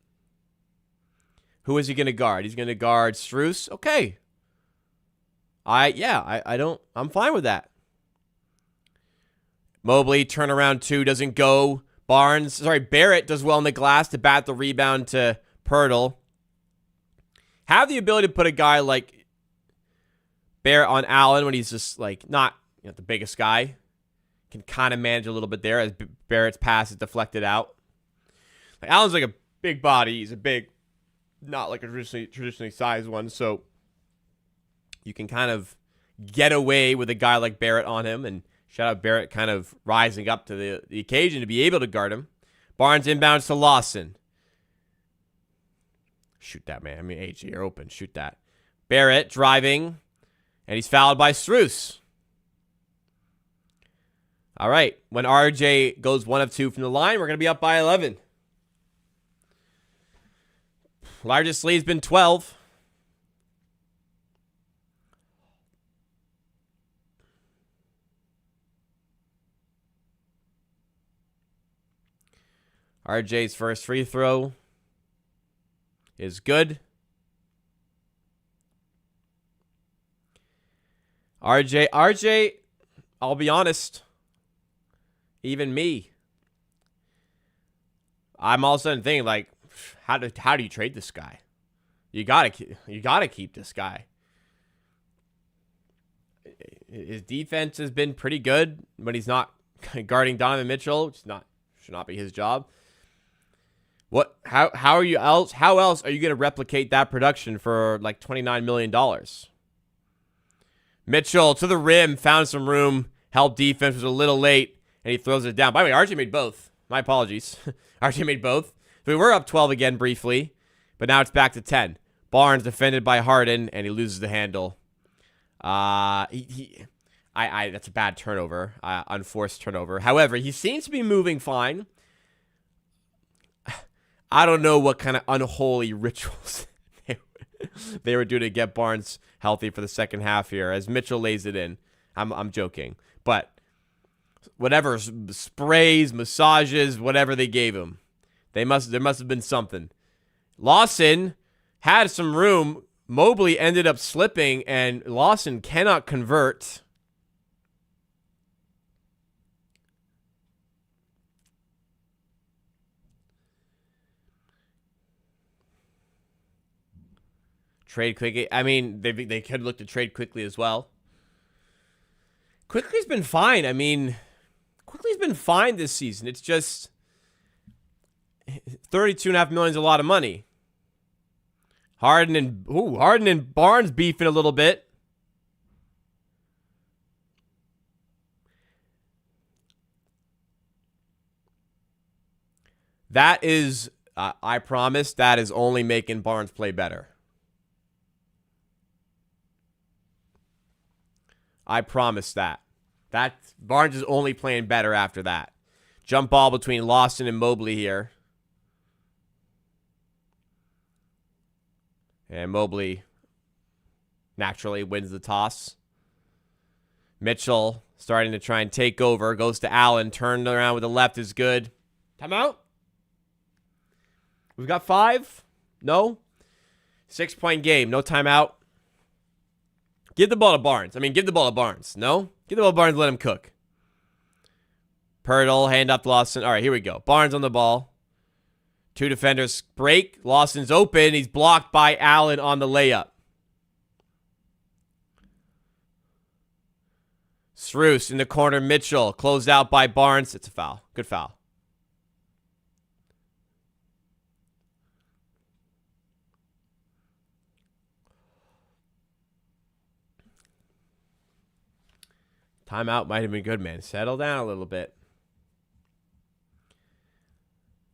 Who is he going to guard? He's going to guard Strus. Okay. I'm fine with that. Mobley, turnaround 2, doesn't go. Barrett does well in the glass to bat the rebound to Pirtle. Have the ability to put a guy like Barrett on Allen when he's just like not the biggest guy. Can kind of manage a little bit there as Barrett's pass is deflected out. Like Allen's like a big body. He's a big, not like a traditionally sized one. So you can kind of get away with a guy like Barrett on him. And shout out Barrett kind of rising up to the occasion to be able to guard him. Barnes inbounds to Lawson. Shoot that, man. I mean, AJ, you're open. Shoot that. Barrett driving. And he's fouled by Strus. All right. When RJ goes 1 of 2 from the line, we're going to be up by 11. Largest lead's been 12. RJ's first free throw is good. RJ, I'll be honest. Even me. I'm all of a sudden thinking, like, how do you trade this guy? You gotta keep this guy. His defense has been pretty good when he's not guarding Donovan Mitchell, which should not be his job. How else are you gonna replicate that production for like $29 million? Mitchell to the rim, found some room, held defense, was a little late. And he throws it down. By the way, RJ made both. My apologies. RJ made both. So we were up 12 again briefly, but now it's back to 10. Barnes defended by Harden, and he loses the handle. That's a bad turnover, unforced turnover. However, he seems to be moving fine. I don't know what kind of unholy rituals they were doing to get Barnes healthy for the second half here as Mitchell lays it in. I'm joking, but whatever, sprays, massages, whatever they gave him. There must have been something. Lawson had some room. Mobley ended up slipping, and Lawson cannot convert. Trade quickly. I mean, they could look to trade quickly as well. Quickly's been fine. I mean, Quickly's been fine this season. It's just $32.5 million is a lot of money. Harden and Barnes beefing a little bit. That is, I promise, that is only making Barnes play better. I promise that. That Barnes is only playing better after that. Jump ball between Lawson and Mobley here. And Mobley naturally wins the toss. Mitchell starting to try and take over. Goes to Allen. Turned around with the left is good. Timeout? We've got 5? No? 6-point game. No timeout. Give the ball to Barnes. Give the ball to Barnes. No? Give the ball to Barnes. Let him cook. Pirtle, hand up to Lawson. All right, here we go. Barnes on the ball. 2 defenders break. Lawson's open. He's blocked by Allen on the layup. Sroos in the corner. Mitchell closed out by Barnes. It's a foul. Good foul. Timeout might have been good, man. Settle down a little bit.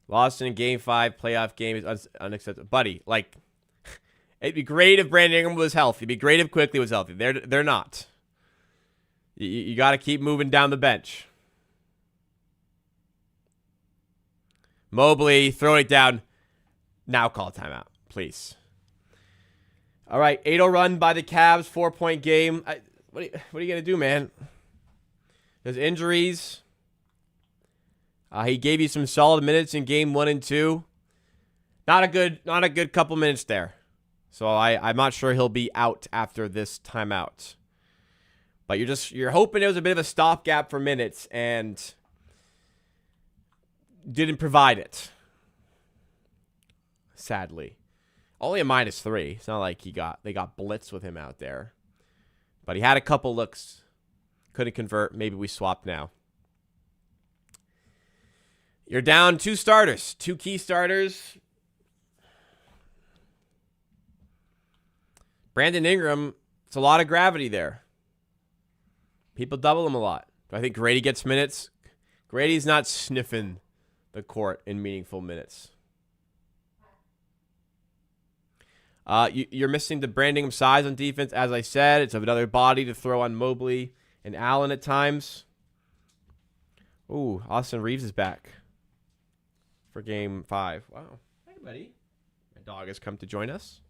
Lawson in Game 5, playoff game is unacceptable. Buddy, it'd be great if Brandon Ingram was healthy. It'd be great if Quickly was healthy. They're not. You got to keep moving down the bench. Mobley, throwing it down. Now call timeout, please. All right, 8-0 run by the Cavs, 4-point game. What are you going to do, man? There's injuries. He gave you some solid minutes in game 1 and 2. Not a good couple minutes there. So I'm not sure he'll be out after this timeout. But you're hoping it was a bit of a stopgap for minutes and didn't provide it. Sadly. Only a -3. It's not like they got blitzed with him out there. But he had a couple looks. Couldn't convert. Maybe we swap now. You're down 2 starters. 2 key starters. Brandon Ingram, it's a lot of gravity there. People double him a lot. Do I think Grady gets minutes? Grady's not sniffing the court in meaningful minutes. You're missing the Brandon Ingram size on defense. As I said, it's another body to throw on Mobley and Allen at times. Ooh, Austin Reeves is back for Game 5. Wow. Hey, buddy. My dog has come to join us.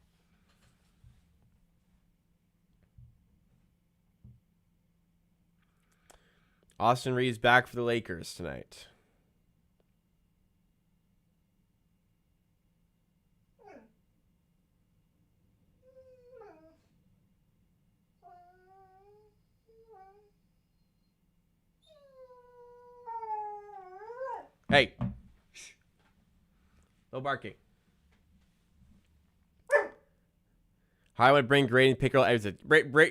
Austin Reeves back for the Lakers tonight. Hey. Shh. No barking. I would bring Grady and Pickle.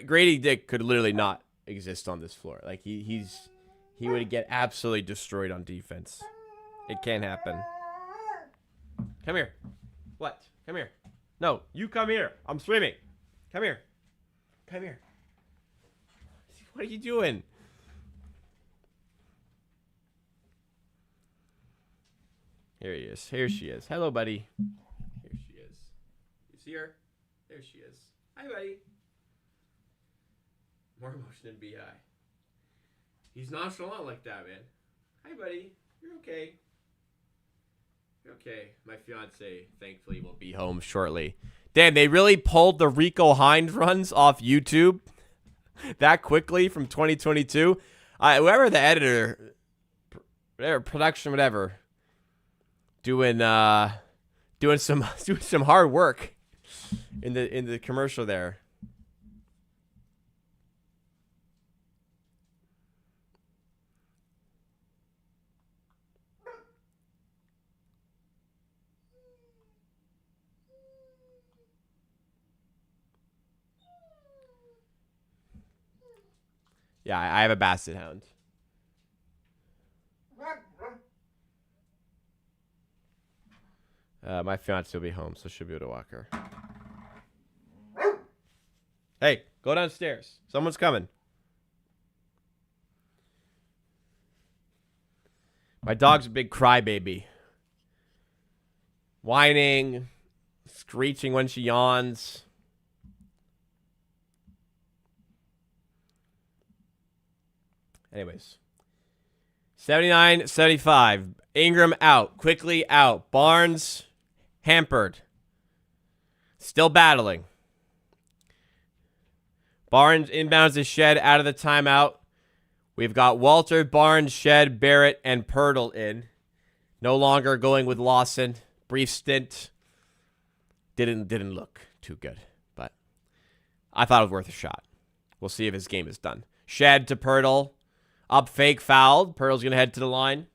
Grady Dick could literally not exist on this floor. He would get absolutely destroyed on defense. It can't happen. Come here. What? Come here. No, you come here. I'm swimming. Come here. Come here. What are you doing? Here he is. Here she is. Hello, buddy. Here she is. You see her? There she is. Hi, buddy. More emotion than BI. He's nonchalant like that, man. Hi, buddy. You're okay. You're okay. My fiance, thankfully, will be home shortly. Damn, they really pulled the Rico Hines runs off YouTube that quickly from 2022. Whoever the editor, whatever, production, whatever, doing some hard work in the commercial there. Yeah, I have a basset hound. My fiance will be home, so she'll be able to walk her. Hey, go downstairs. Someone's coming. My dog's a big crybaby. Whining, screeching when she yawns. Anyways. 79-75. Ingram out. Quickly out. Barnes hampered. Still battling. Barnes inbounds to Shed out of the timeout. We've got Walter, Barnes, Shed, Barrett, and Pirtle in. No longer going with Lawson. Brief stint. Didn't look too good, but I thought it was worth a shot. We'll see if his game is done. Shed to Pirtle. Up fake, fouled. Pirtle's going to head to the line.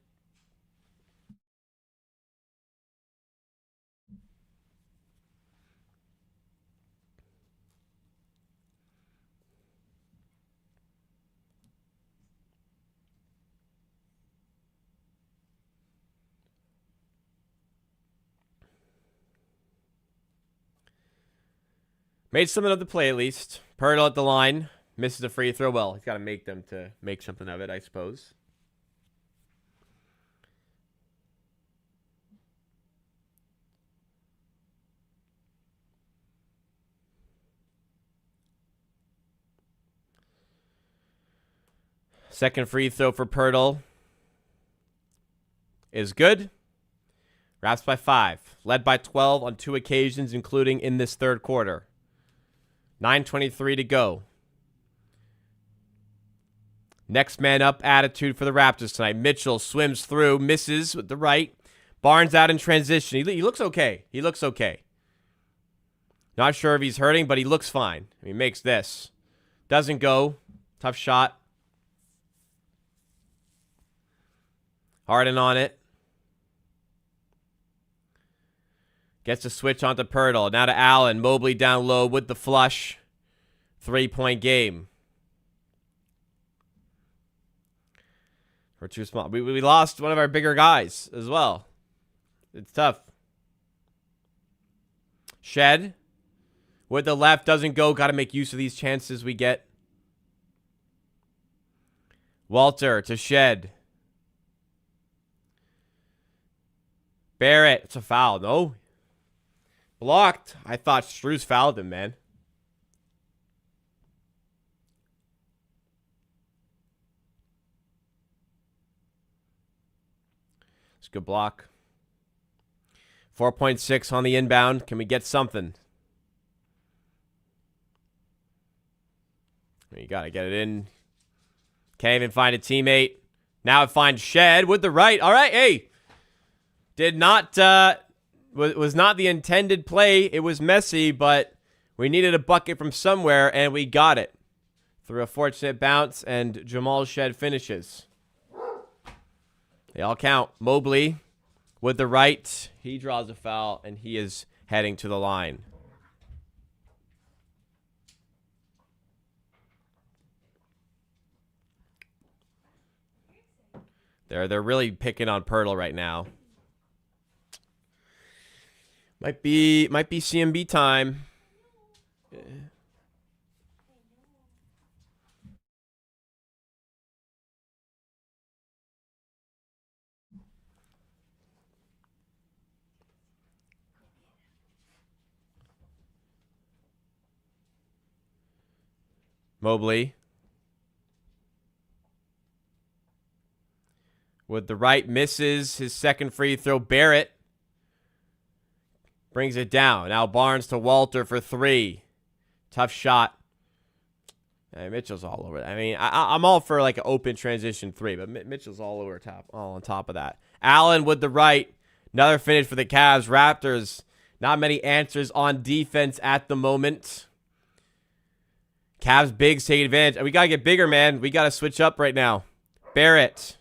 Made something of the play, at least. Pirtle at the line. Misses a free throw. Well, he's got to make them to make something of it, I suppose. Second free throw for Pirtle is good. Raps by 5. Led by 12 on 2 occasions, including in this third quarter. 9:23 to go. Next man up attitude for the Raptors tonight. Mitchell swims through, misses with the right. Barnes out in transition. He looks okay. He looks okay. Not sure if he's hurting, but he looks fine. He makes this. Doesn't go. Tough shot. Harden on it. Gets the switch onto Pirtle. Now to Allen. Mobley down low with the flush. 3-point game. We're too small. We lost one of our bigger guys as well. It's tough. Shed. With the left. Doesn't go. Got to make use of these chances we get. Walter to Shed. Barrett. It's a foul. No. Blocked. I thought Strus fouled him, man. It's a good block. 4.6 on the inbound. Can we get something? You got to get it in. Can't even find a teammate. Now it finds Shed with the right. All right, hey. Did not, was not the intended play. It was messy, but we needed a bucket from somewhere, and we got it. Through a fortunate bounce, and Jamal Shed finishes. They all count. Mobley with the right. He draws a foul, and he is heading to the line. They're really picking on Pirtle right now. Might be CMB time. Mobley. With the right, misses his second free throw. Barrett brings it down. Now Barnes to Walter for 3. Tough shot. Mitchell's all over. I mean, I'm all for like an open transition 3, but Mitchell's all over top, all on top of that. Allen with the right. Another finish for the Cavs. Raptors, not many answers on defense at the moment. Cavs bigs take advantage. And we got to get bigger, man. We got to switch up right now. Barrett.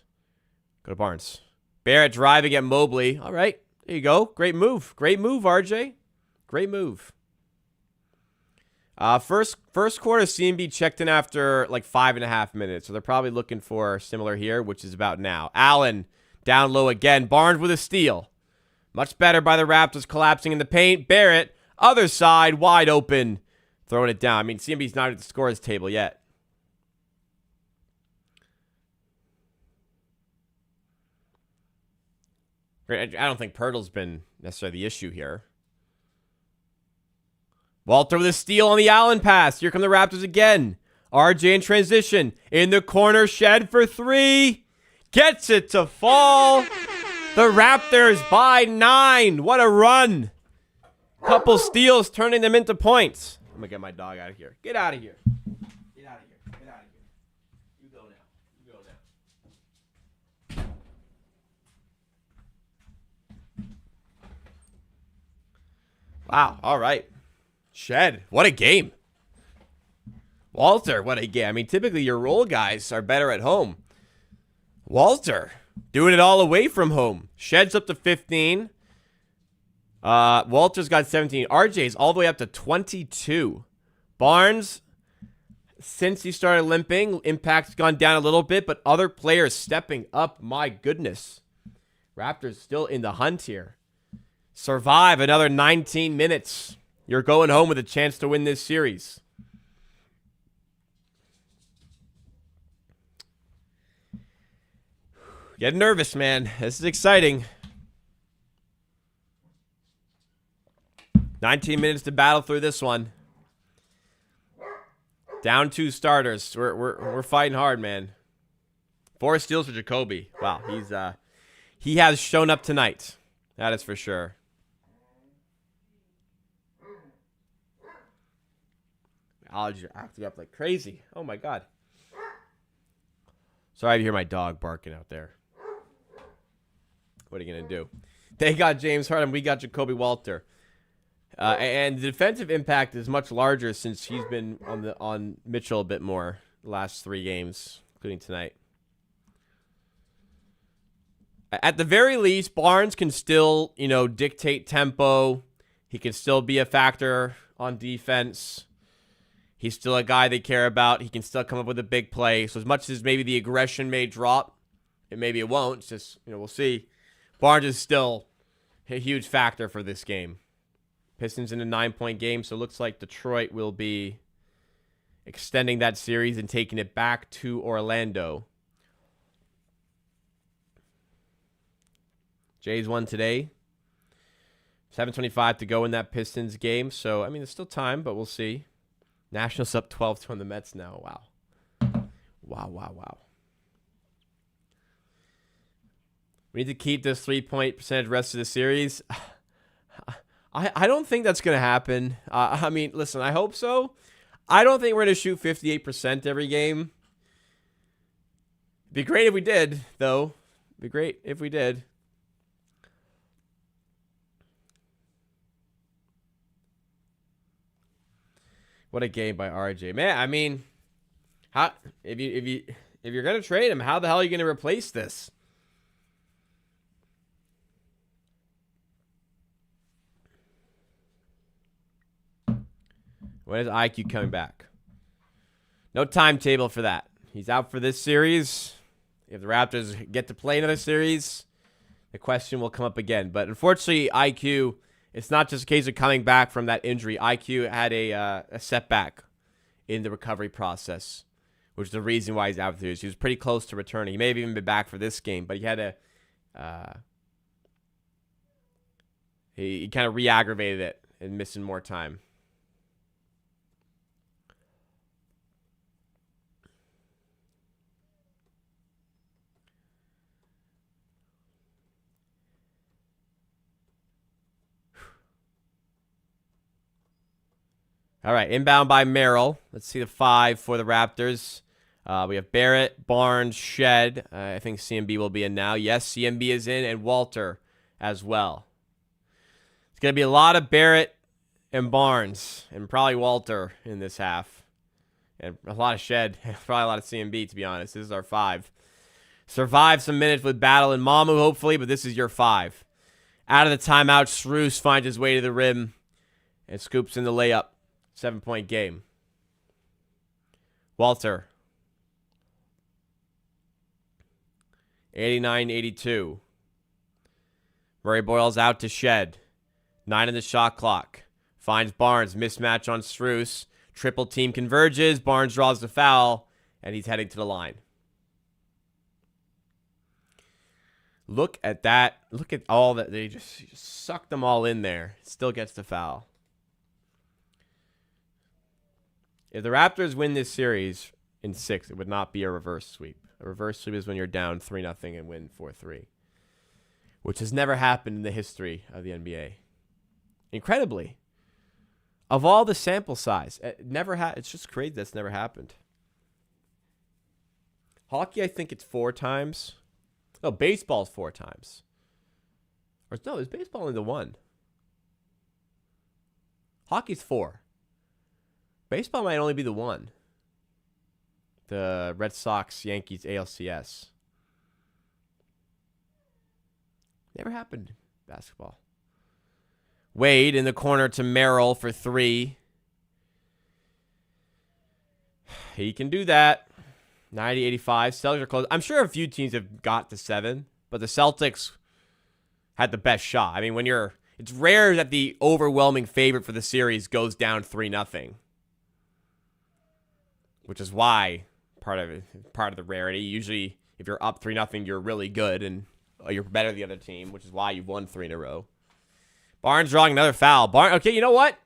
Go to Barnes. Barrett driving at Mobley. All right. There you go. Great move. Great move, RJ. Great move. First quarter, CMB checked in after like 5.5 minutes. So they're probably looking for similar here, which is about now. Allen down low again. Barnes with a steal. Much better by the Raptors collapsing in the paint. Barrett, other side, wide open. Throwing it down. I mean, CMB's not at the scores table yet. I don't think Pirtle's been necessarily the issue here. Walter with a steal on the Allen pass. Here come the Raptors again. RJ in transition. In the corner, Shed for 3. Gets it to fall. The Raptors by 9. What a run. Couple steals turning them into points. I'm going to get my dog out of here. Get out of here. Get out of here. Get out of here. You go now. You go now. Wow. All right. Shed. What a game. Walter. What a game. I mean, typically your role guys are better at home. Walter. Doing it all away from home. Shed's up to 15. Walter's got 17. RJ's all the way up to 22. Barnes, since he started limping, impact's gone down a little bit, but other players stepping up. My goodness. Raptors still in the hunt here. Survive another 19 minutes. You're going home with a chance to win this series. Getting nervous, man. This is exciting. 19 minutes to battle through this one. Down 2 starters. We're fighting hard, man. 4 steals for Jacoby. Wow, he has shown up tonight. That is for sure. Allergies are acting up like crazy. Oh my god. Sorry to hear my dog barking out there. What are you gonna do? They got James Harden. We got Jacoby Walter. And the defensive impact is much larger since he's been on Mitchell a bit more the last 3 games, including tonight. At the very least, Barnes can still, dictate tempo. He can still be a factor on defense. He's still a guy they care about. He can still come up with a big play. So as much as maybe the aggression may drop, and maybe it won't, it's just, we'll see. Barnes is still a huge factor for this game. Pistons in a 9-point game, so it looks like Detroit will be extending that series and taking it back to Orlando. Jays won today. 7:25 to go in that Pistons game, so, there's still time, but we'll see. Nationals up 12-2 on the Mets now. Wow. Wow. We need to keep this 3-point percentage rest of the series. I don't think that's going to happen. Listen, I hope so. I don't think we're going to shoot 58% every game. Be great if we did, though. Be great if we did. What a game by RJ. Man, how if you're going to trade him, how the hell are you going to replace this? When is IQ coming back? No timetable for that. He's out for this series. If the Raptors get to play another series, the question will come up again. But unfortunately, IQ, it's not just a case of coming back from that injury. IQ had a setback in the recovery process, which is the reason why he's out for the series. He was pretty close to returning. He may have even been back for this game, but he had he kind of re-aggravated it and missing more time. All right, inbound by Merrill. Let's see the 5 for the Raptors. We have Barrett, Barnes, Shed. I think CMB will be in now. Yes, CMB is in, and Walter as well. It's going to be a lot of Barrett and Barnes, and probably Walter in this half. And a lot of Shed, probably a lot of CMB, to be honest. This is our 5. Survive some minutes with Battle and Mamu, hopefully, but this is your 5. Out of the timeout, Strus finds his way to the rim and scoops in the layup. 7-point game. Walter. 89-82. Murray Boyle's out to Shed. 9 in the shot clock. Finds Barnes. Mismatch on Strus. Triple team converges. Barnes draws the foul, and he's heading to the line. Look at that. Look at all that. They just suck them all in there. Still gets the foul. If the Raptors win this series in 6, it would not be a reverse sweep. A reverse sweep is when you're down 3-0 and win 4-3, which has never happened in the history of the NBA. Incredibly. Of all the sample size, it's just crazy that's never happened. Hockey, I think it's 4 times. No, baseball's 4 times. Or no, is baseball only the 1? Hockey's 4. Baseball might only be the 1. The Red Sox, Yankees, ALCS. Never happened. Basketball. Wade in the corner to Merrill for 3. He can do that. 90-85. Celtics are close. I'm sure a few teams have got to 7, but the Celtics had the best shot. I mean, it's rare that the overwhelming favorite for the series goes down 3-0. Which is why part of the rarity. Usually, if you're up 3-0, you're really good and you're better than the other team, which is why you've won 3 in a row. Barnes drawing another foul. Okay, you know what?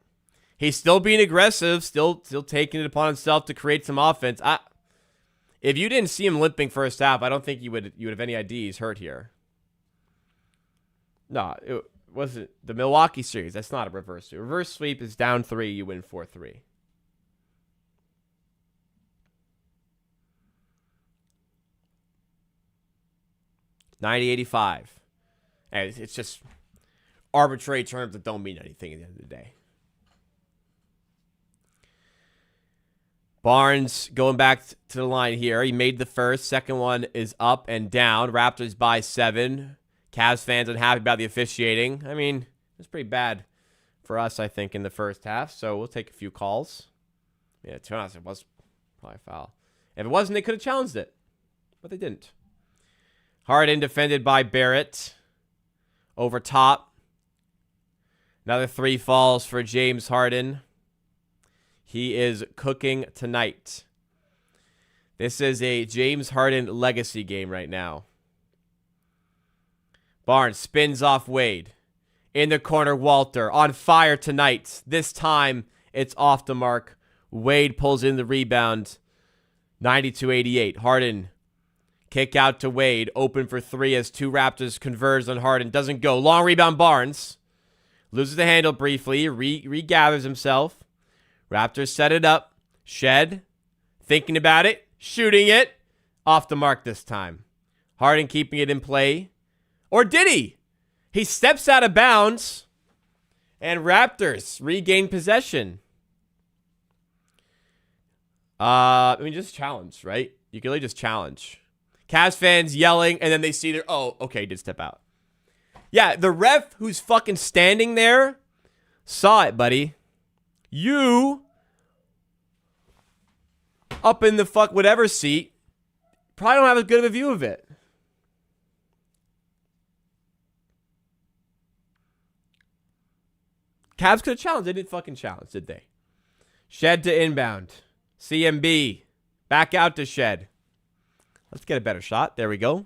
He's still being aggressive, still taking it upon himself to create some offense. If you didn't see him limping first half, I don't think you would have any idea he's hurt here. No, it wasn't the Milwaukee series. That's not a reverse sweep. Reverse sweep is down 3, you win 4-3. $90-85. And it's just arbitrary terms that don't mean anything at the end of the day. Barnes going back to the line here. He made the first. Second one is up and down. Raptors by 7. Cavs fans unhappy about the officiating. I mean, it's pretty bad for us, I think, in the first half. So we'll take a few calls. Yeah, to be honest, it was probably a foul. If it wasn't, they could have challenged it. But they didn't. Harden defended by Barrett. Over top. Another 3 falls for James Harden. He is cooking tonight. This is a James Harden legacy game right now. Barnes spins off Wade. In the corner, Walter. On fire tonight. This time, it's off the mark. Wade pulls in the rebound. 92-88. Harden. Kick out to Wade. Open for 3 as 2 Raptors converge on Harden. Doesn't go. Long rebound, Barnes. Loses the handle briefly. Regathers himself. Raptors set it up. Shed. Thinking about it. Shooting it. Off the mark this time. Harden keeping it in play. Or did he? He steps out of bounds. And Raptors regain possession. Just challenge, right? You can really just challenge. Cavs fans yelling, and then they see okay, he did step out. Yeah, the ref who's fucking standing there saw it, buddy. You, up in the whatever seat, probably don't have as good of a view of it. Cavs could have challenged. They didn't fucking challenge, did they? Shed to inbound. CMB. Back out to Shed. Let's get a better shot. There we go.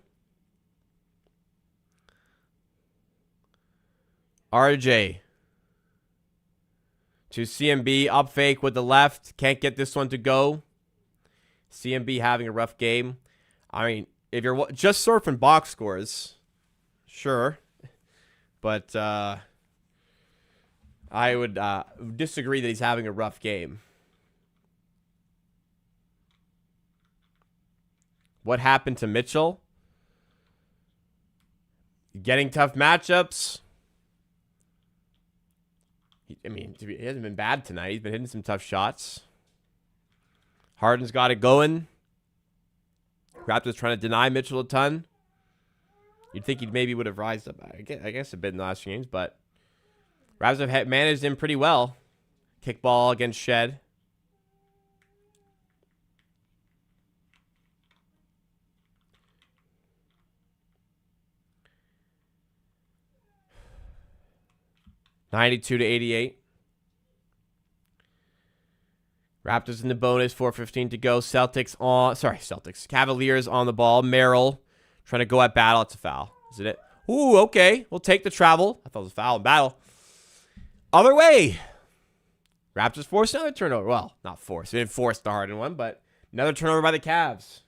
RJ. To CMB. Up fake with the left. Can't get this one to go. CMB having a rough game. I mean, if you're just surfing box scores, sure. But, I would disagree that he's having a rough game. What happened to Mitchell? Getting tough matchups. I mean, he hasn't been bad tonight. He's been hitting some tough shots. Harden's got it going. Raptors trying to deny Mitchell a ton. You'd think he maybe would have rised up, I guess, a bit in the last games, but Raptors have managed him pretty well. Kickball against Shed. $92-88. Raptors in the bonus, 4:15 to go. Cavaliers on the ball. Merrill trying to go at battle. It's a foul. Is it? Ooh, okay. We'll take the travel. I thought it was a foul in battle. Other way. Raptors forced another turnover. Well, not forced. They didn't force the Harden one, but another turnover by the Cavs.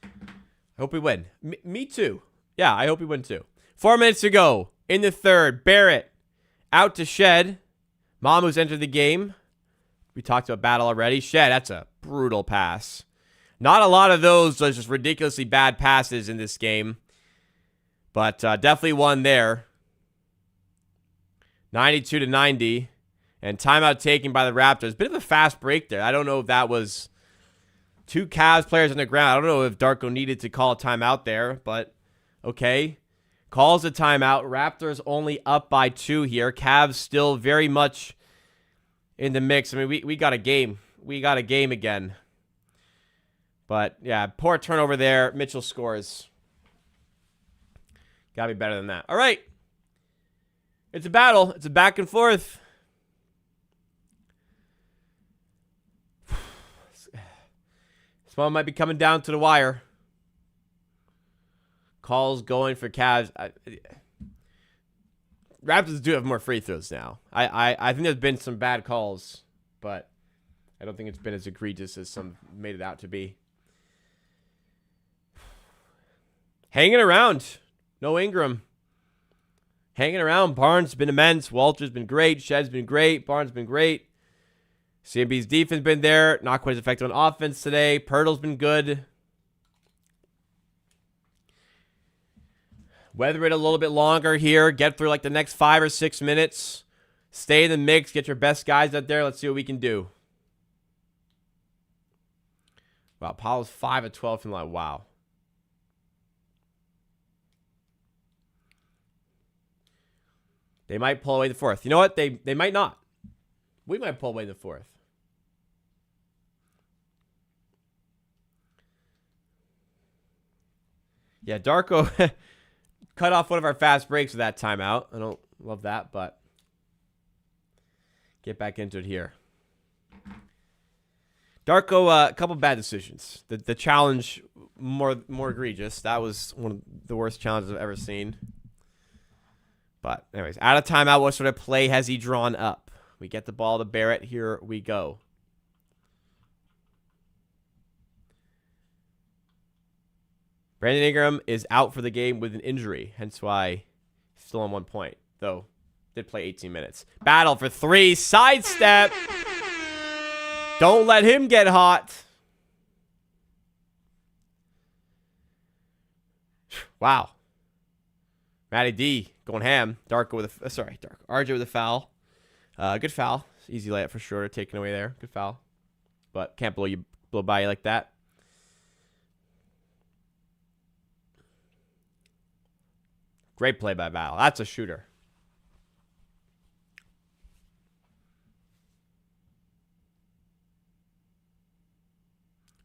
I hope we win. Me too. Yeah, I hope we win too. 4 minutes to go in the third. Barrett out to Shed. Mamu's entered the game. We talked about battle already. Shed, that's a brutal pass. Not a lot of those just ridiculously bad passes in this game. But definitely one there. 92-90. And timeout taken by the Raptors. Bit of a fast break there. I don't know if that was two Cavs players on the ground. I don't know if Darko needed to call a timeout there, but okay. Calls a timeout. Raptors only up by 2 here. Cavs still very much in the mix. I mean, we got a game. We got a game again. But, yeah, poor turnover there. Mitchell scores. Got to be better than that. All right. It's a battle. It's a back and forth. This one might be coming down to the wire. Calls going for Cavs. Raptors do have more free throws now. I think there's been some bad calls, but I don't think it's been as egregious as some made it out to be. Hanging around. No Ingram. Hanging around. Barnes has been immense. Walter's been great. Shed's been great. Barnes been great. CMB's defense been there. Not quite as effective on offense today. Pirtle's been good. Weather it a little bit longer here. Get through like the next 5 or 6 minutes. Stay in the mix. Get your best guys out there. Let's see what we can do. Wow, Paolo's 5 of 12 from line. Wow. They might pull away the fourth. You know what? They might not. We might pull away the fourth. Yeah, Darko cut off one of our fast breaks with that timeout. I don't love that, but get back into it here. Darko, a couple bad decisions. The challenge, more egregious. That was one of the worst challenges I've ever seen. But anyways, out of timeout, what sort of play has he drawn up? We get the ball to Barrett. Here we go. Brandon Ingram is out for the game with an injury, hence why he's still on 1 point, though did play 18 minutes. Battle for 3, sidestep. Don't let him get hot. Wow. Matty D going ham. Darko with a RJ with a foul. Good foul. Easy layup for sure. Taken away there. Good foul. But can't blow by you like that. Great play by Val. That's a shooter.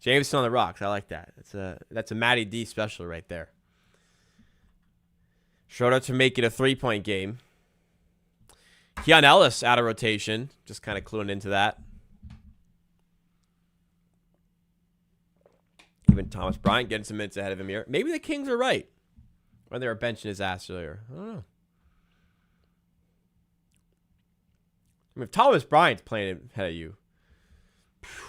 Jameson on the rocks. I like that. That's a Matty D special right there. Schroeder to make it a 3-point game. Keon Ellis out of rotation. Just kind of cluing into that. Even Thomas Bryant getting some minutes ahead of him here. Maybe the Kings are right when they were benching his ass earlier. I don't know. I mean, if Thomas Bryant's playing ahead of you. Phew.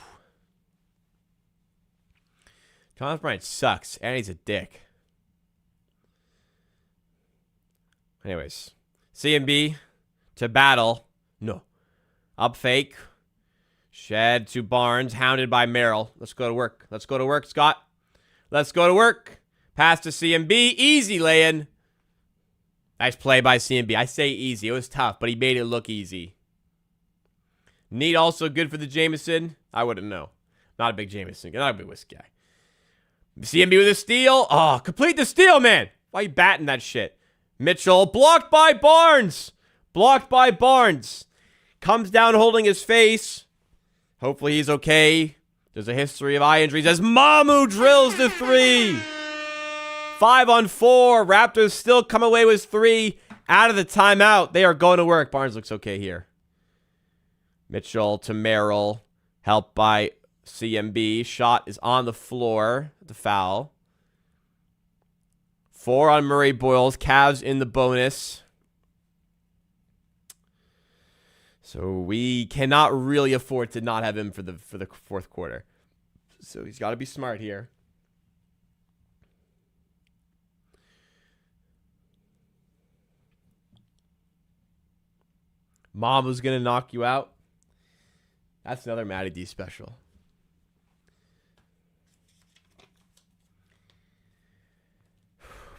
Thomas Bryant sucks, and he's a dick. Anyways, CMB to battle. No. Up fake. Shed to Barnes, hounded by Merrill. Let's go to work. Let's go to work, Scott. Let's go to work. Pass to CMB. Easy lay-in. Nice play by CMB. I say easy. It was tough, but he made it look easy. Neat also good for the Jameson. I wouldn't know. Not a big Jameson. Not a big whiskey guy. CMB with a steal. Oh, complete the steal, man. Why are you batting that shit? Mitchell blocked by Barnes. Blocked by Barnes. Comes down holding his face. Hopefully he's okay. There's a history of eye injuries as Mamu drills the 3. 5-on-4. Raptors still come away with 3 out of the timeout. They are going to work. Barnes looks okay here. Mitchell to Merrill. Helped by CMB. Shot is on the floor. The foul. 4 on Murray Boyles. Cavs in the bonus. So we cannot really afford to not have him for the fourth quarter. So he's got to be smart here. Mom was going to knock you out. That's another Matty D special.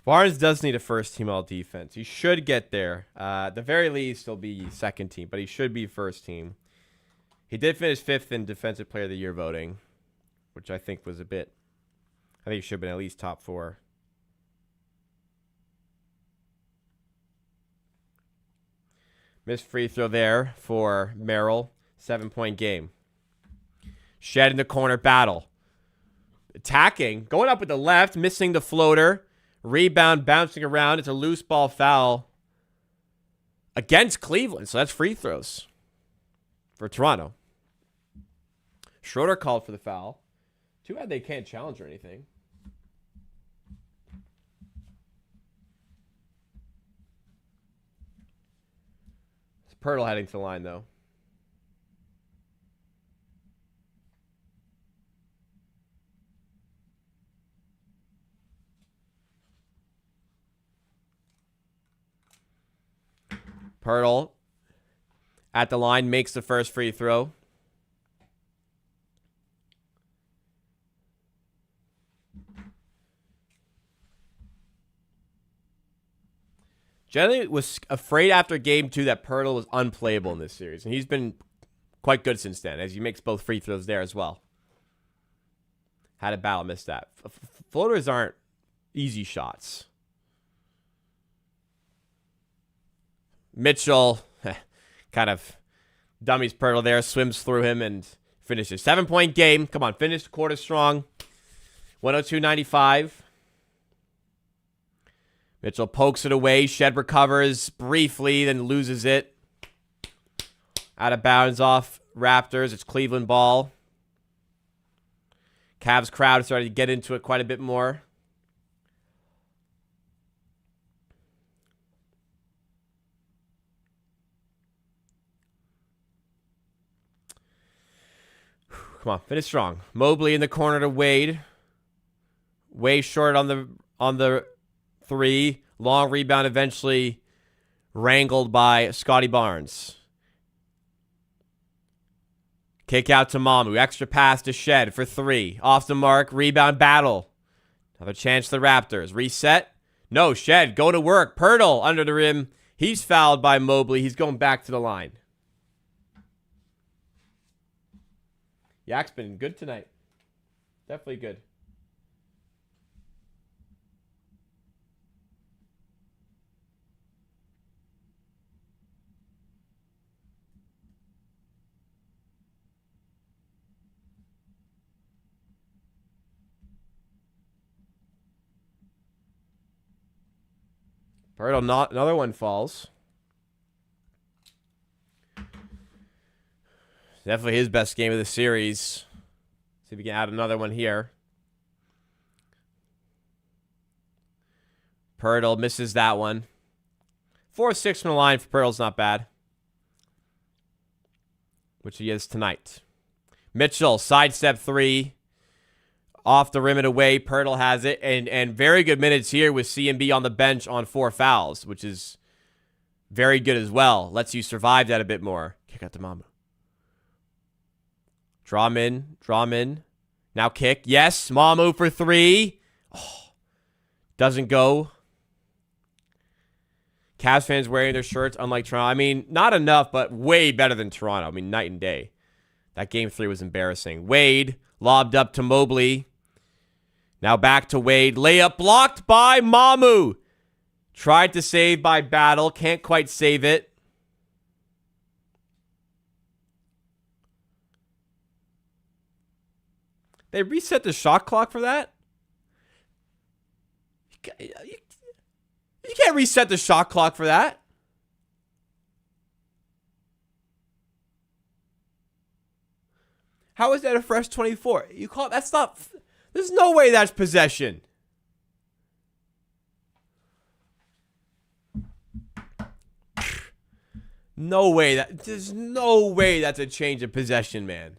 Barnes does need a first-team all-defense. He should get there. At the very least, he'll be second team, but he should be first team. He did finish 5th in Defensive Player of the Year voting, which I think was a bit... I think he should have been at least top 4. Missed free throw there for Merrill. 7-point game. Shed in the corner battle. Attacking. Going up with the left. Missing the floater. Rebound bouncing around. It's a loose ball foul against Cleveland. So that's free throws for Toronto. Schroeder called for the foul. Too bad they can't challenge or anything. It's Pirtle heading to the line, though. Pirtle at the line makes the first free throw. Generally was afraid after game 2 that Pirtle was unplayable in this series. And he's been quite good since then, as he makes both free throws there as well. Had a battle, missed that. Floaters aren't easy shots. Mitchell kind of dummies Pirtle there, swims through him and finishes. 7-point game. Come on, finish the quarter strong. 102-95. Mitchell pokes it away. Shed recovers briefly, then loses it. Out of bounds off Raptors. It's Cleveland ball. Cavs crowd started to get into it quite a bit more. Come on, finish strong. Mobley in the corner to Wade. Way short on the 3. Long rebound eventually wrangled by Scotty Barnes. Kick out to Mamu. Extra pass to Shed for 3. Off the mark. Rebound battle. Another chance to the Raptors. Reset. No, Shed. Go to work. Pirtle under the rim. He's fouled by Mobley. He's going back to the line. Yak's been good tonight. Definitely good. Pirtle, not another one falls. Definitely his best game of the series. See if we can add another one here. Pirtle misses that one. 4-6 from the line for Pirtle's not bad. Which he is tonight. Mitchell, sidestep 3. Off the rim and away. Pirtle has it. And very good minutes here with CMB on the bench on 4 fouls, which is Very good as well. Lets you survive that a bit more. Kick out to Mamu. Draw him in. Draw him in. Now kick. Yes. Mamu for three. Oh, doesn't go. Cavs fans wearing their shirts, unlike Toronto. I mean, not enough, but way better than Toronto. I mean, night and day. That game 3 was embarrassing. Wade lobbed up to Mobley. Now back to Wade. Layup blocked by Mamu. Tried to save by Battle. Can't quite save it. They reset the shot clock for that? You can't reset the shot clock for that. How is that a fresh 24? You call that's not. There's no way that's possession. No way that. There's no way that's a change of possession, man.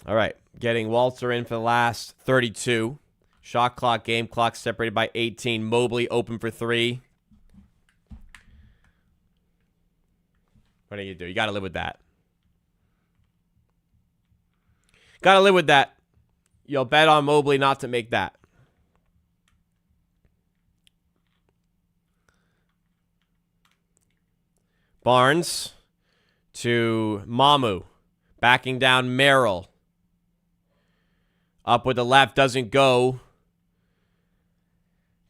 All right, getting Walter in for the last 32. Shot clock, game clock separated by 18. Mobley open for 3. What do? You got to live with that. Got to live with that. You'll bet on Mobley not to make that. Barnes to Mamu. Backing down Merrill. Up with the left, doesn't go.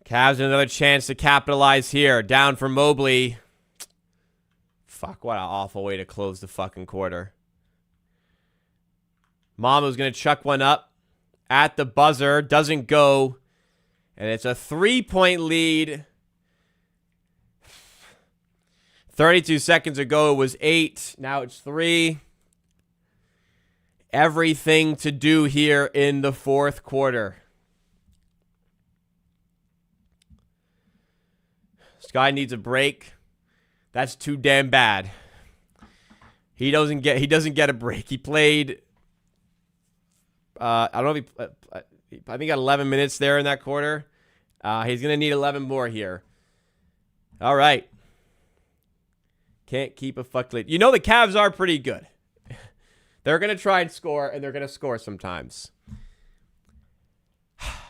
Cavs another chance to capitalize here. Down for Mobley. Fuck, what an awful way to close the fucking quarter. Mamu's going to chuck one up at the buzzer. Doesn't go. And it's a 3-point lead. 32 seconds ago, it was 8. Now it's 3. Everything to do here in the fourth quarter. This guy needs a break. That's too damn bad. He doesn't get a break. He played. I don't know if I think he got 11 minutes there in that quarter. He's gonna need 11 more here. All right. Can't keep a fuck lead. You know the Cavs are pretty good. They're going to try and score, and they're going to score sometimes.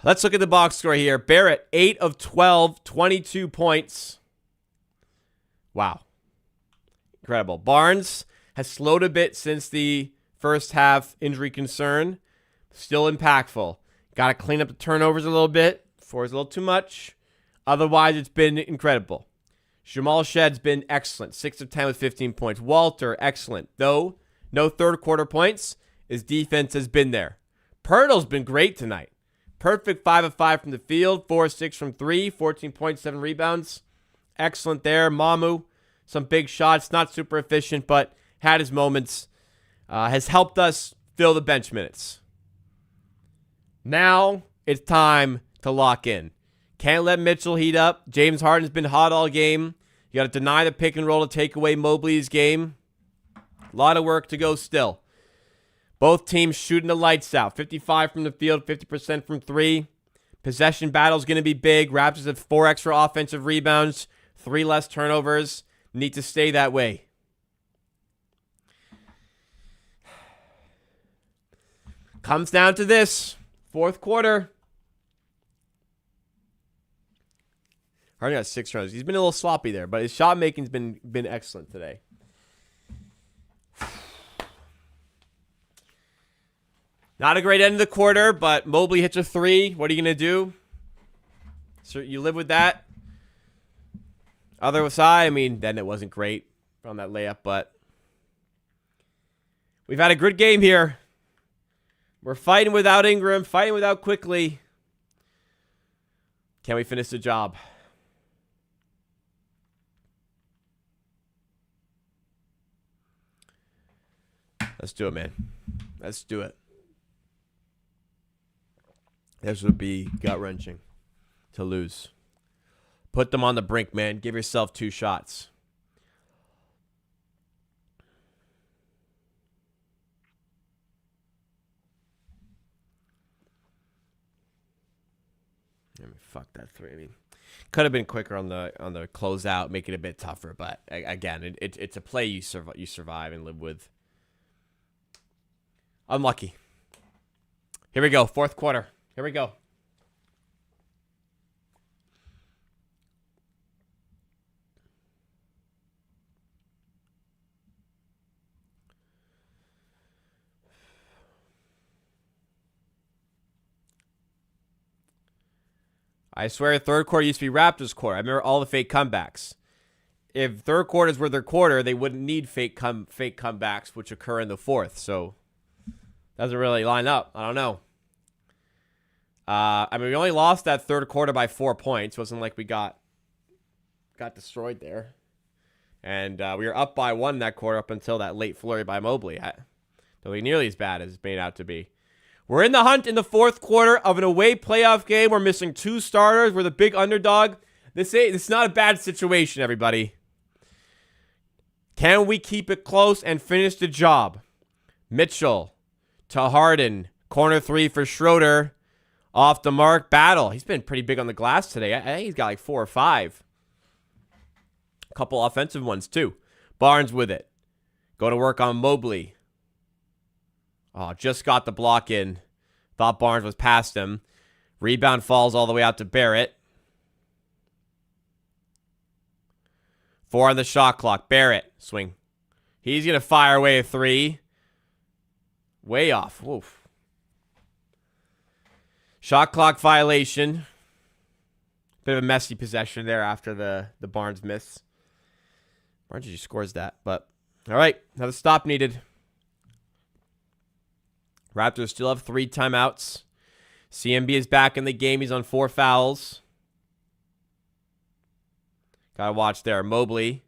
Let's look at the box score here. Barrett, 8 of 12, 22 points. Wow. Incredible. Barnes has slowed a bit since the first half injury concern. Still impactful. Got to clean up the turnovers a little bit. 4 is a little too much. Otherwise, it's been incredible. Jamal Shedd's been excellent. 6 of 10 with 15 points. Walter, excellent. Though, no third quarter points. His defense has been there. Pirtle's been great tonight. Perfect 5 of 5 from the field. 4 of 6 from 3. 14.7 rebounds. Excellent there. Mamu, some big shots. Not super efficient, but had his moments. Has helped us fill the bench minutes. Now it's time to lock in. Can't let Mitchell heat up. James Harden's been hot all game. You got to deny the pick and roll to take away Mobley's game. A lot of work to go still. Both teams shooting the lights out. 55 from the field, 50% from 3. Possession battle's going to be big. Raptors have 4 extra offensive rebounds, 3 less turnovers. Need to stay that way. Comes down to this. Fourth quarter. Harden got 6 runs. He's been a little sloppy there, but his shot making's been excellent today. Not a great end of the quarter, but Mobley hits a 3. What are you going to do? So you live with that. Other side, I mean, then it wasn't great on that layup, but we've had a good game here. We're fighting without Ingram, fighting without Quickly. Can we finish the job? Let's do it, man. Let's do it. This would be gut-wrenching to lose. Put them on the brink, man. Give yourself 2 shots. I mean, fuck that three. I mean, could have been quicker on the closeout, make it a bit tougher. But again, it's a play you survive and live with. Unlucky. Here we go. Fourth quarter. Here we go. I swear third quarter used to be Raptors quarter. I remember all the fake comebacks. If third quarters were their quarter, they wouldn't need fake comebacks, which occur in the fourth. So, doesn't really line up. I don't know. I mean, we only lost that third quarter by 4 points. It wasn't like we got destroyed there. And we were up by 1 that quarter up until that late flurry by Mobley. Don't think nearly as bad as it's made out to be. We're in the hunt in the fourth quarter of an away playoff game. We're missing 2 starters. We're the big underdog. This is not a bad situation, everybody. Can we keep it close and finish the job? Mitchell to Harden. Corner 3 for Schroeder. Off the mark. Battle. He's been pretty big on the glass today. I think he's got like 4 or 5. A couple offensive ones, too. Barnes with it. Go to work on Mobley. Oh, just got the block in. Thought Barnes was past him. Rebound falls all the way out to Barrett. 4 on the shot clock. Barrett, swing. He's going to fire away a 3. Way off. Woof. Shot clock violation. Bit of a messy possession there after the Barnes miss. Barnes usually scores that, but all right. Another stop needed. Raptors still have 3 timeouts. CMB is back in the game. He's on 4 fouls. Gotta watch there. Mobley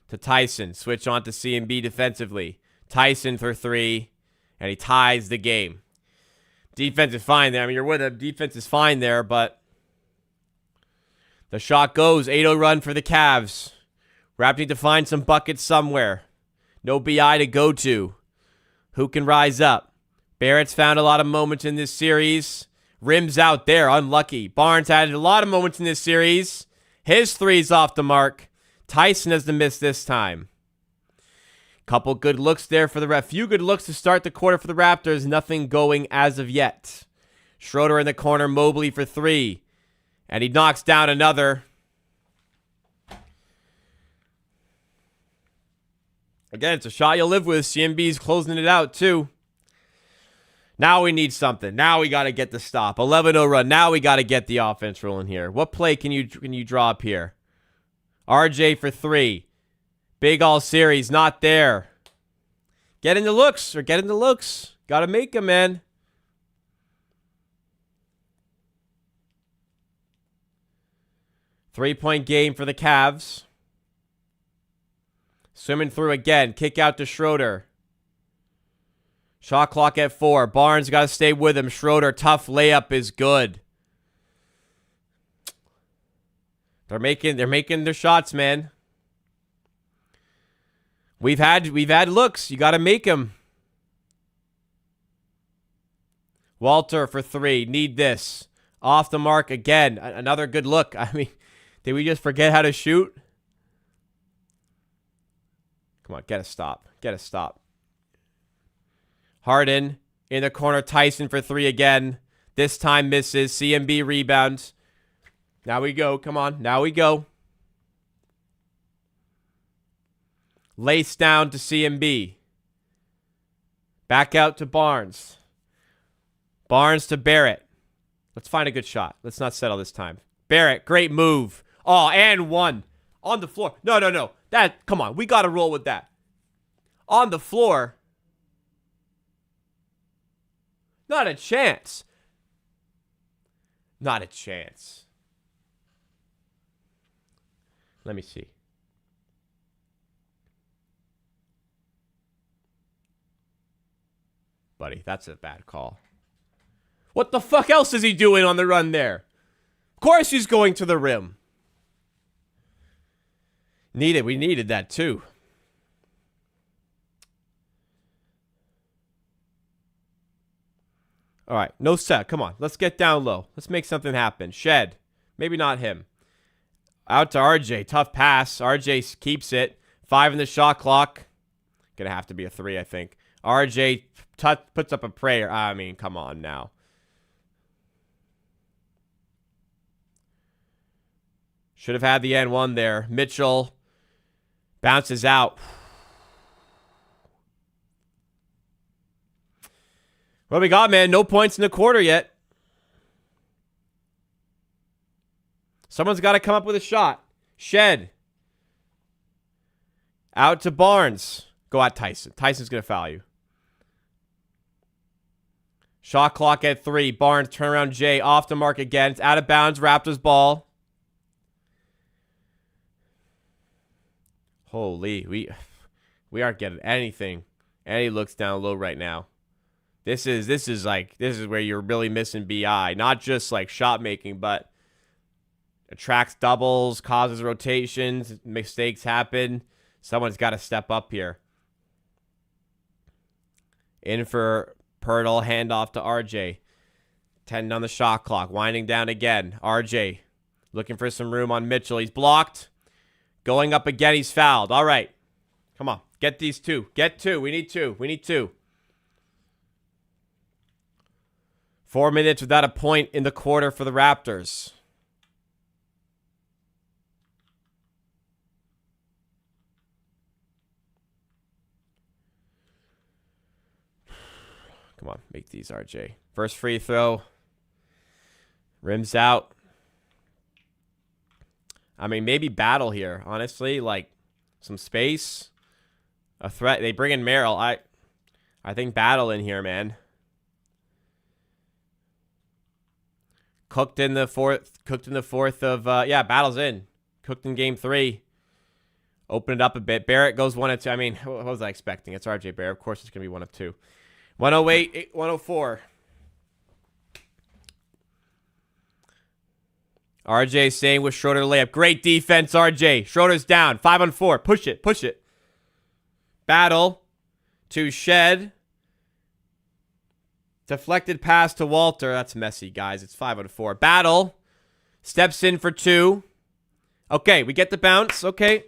to Tyson. Switch on to CMB defensively. Tyson for 3, and he ties the game. Defense is fine there. I mean, you're with him. Defense is fine there, but the shot goes. 8-0 run for the Cavs. Raptors need to find some buckets somewhere. No BI to go to. Who can rise up? Barrett's found a lot of moments in this series. Rims out there, unlucky. Barnes had a lot of moments in this series. His 3's off the mark. Tyson has the miss this time. Couple good looks there for the few good looks to start the quarter for the Raptors. Nothing going as of yet. Schroeder in the corner, Mobley for 3. And he knocks down another. Again, it's a shot you'll live with. CMB's closing it out, too. Now we need something. Now we got to get the stop. 11-0 run. Now we got to get the offense rolling here. What play can you draw up here? RJ for 3. Big all series. Not there. Get in the looks. Or get in the looks. Got to make them, man. Three-point game for the Cavs. Swimming through again. Kick out to Schroeder. Shot clock at 4. Barnes got to stay with him. Schroeder, tough layup is good. They're making their shots, man. We've had looks. You got to make them. Walter for 3. Need this. Off the mark again. Another good look. I mean, did we just forget how to shoot? Come on, get a stop. Get a stop. Harden in the corner. Tyson for 3 again. This time misses. CMB rebounds. Now we go. Come on. Now we go. Lace down to CMB. Back out to Barnes. Barnes to Barrett. Let's find a good shot. Let's not settle this time. Barrett, great move. Oh, and 1. On the floor. No. Come on. We got to roll with that. On the floor. Not a chance. Not a chance. Let me see. Buddy, that's a bad call. What the fuck else is he doing on the run there? Of course he's going to the rim. We needed that too. All right, no set. Come on, let's get down low. Let's make something happen. Shed. Maybe not him. Out to RJ. Tough pass. RJ keeps it. 5 in the shot clock. Gonna have to be a 3, I think. RJ puts up a prayer. I mean, come on now. Should have had the N1 there. Mitchell bounces out. What do we got, man? No points in the quarter yet. Someone's got to come up with a shot. Shed. Out to Barnes. Go at Tyson. Tyson's going to foul you. Shot clock at 3. Barnes, turnaround J. Off the mark again. It's out of bounds. Raptors ball. Holy. We aren't getting anything. And he looks down low right now. This is where you're really missing BI. Not just like shot making, but attracts doubles, causes rotations, mistakes happen. Someone's got to step up here. In for Pirtle, handoff to RJ. 10 on the shot clock, winding down again. RJ looking for some room on Mitchell. He's blocked. Going up again, he's fouled. All right. Come on, get these 2. Get 2. We need 2. We need 2. 4 minutes without a point in the quarter for the Raptors. Come on, make these, RJ. First free throw. Rims out. I mean, maybe battle here, honestly. Like, some space. A threat. They bring in Merrill. I think battle in here, man. Cooked in the fourth of, yeah, battle's in. Cooked in game 3. Open it up a bit. Barrett goes 1 of 2. I mean, what was I expecting? It's RJ Barrett. Of course it's going to be 1 of 2. 108, 104. RJ staying with Schroeder layup. Great defense, RJ. Schroeder's down. 5 on 4. Push it. Push it. Battle to Shed. Deflected pass to Walter. That's messy, guys. It's 5 on 4. Battle. Steps in for 2. Okay, we get the bounce. Okay.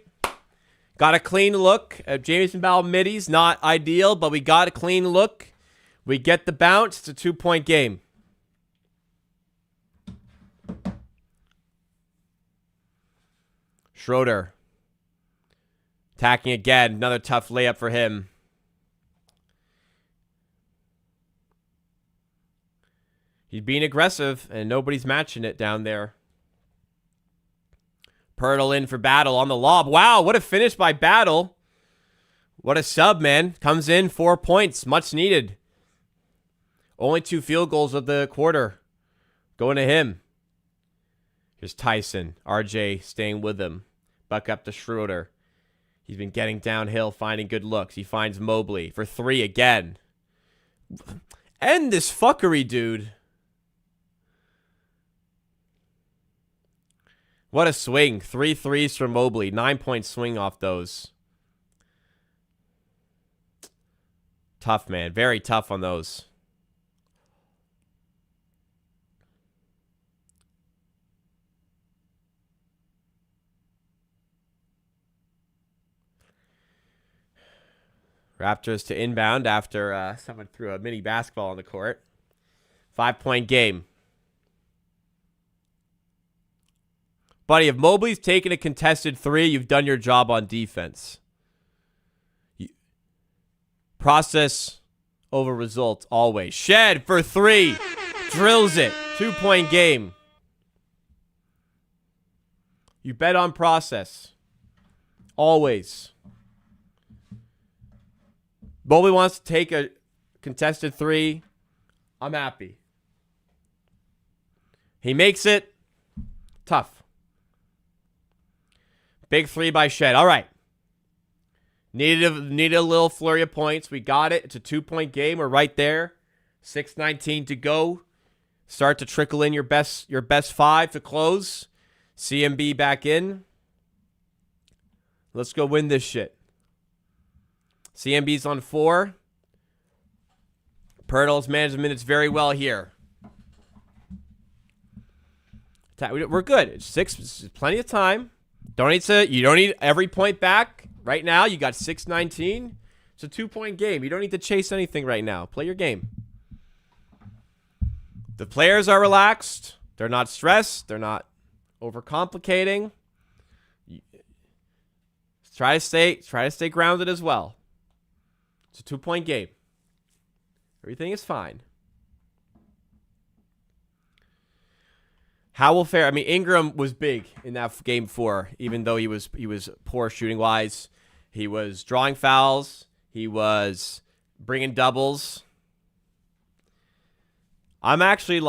Got a clean look. Jamison Powell middies. Not ideal, but we got a clean look. We get the bounce. It's a 2-point game. Schroeder. Attacking again. Another tough layup for him. He's being aggressive, and nobody's matching it down there. Pirtle in for Battle on the lob. Wow, what a finish by Battle. What a sub, man. Comes in, 4 points. Much needed. Only 2 field goals of the quarter. Going to him. Here's Tyson. RJ staying with him. Buck up to Schroeder. He's been getting downhill, finding good looks. He finds Mobley for 3 again. End this fuckery, dude. What a swing. 3 threes from Mobley. 9-point swing off those. Tough, man. Very tough on those. Raptors to inbound after someone threw a mini basketball on the court. 5-point game. Buddy, if Mobley's taken a contested 3, you've done your job on defense. Process over results always. Shed for 3. Drills it. 2-point game. You bet on process. Always. Mobley wants to take a contested 3. I'm happy. He makes it. Tough. Big 3 by Shed. All right. Needed a little flurry of points. We got it. It's a 2-point game. We're right there. 6:19 to go. Start to trickle in your best 5 to close. CMB back in. Let's go win this shit. CMB's on 4. Pirtle's managed the minutes very well here. We're good. It's 6. It's plenty of time. You don't need every point back. Right now, you got 6:19. It's a 2-point game. You don't need to chase anything right now. Play your game. The players are relaxed. They're not stressed. They're not overcomplicating. Try to stay grounded as well. It's a 2-point game. Everything is fine. How will fare? I mean, Ingram was big in that game 4, even though he was poor shooting wise. He was drawing fouls. He was bringing doubles. I'm actually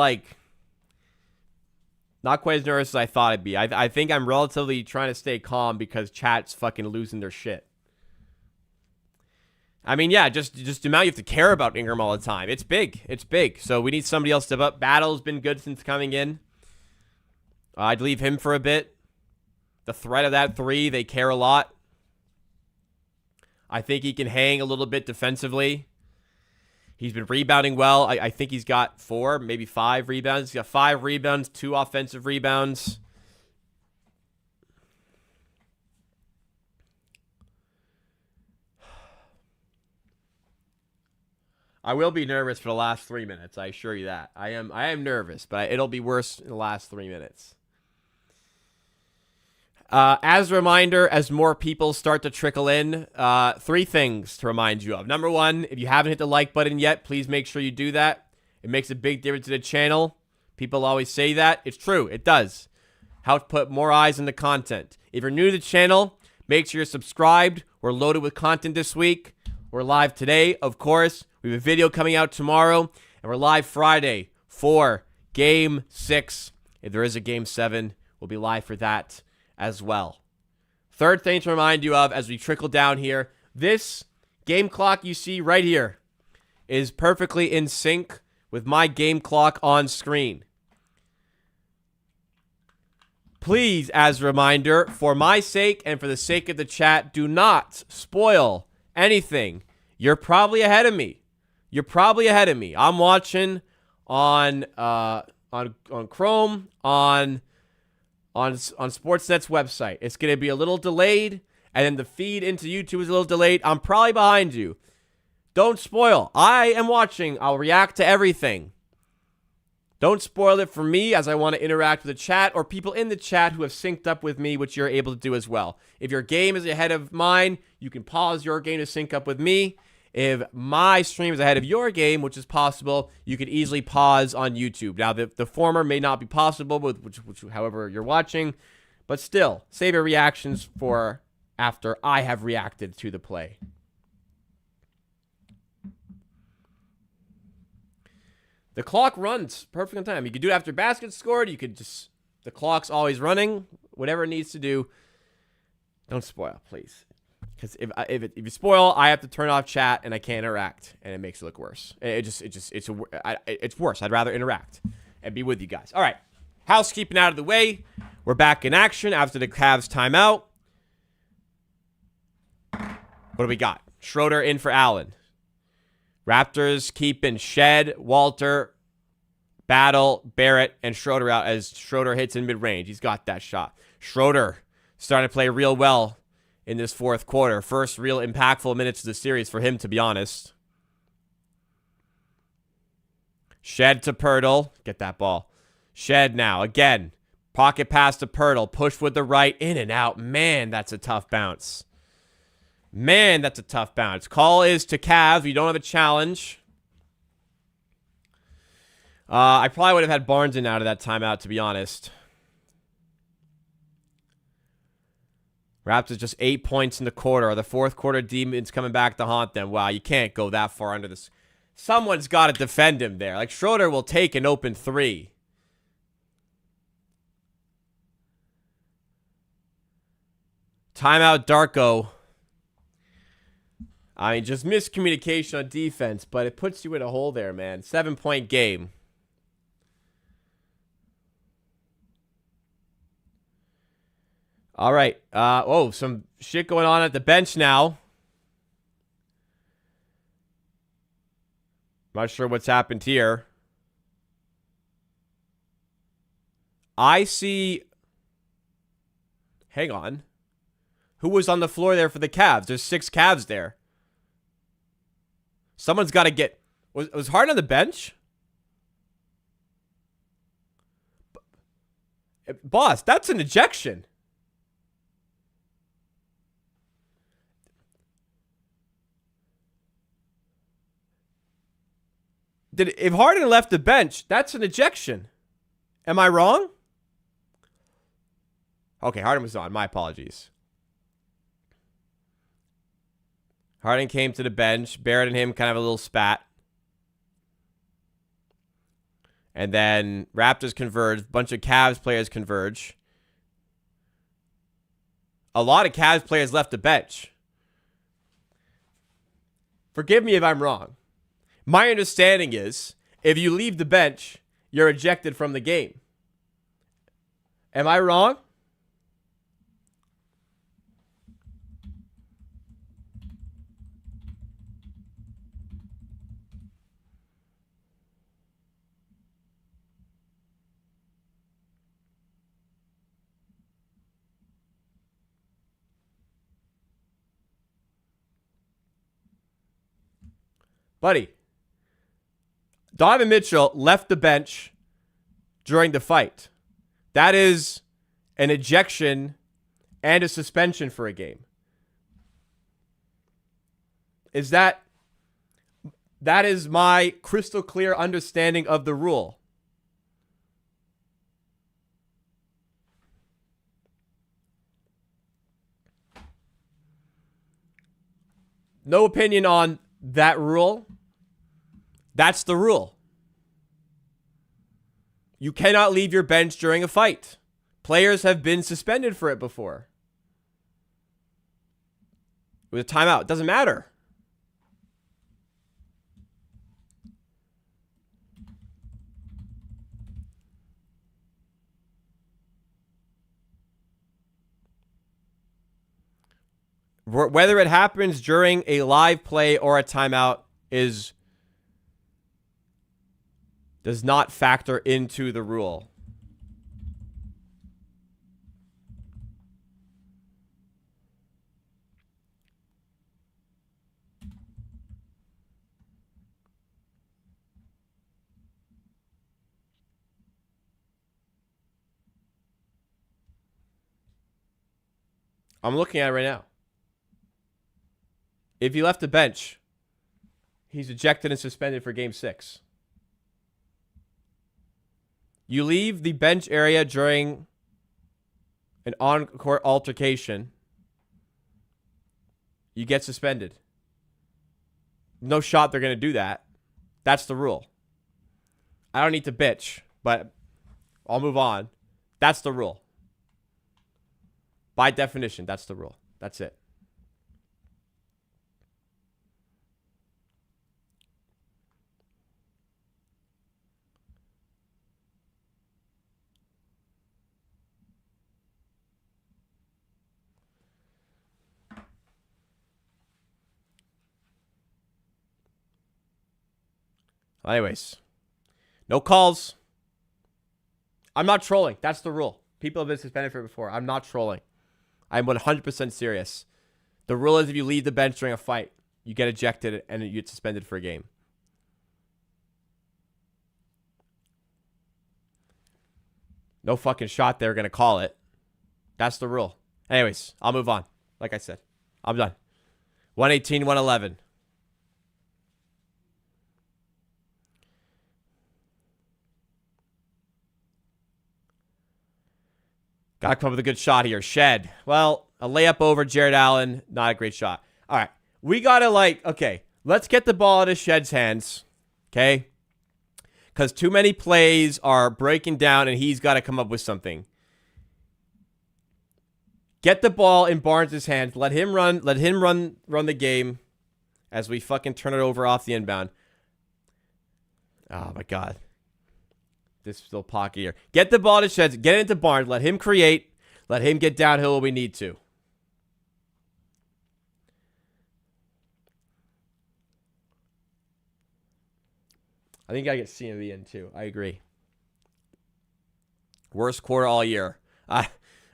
not quite as nervous as I thought I'd be. I think I'm relatively trying to stay calm because chat's fucking losing their shit. I mean, yeah, just the amount you have to care about Ingram all the time. It's big. It's big. So we need somebody else to step up. Battle's been good since coming in. I'd leave him for a bit. The threat of that 3, they care a lot. I think he can hang a little bit defensively. He's been rebounding well. I think he's got 4, maybe 5 rebounds. He's got 5 rebounds, 2 offensive rebounds. I will be nervous for the last 3 minutes. I assure you that. I am nervous, but it'll be worse in the last 3 minutes. As a reminder, as more people start to trickle in, 3 things to remind you of. Number 1, if you haven't hit the like button yet, please make sure you do that. It makes a big difference to the channel. People always say that. It's true. It does. Help put more eyes on the content. If you're new to the channel, make sure you're subscribed. We're loaded with content this week. We're live today, of course. We have a video coming out tomorrow, and we're live Friday for Game 6. If there is a Game 7, we'll be live for that as well. Third thing to remind you of as we trickle down here, this game clock you see right here is perfectly in sync with my game clock on screen. Please, as a reminder, for my sake and for the sake of the chat, do not spoil anything. You're probably ahead of me. I'm watching on Chrome, on Sportsnet's website. It's going to be a little delayed, and then the feed into YouTube is a little delayed. I'm probably behind you. Don't spoil. I am watching. I'll react to everything. Don't spoil it for me, as I want to interact with the chat or people in the chat who have synced up with me, which you're able to do as well. If your game is ahead of mine, you can pause your game to sync up with me. If my stream is ahead of your game, which is possible, you could easily pause on YouTube. Now, the former may not be possible, with which however you're watching, but still, save your reactions for after I have reacted to the play. The clock runs perfect on time. You could do it after basket's scored. You could just, the clock's always running. Whatever it needs to do. Don't spoil, please. Because if you spoil, I have to turn off chat and I can't interact, and it makes it look worse. It's worse. I'd rather interact and be with you guys. All right, housekeeping out of the way. We're back in action after the Cavs timeout. What do we got? Schroeder in for Allen. Raptors keeping Shed, Walter, Battle, Barrett, and Schroeder out as Schroeder hits in mid-range. He's got that shot. Schroeder starting to play real well in this fourth quarter. First real impactful minutes of the series for him, to be honest. Shed to Pirtle. Get that ball. Shed now. Again. Pocket pass to Pirtle. Push with the right. In and out. Man, that's a tough bounce. Man, that's a tough bounce. Call is to Cavs. We don't have a challenge. I probably would have had Barnes in out of that timeout, to be honest. Raptors just 8 points in the quarter. Are the fourth quarter demons coming back to haunt them? Wow, you can't go that far under this. Someone's got to defend him there. Like, Schroeder will take an open 3. Timeout, Darko. I mean, just miscommunication on defense, but it puts you in a hole there, man. 7-point game. All right. Some shit going on at the bench now. Not sure what's happened here. I see... Hang on. Who was on the floor there for the Cavs? There's 6 Cavs there. Someone's got to get... Was Harden on the bench? Boss, that's an ejection. If Harden left the bench, that's an ejection. Am I wrong? Okay, Harden was on. My apologies. Harden came to the bench. Barrett and him kind of a little spat. And then Raptors converge. A bunch of Cavs players converge. A lot of Cavs players left the bench. Forgive me if I'm wrong. My understanding is if you leave the bench, you're ejected from the game. Am I wrong? Buddy, Donovan Mitchell left the bench during the fight. That is an ejection and a suspension for a game. That is my crystal clear understanding of the rule. No opinion on that rule. That's the rule. You cannot leave your bench during a fight. Players have been suspended for it before. With a timeout, it doesn't matter. Whether it happens during a live play or a timeout does not factor into the rule. I'm looking at it right now. If he left the bench, he's ejected and suspended for Game 6. You leave the bench area during an on-court altercation, you get suspended. No shot they're going to do that. That's the rule. I don't need to bitch, but I'll move on. That's the rule. By definition, that's the rule. That's it. Anyways, no calls. I'm not trolling. That's the rule. People have been suspended for it before. I'm not trolling. I'm 100% serious. The rule is if you leave the bench during a fight, you get ejected and you get suspended for a game. No fucking shot they're going to call it. That's the rule. Anyways, I'll move on. Like I said, I'm done. 118, 111. Got to come up with a good shot here. Shed. Well, a layup over Jared Allen. Not a great shot. All right. We got to okay, let's get the ball out of Shed's hands. Okay? Because too many plays are breaking down and he's got to come up with something. Get the ball in Barnes' hands. Let him run the game as we fucking turn it over off the inbound. Oh, my God. This little pocket here. Get the ball to Sheds. Get it into Barnes. Let him create. Let him get downhill when we need to. I think I get CMV in too. I agree. Worst quarter all year. I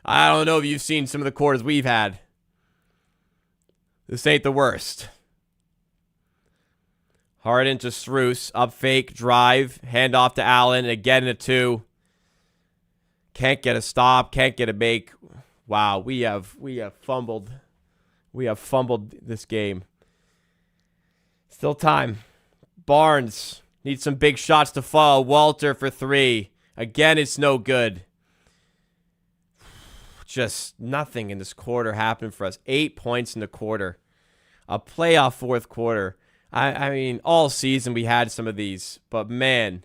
don't know if you've seen some of the quarters we've had. This ain't the worst. Harden to Strus. Up fake. Drive. Hand off to Allen. Again in a 2. Can't get a stop. Can't get a make. Wow, we have fumbled. We have fumbled this game. Still time. Barnes needs some big shots to fall. Walter for 3. Again, it's no good. Just nothing in this quarter happened for us. 8 points in the quarter. A playoff fourth quarter. I mean, all season we had some of these. But, man,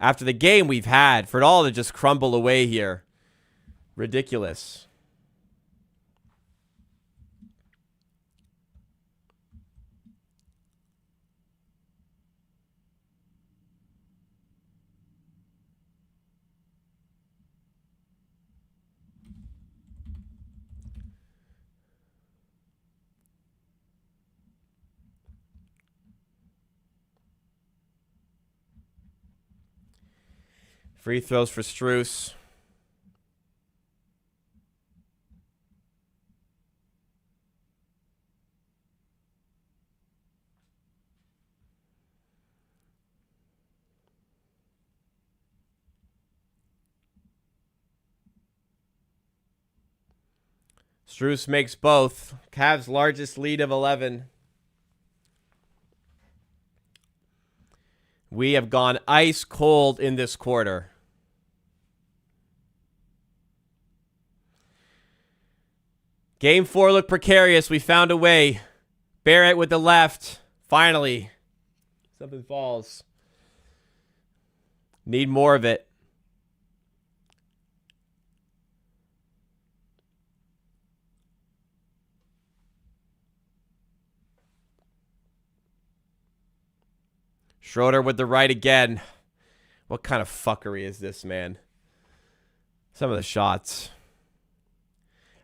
after the game we've had, for it all to just crumble away here. Ridiculous. Free throws for Strus. Strus makes both. Cavs' largest lead of 11. We have gone ice cold in this quarter. Game 4 looked precarious. We found a way. Barrett with the left. Finally. Something falls. Need more of it. Schroeder with the right again. What kind of fuckery is this, man? Some of the shots.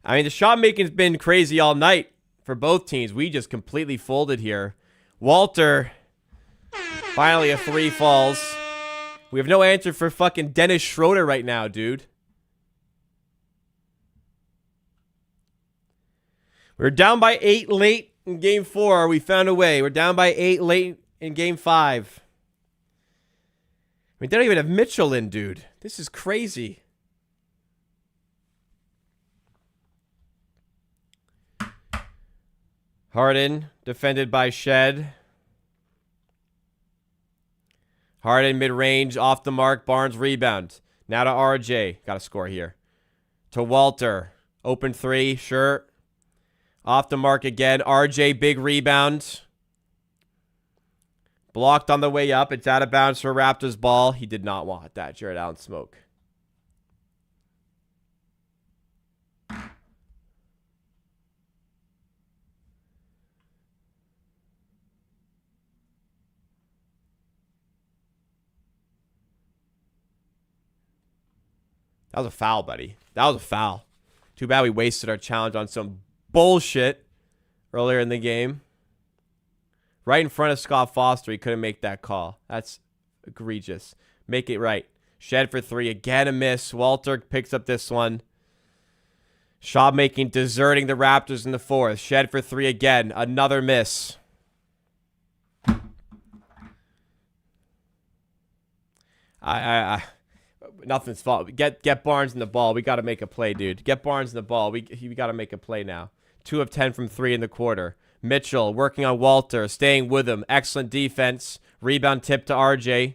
I mean, the shot making's been crazy all night for both teams. We just completely folded here. Walter. Finally a 3 falls. We have no answer for fucking Dennis Schroeder right now, dude. We're down by 8 late in game 4. We found a way. We're down by 8 late in game 5. I mean, they don't even have Mitchell in, dude. This is crazy. Harden, defended by Shed. Harden, mid-range, off the mark. Barnes, rebound. Now to RJ. Got to score here. To Walter. Open 3, sure. Off the mark again. RJ, big rebound. Blocked on the way up. It's out of bounds for Raptors ball. He did not want that. Jared Allen smoke. That was a foul, buddy. That was a foul. Too bad we wasted our challenge on some bullshit earlier in the game. Right in front of Scott Foster. He couldn't make that call. That's egregious. Make it right. Shed for 3. Again, a miss. Walter picks up this one. Shot making, deserting the Raptors in the 4th. Shed for 3 again. Another miss. Nothing's fault. Get Barnes in the ball. We got to make a play, dude. Get Barnes in the ball. We got to make a play now. 2 of 10 from 3 in the quarter. Mitchell working on Walter, staying with him. Excellent defense. Rebound tip to RJ.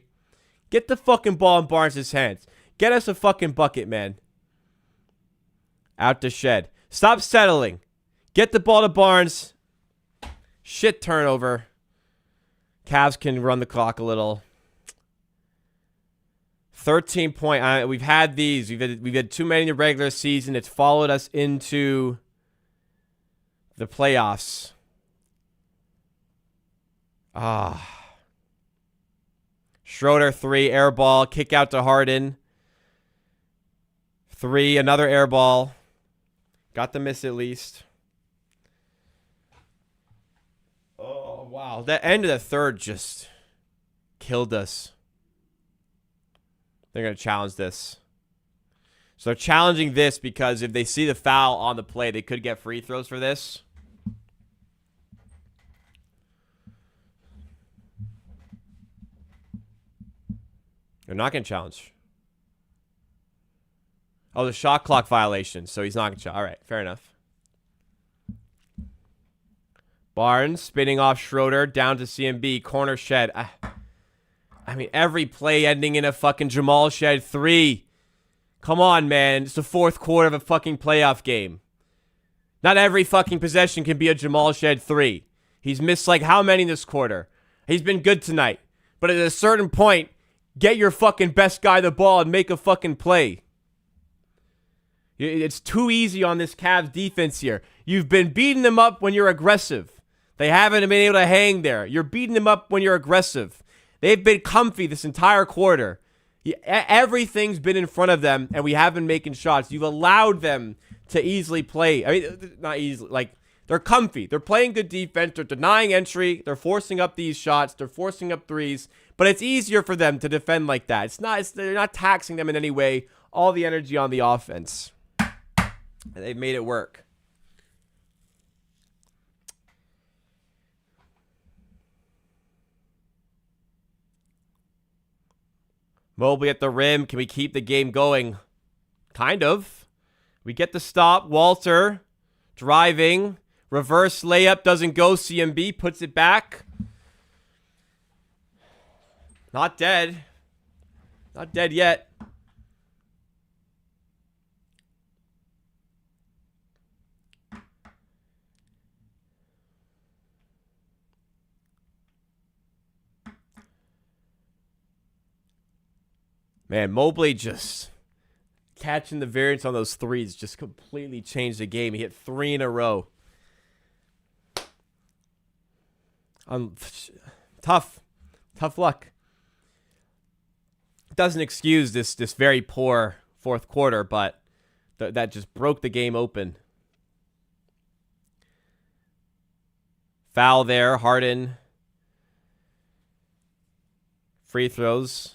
Get the fucking ball in Barnes' hands. Get us a fucking bucket, man. Out to Shed. Stop settling. Get the ball to Barnes. Shit turnover. Cavs can run the clock a little. 13 point. We've had these. We've had too many in the regular season. It's followed us into the playoffs. Schroeder 3, air ball, kick out to Harden. 3, another air ball. Got the miss at least. Oh, wow. That end of the third just killed us. They're going to challenge this. So they're challenging this because if they see the foul on the play, they could get free throws for this. They're not going to challenge. Oh, the shot clock violation. So he's not going to challenge. All right, fair enough. Barnes spinning off Schroeder down to CMB. Corner Shed. I mean, every play ending in a fucking Jamal Shed 3. Come on, man. It's the fourth quarter of a fucking playoff game. Not every fucking possession can be a Jamal Shed 3. He's missed like how many this quarter? He's been good tonight. But at a certain point, get your fucking best guy the ball and make a fucking play. It's too easy on this Cavs defense here. You've been beating them up when you're aggressive. They haven't been able to hang there. You're beating them up when you're aggressive. They've been comfy this entire quarter. Everything's been in front of them, and we haven't been making shots. You've allowed them to easily play. I mean, not easily. Like, they're comfy. They're playing good defense. They're denying entry. They're forcing up these shots. They're forcing up threes. But it's easier for them to defend like that. They're not taxing them in any way. All the energy on the offense. And they've made it work. Mobley at the rim. Can we keep the game going? Kind of. We get the stop. Walter driving. Reverse layup doesn't go. CMB puts it back. Not dead. Not dead yet. Man, Mobley just catching the variance on those threes just completely changed the game. He hit 3 in a row. Tough luck. Doesn't excuse this very poor fourth quarter, but that just broke the game open. Foul there, Harden. Free throws.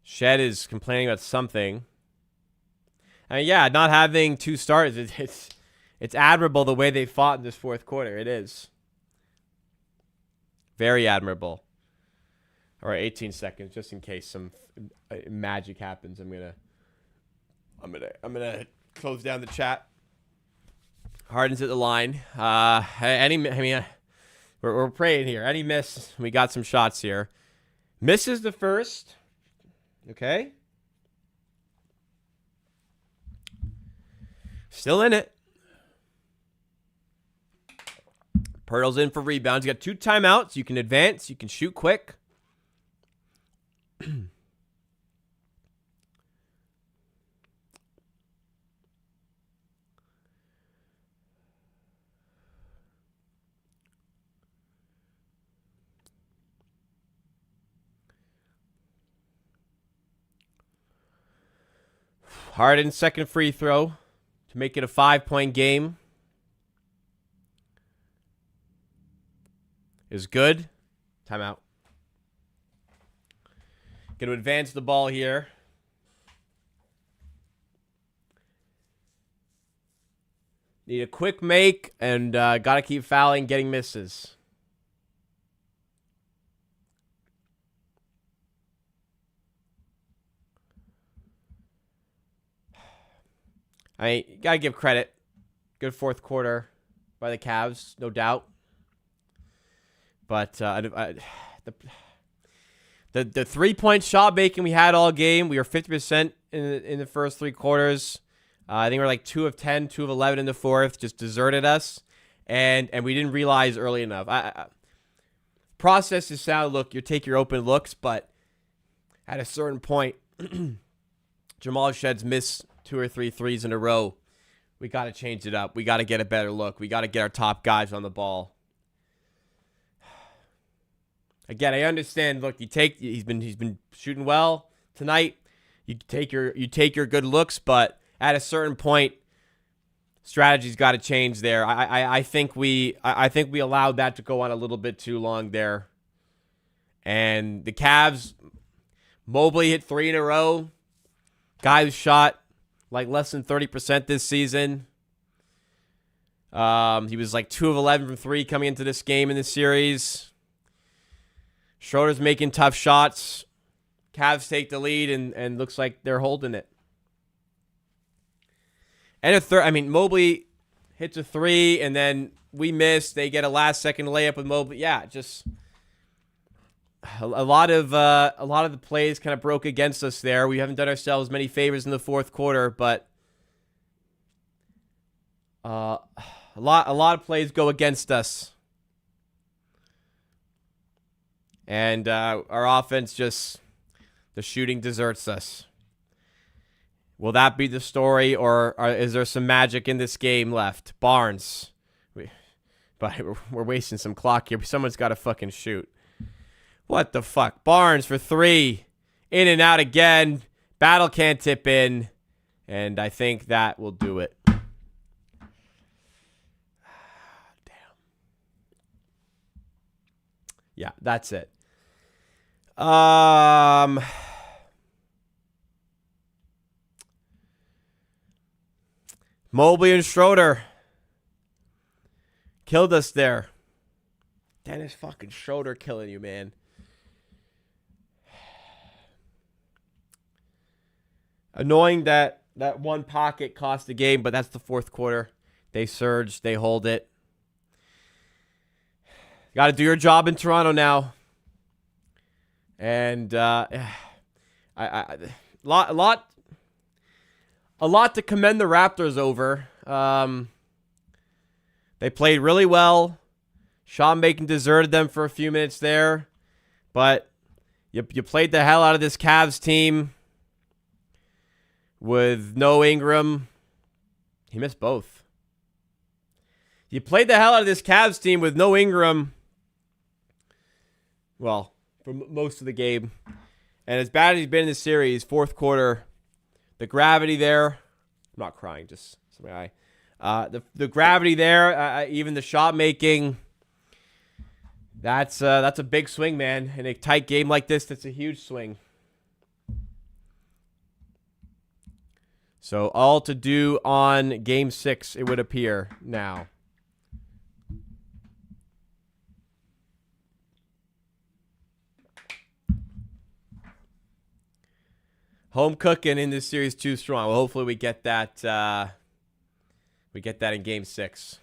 Shed is complaining about something. I mean, yeah, not having 2 starters, it's admirable the way they fought in this fourth quarter. It is. Very admirable. All right, 18 seconds, just in case some magic happens. I'm gonna close down the chat. Harden's at the line. We're praying here. Any miss? We got some shots here. Misses the first. Okay. Still in it. Pirtle's in for rebounds. You got 2 timeouts. You can advance. You can shoot quick. Harden's second free throw to make it a 5-point game is good. Timeout. Going to advance the ball here. Need a quick make and got to keep fouling, getting misses. You got to give credit. Good fourth quarter by the Cavs, no doubt. But the 3-point shot making we had all game, we were 50% in the first 3 quarters. I think we were like 2 of 10, 2 of 11 in the fourth, just deserted us. And we didn't realize early enough. Process is sound. Look, you take your open looks, but at a certain point, Jamal Shed's missed 2 or 3 threes in a row. We got to change it up. We got to get a better look. We got to get our top guys on the ball. Again, I understand. Look, he's been shooting well tonight. You take your good looks, but at a certain point, strategy's got to change there. I think we allowed that to go on a little bit too long there. And the Cavs, Mobley hit 3 in a row. Guy who shot like less than 30% this season. He was like 2 of 11 from 3 coming into this game in this series. Schroeder's making tough shots. Cavs take the lead and looks like they're holding it. And Mobley hits a 3 and then we miss. They get a last-second layup with Mobley. Yeah, just a lot of the plays kind of broke against us there. We haven't done ourselves many favors in the fourth quarter, but a lot of plays go against us. And our offense just, the shooting deserts us. Will that be the story, or is there some magic in this game left? Barnes. But we're wasting some clock here. Someone's got to fucking shoot. What the fuck? Barnes for 3. In and out again. Battle can't tip in. And I think that will do it. Damn. Yeah, that's it. Mobley and Schroeder killed us there. Dennis fucking Schroeder killing you, man. Annoying that one pocket cost the game, but that's the fourth quarter. They surge. They hold it. Got to do your job in Toronto now. And a lot to commend the Raptors over. They played really well. Sean Bacon deserted them for a few minutes there, but you played the hell out of this Cavs team with no Ingram. He missed both. You played the hell out of this Cavs team with no Ingram. Well, for most of the game. And as bad as he's been in this series, fourth quarter, the gravity there. I'm not crying, just my eye. The gravity there, even the shot making. That's a big swing, man. In a tight game like this, that's a huge swing. So all to do on Game 6, it would appear now. Home cooking in this series too strong. Well, hopefully we get that. We get that in Game 6.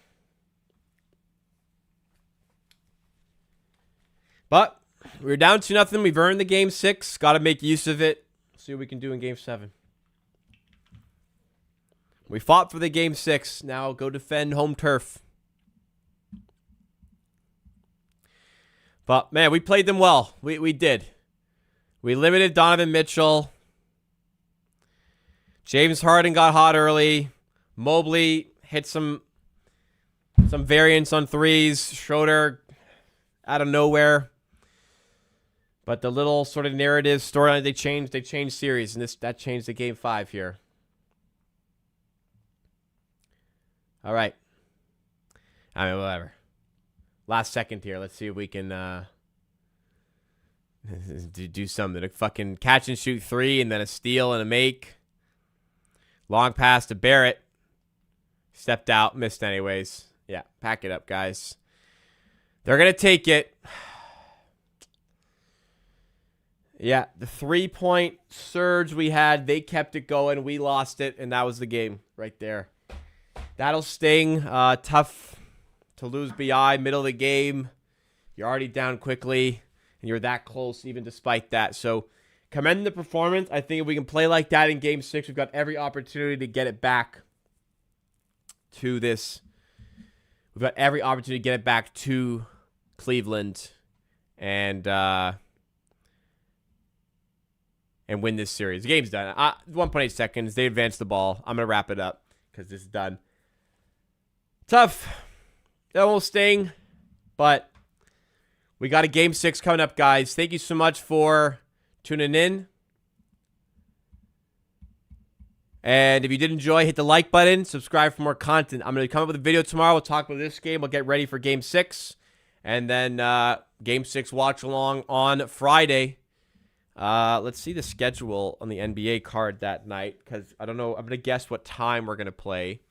But we're down 2-0. We've earned the Game 6. Got to make use of it. See what we can do in Game 7. We fought for the Game 6. Now go defend home turf. But man, we played them well. We did. We limited Donovan Mitchell. James Harden got hot early. Mobley hit some variants on threes. Schroeder out of nowhere. But the little sort of narrative storyline they changed series, and that changed the Game 5 here. All right. I mean, whatever. Last second here. Let's see if we can do something. A fucking catch and shoot 3, and then a steal and a make. Long pass to Barrett. Stepped out. Missed anyways. Yeah, pack it up, guys. They're going to take it. Yeah, the 3-point surge we had, they kept it going. We lost it, and that was the game right there. That'll sting. Tough to lose BI middle of the game. You're already down quickly, and you're that close even despite that. So commend the performance. I think if we can play like that in Game 6, we've got every opportunity to get it back to this. We've got every opportunity to get it back to Cleveland and win this series. The game's done. 1.8 seconds. They advanced the ball. I'm going to wrap it up because this is done. Tough. That won't sting, but we got a Game 6 coming up, guys. Thank you so much for tuning in. And if you did enjoy, hit the like button. Subscribe for more content. I'm going to come up with a video tomorrow. We'll talk about this game. We'll get ready for Game 6. And then Game 6 watch along on Friday. Let's see the schedule on the NBA card that night, because I don't know. I'm going to guess what time we're going to play.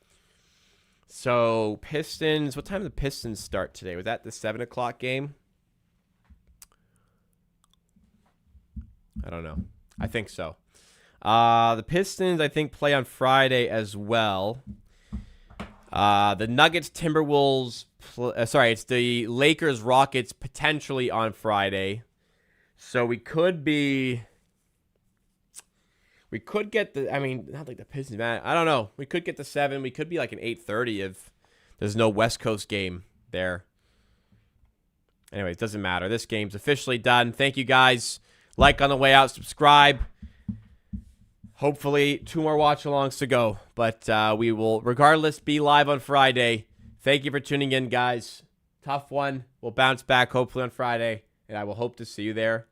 So, Pistons. What time did the Pistons start today? Was that the 7 o'clock game? I don't know. I think so. The Pistons, I think, play on Friday as well. The Nuggets, Timberwolves. It's the Lakers, Rockets potentially on Friday. So we could get the, I mean, not like the Pistons, man. I don't know. We could get the 7. We could be like an 8:30 if there's no West Coast game there. Anyways, doesn't matter. This game's officially done. Thank you, guys. Like on the way out. Subscribe. Hopefully, 2 more watch-alongs to go. But we will, regardless, be live on Friday. Thank you for tuning in, guys. Tough one. We'll bounce back, hopefully, on Friday. And I will hope to see you there.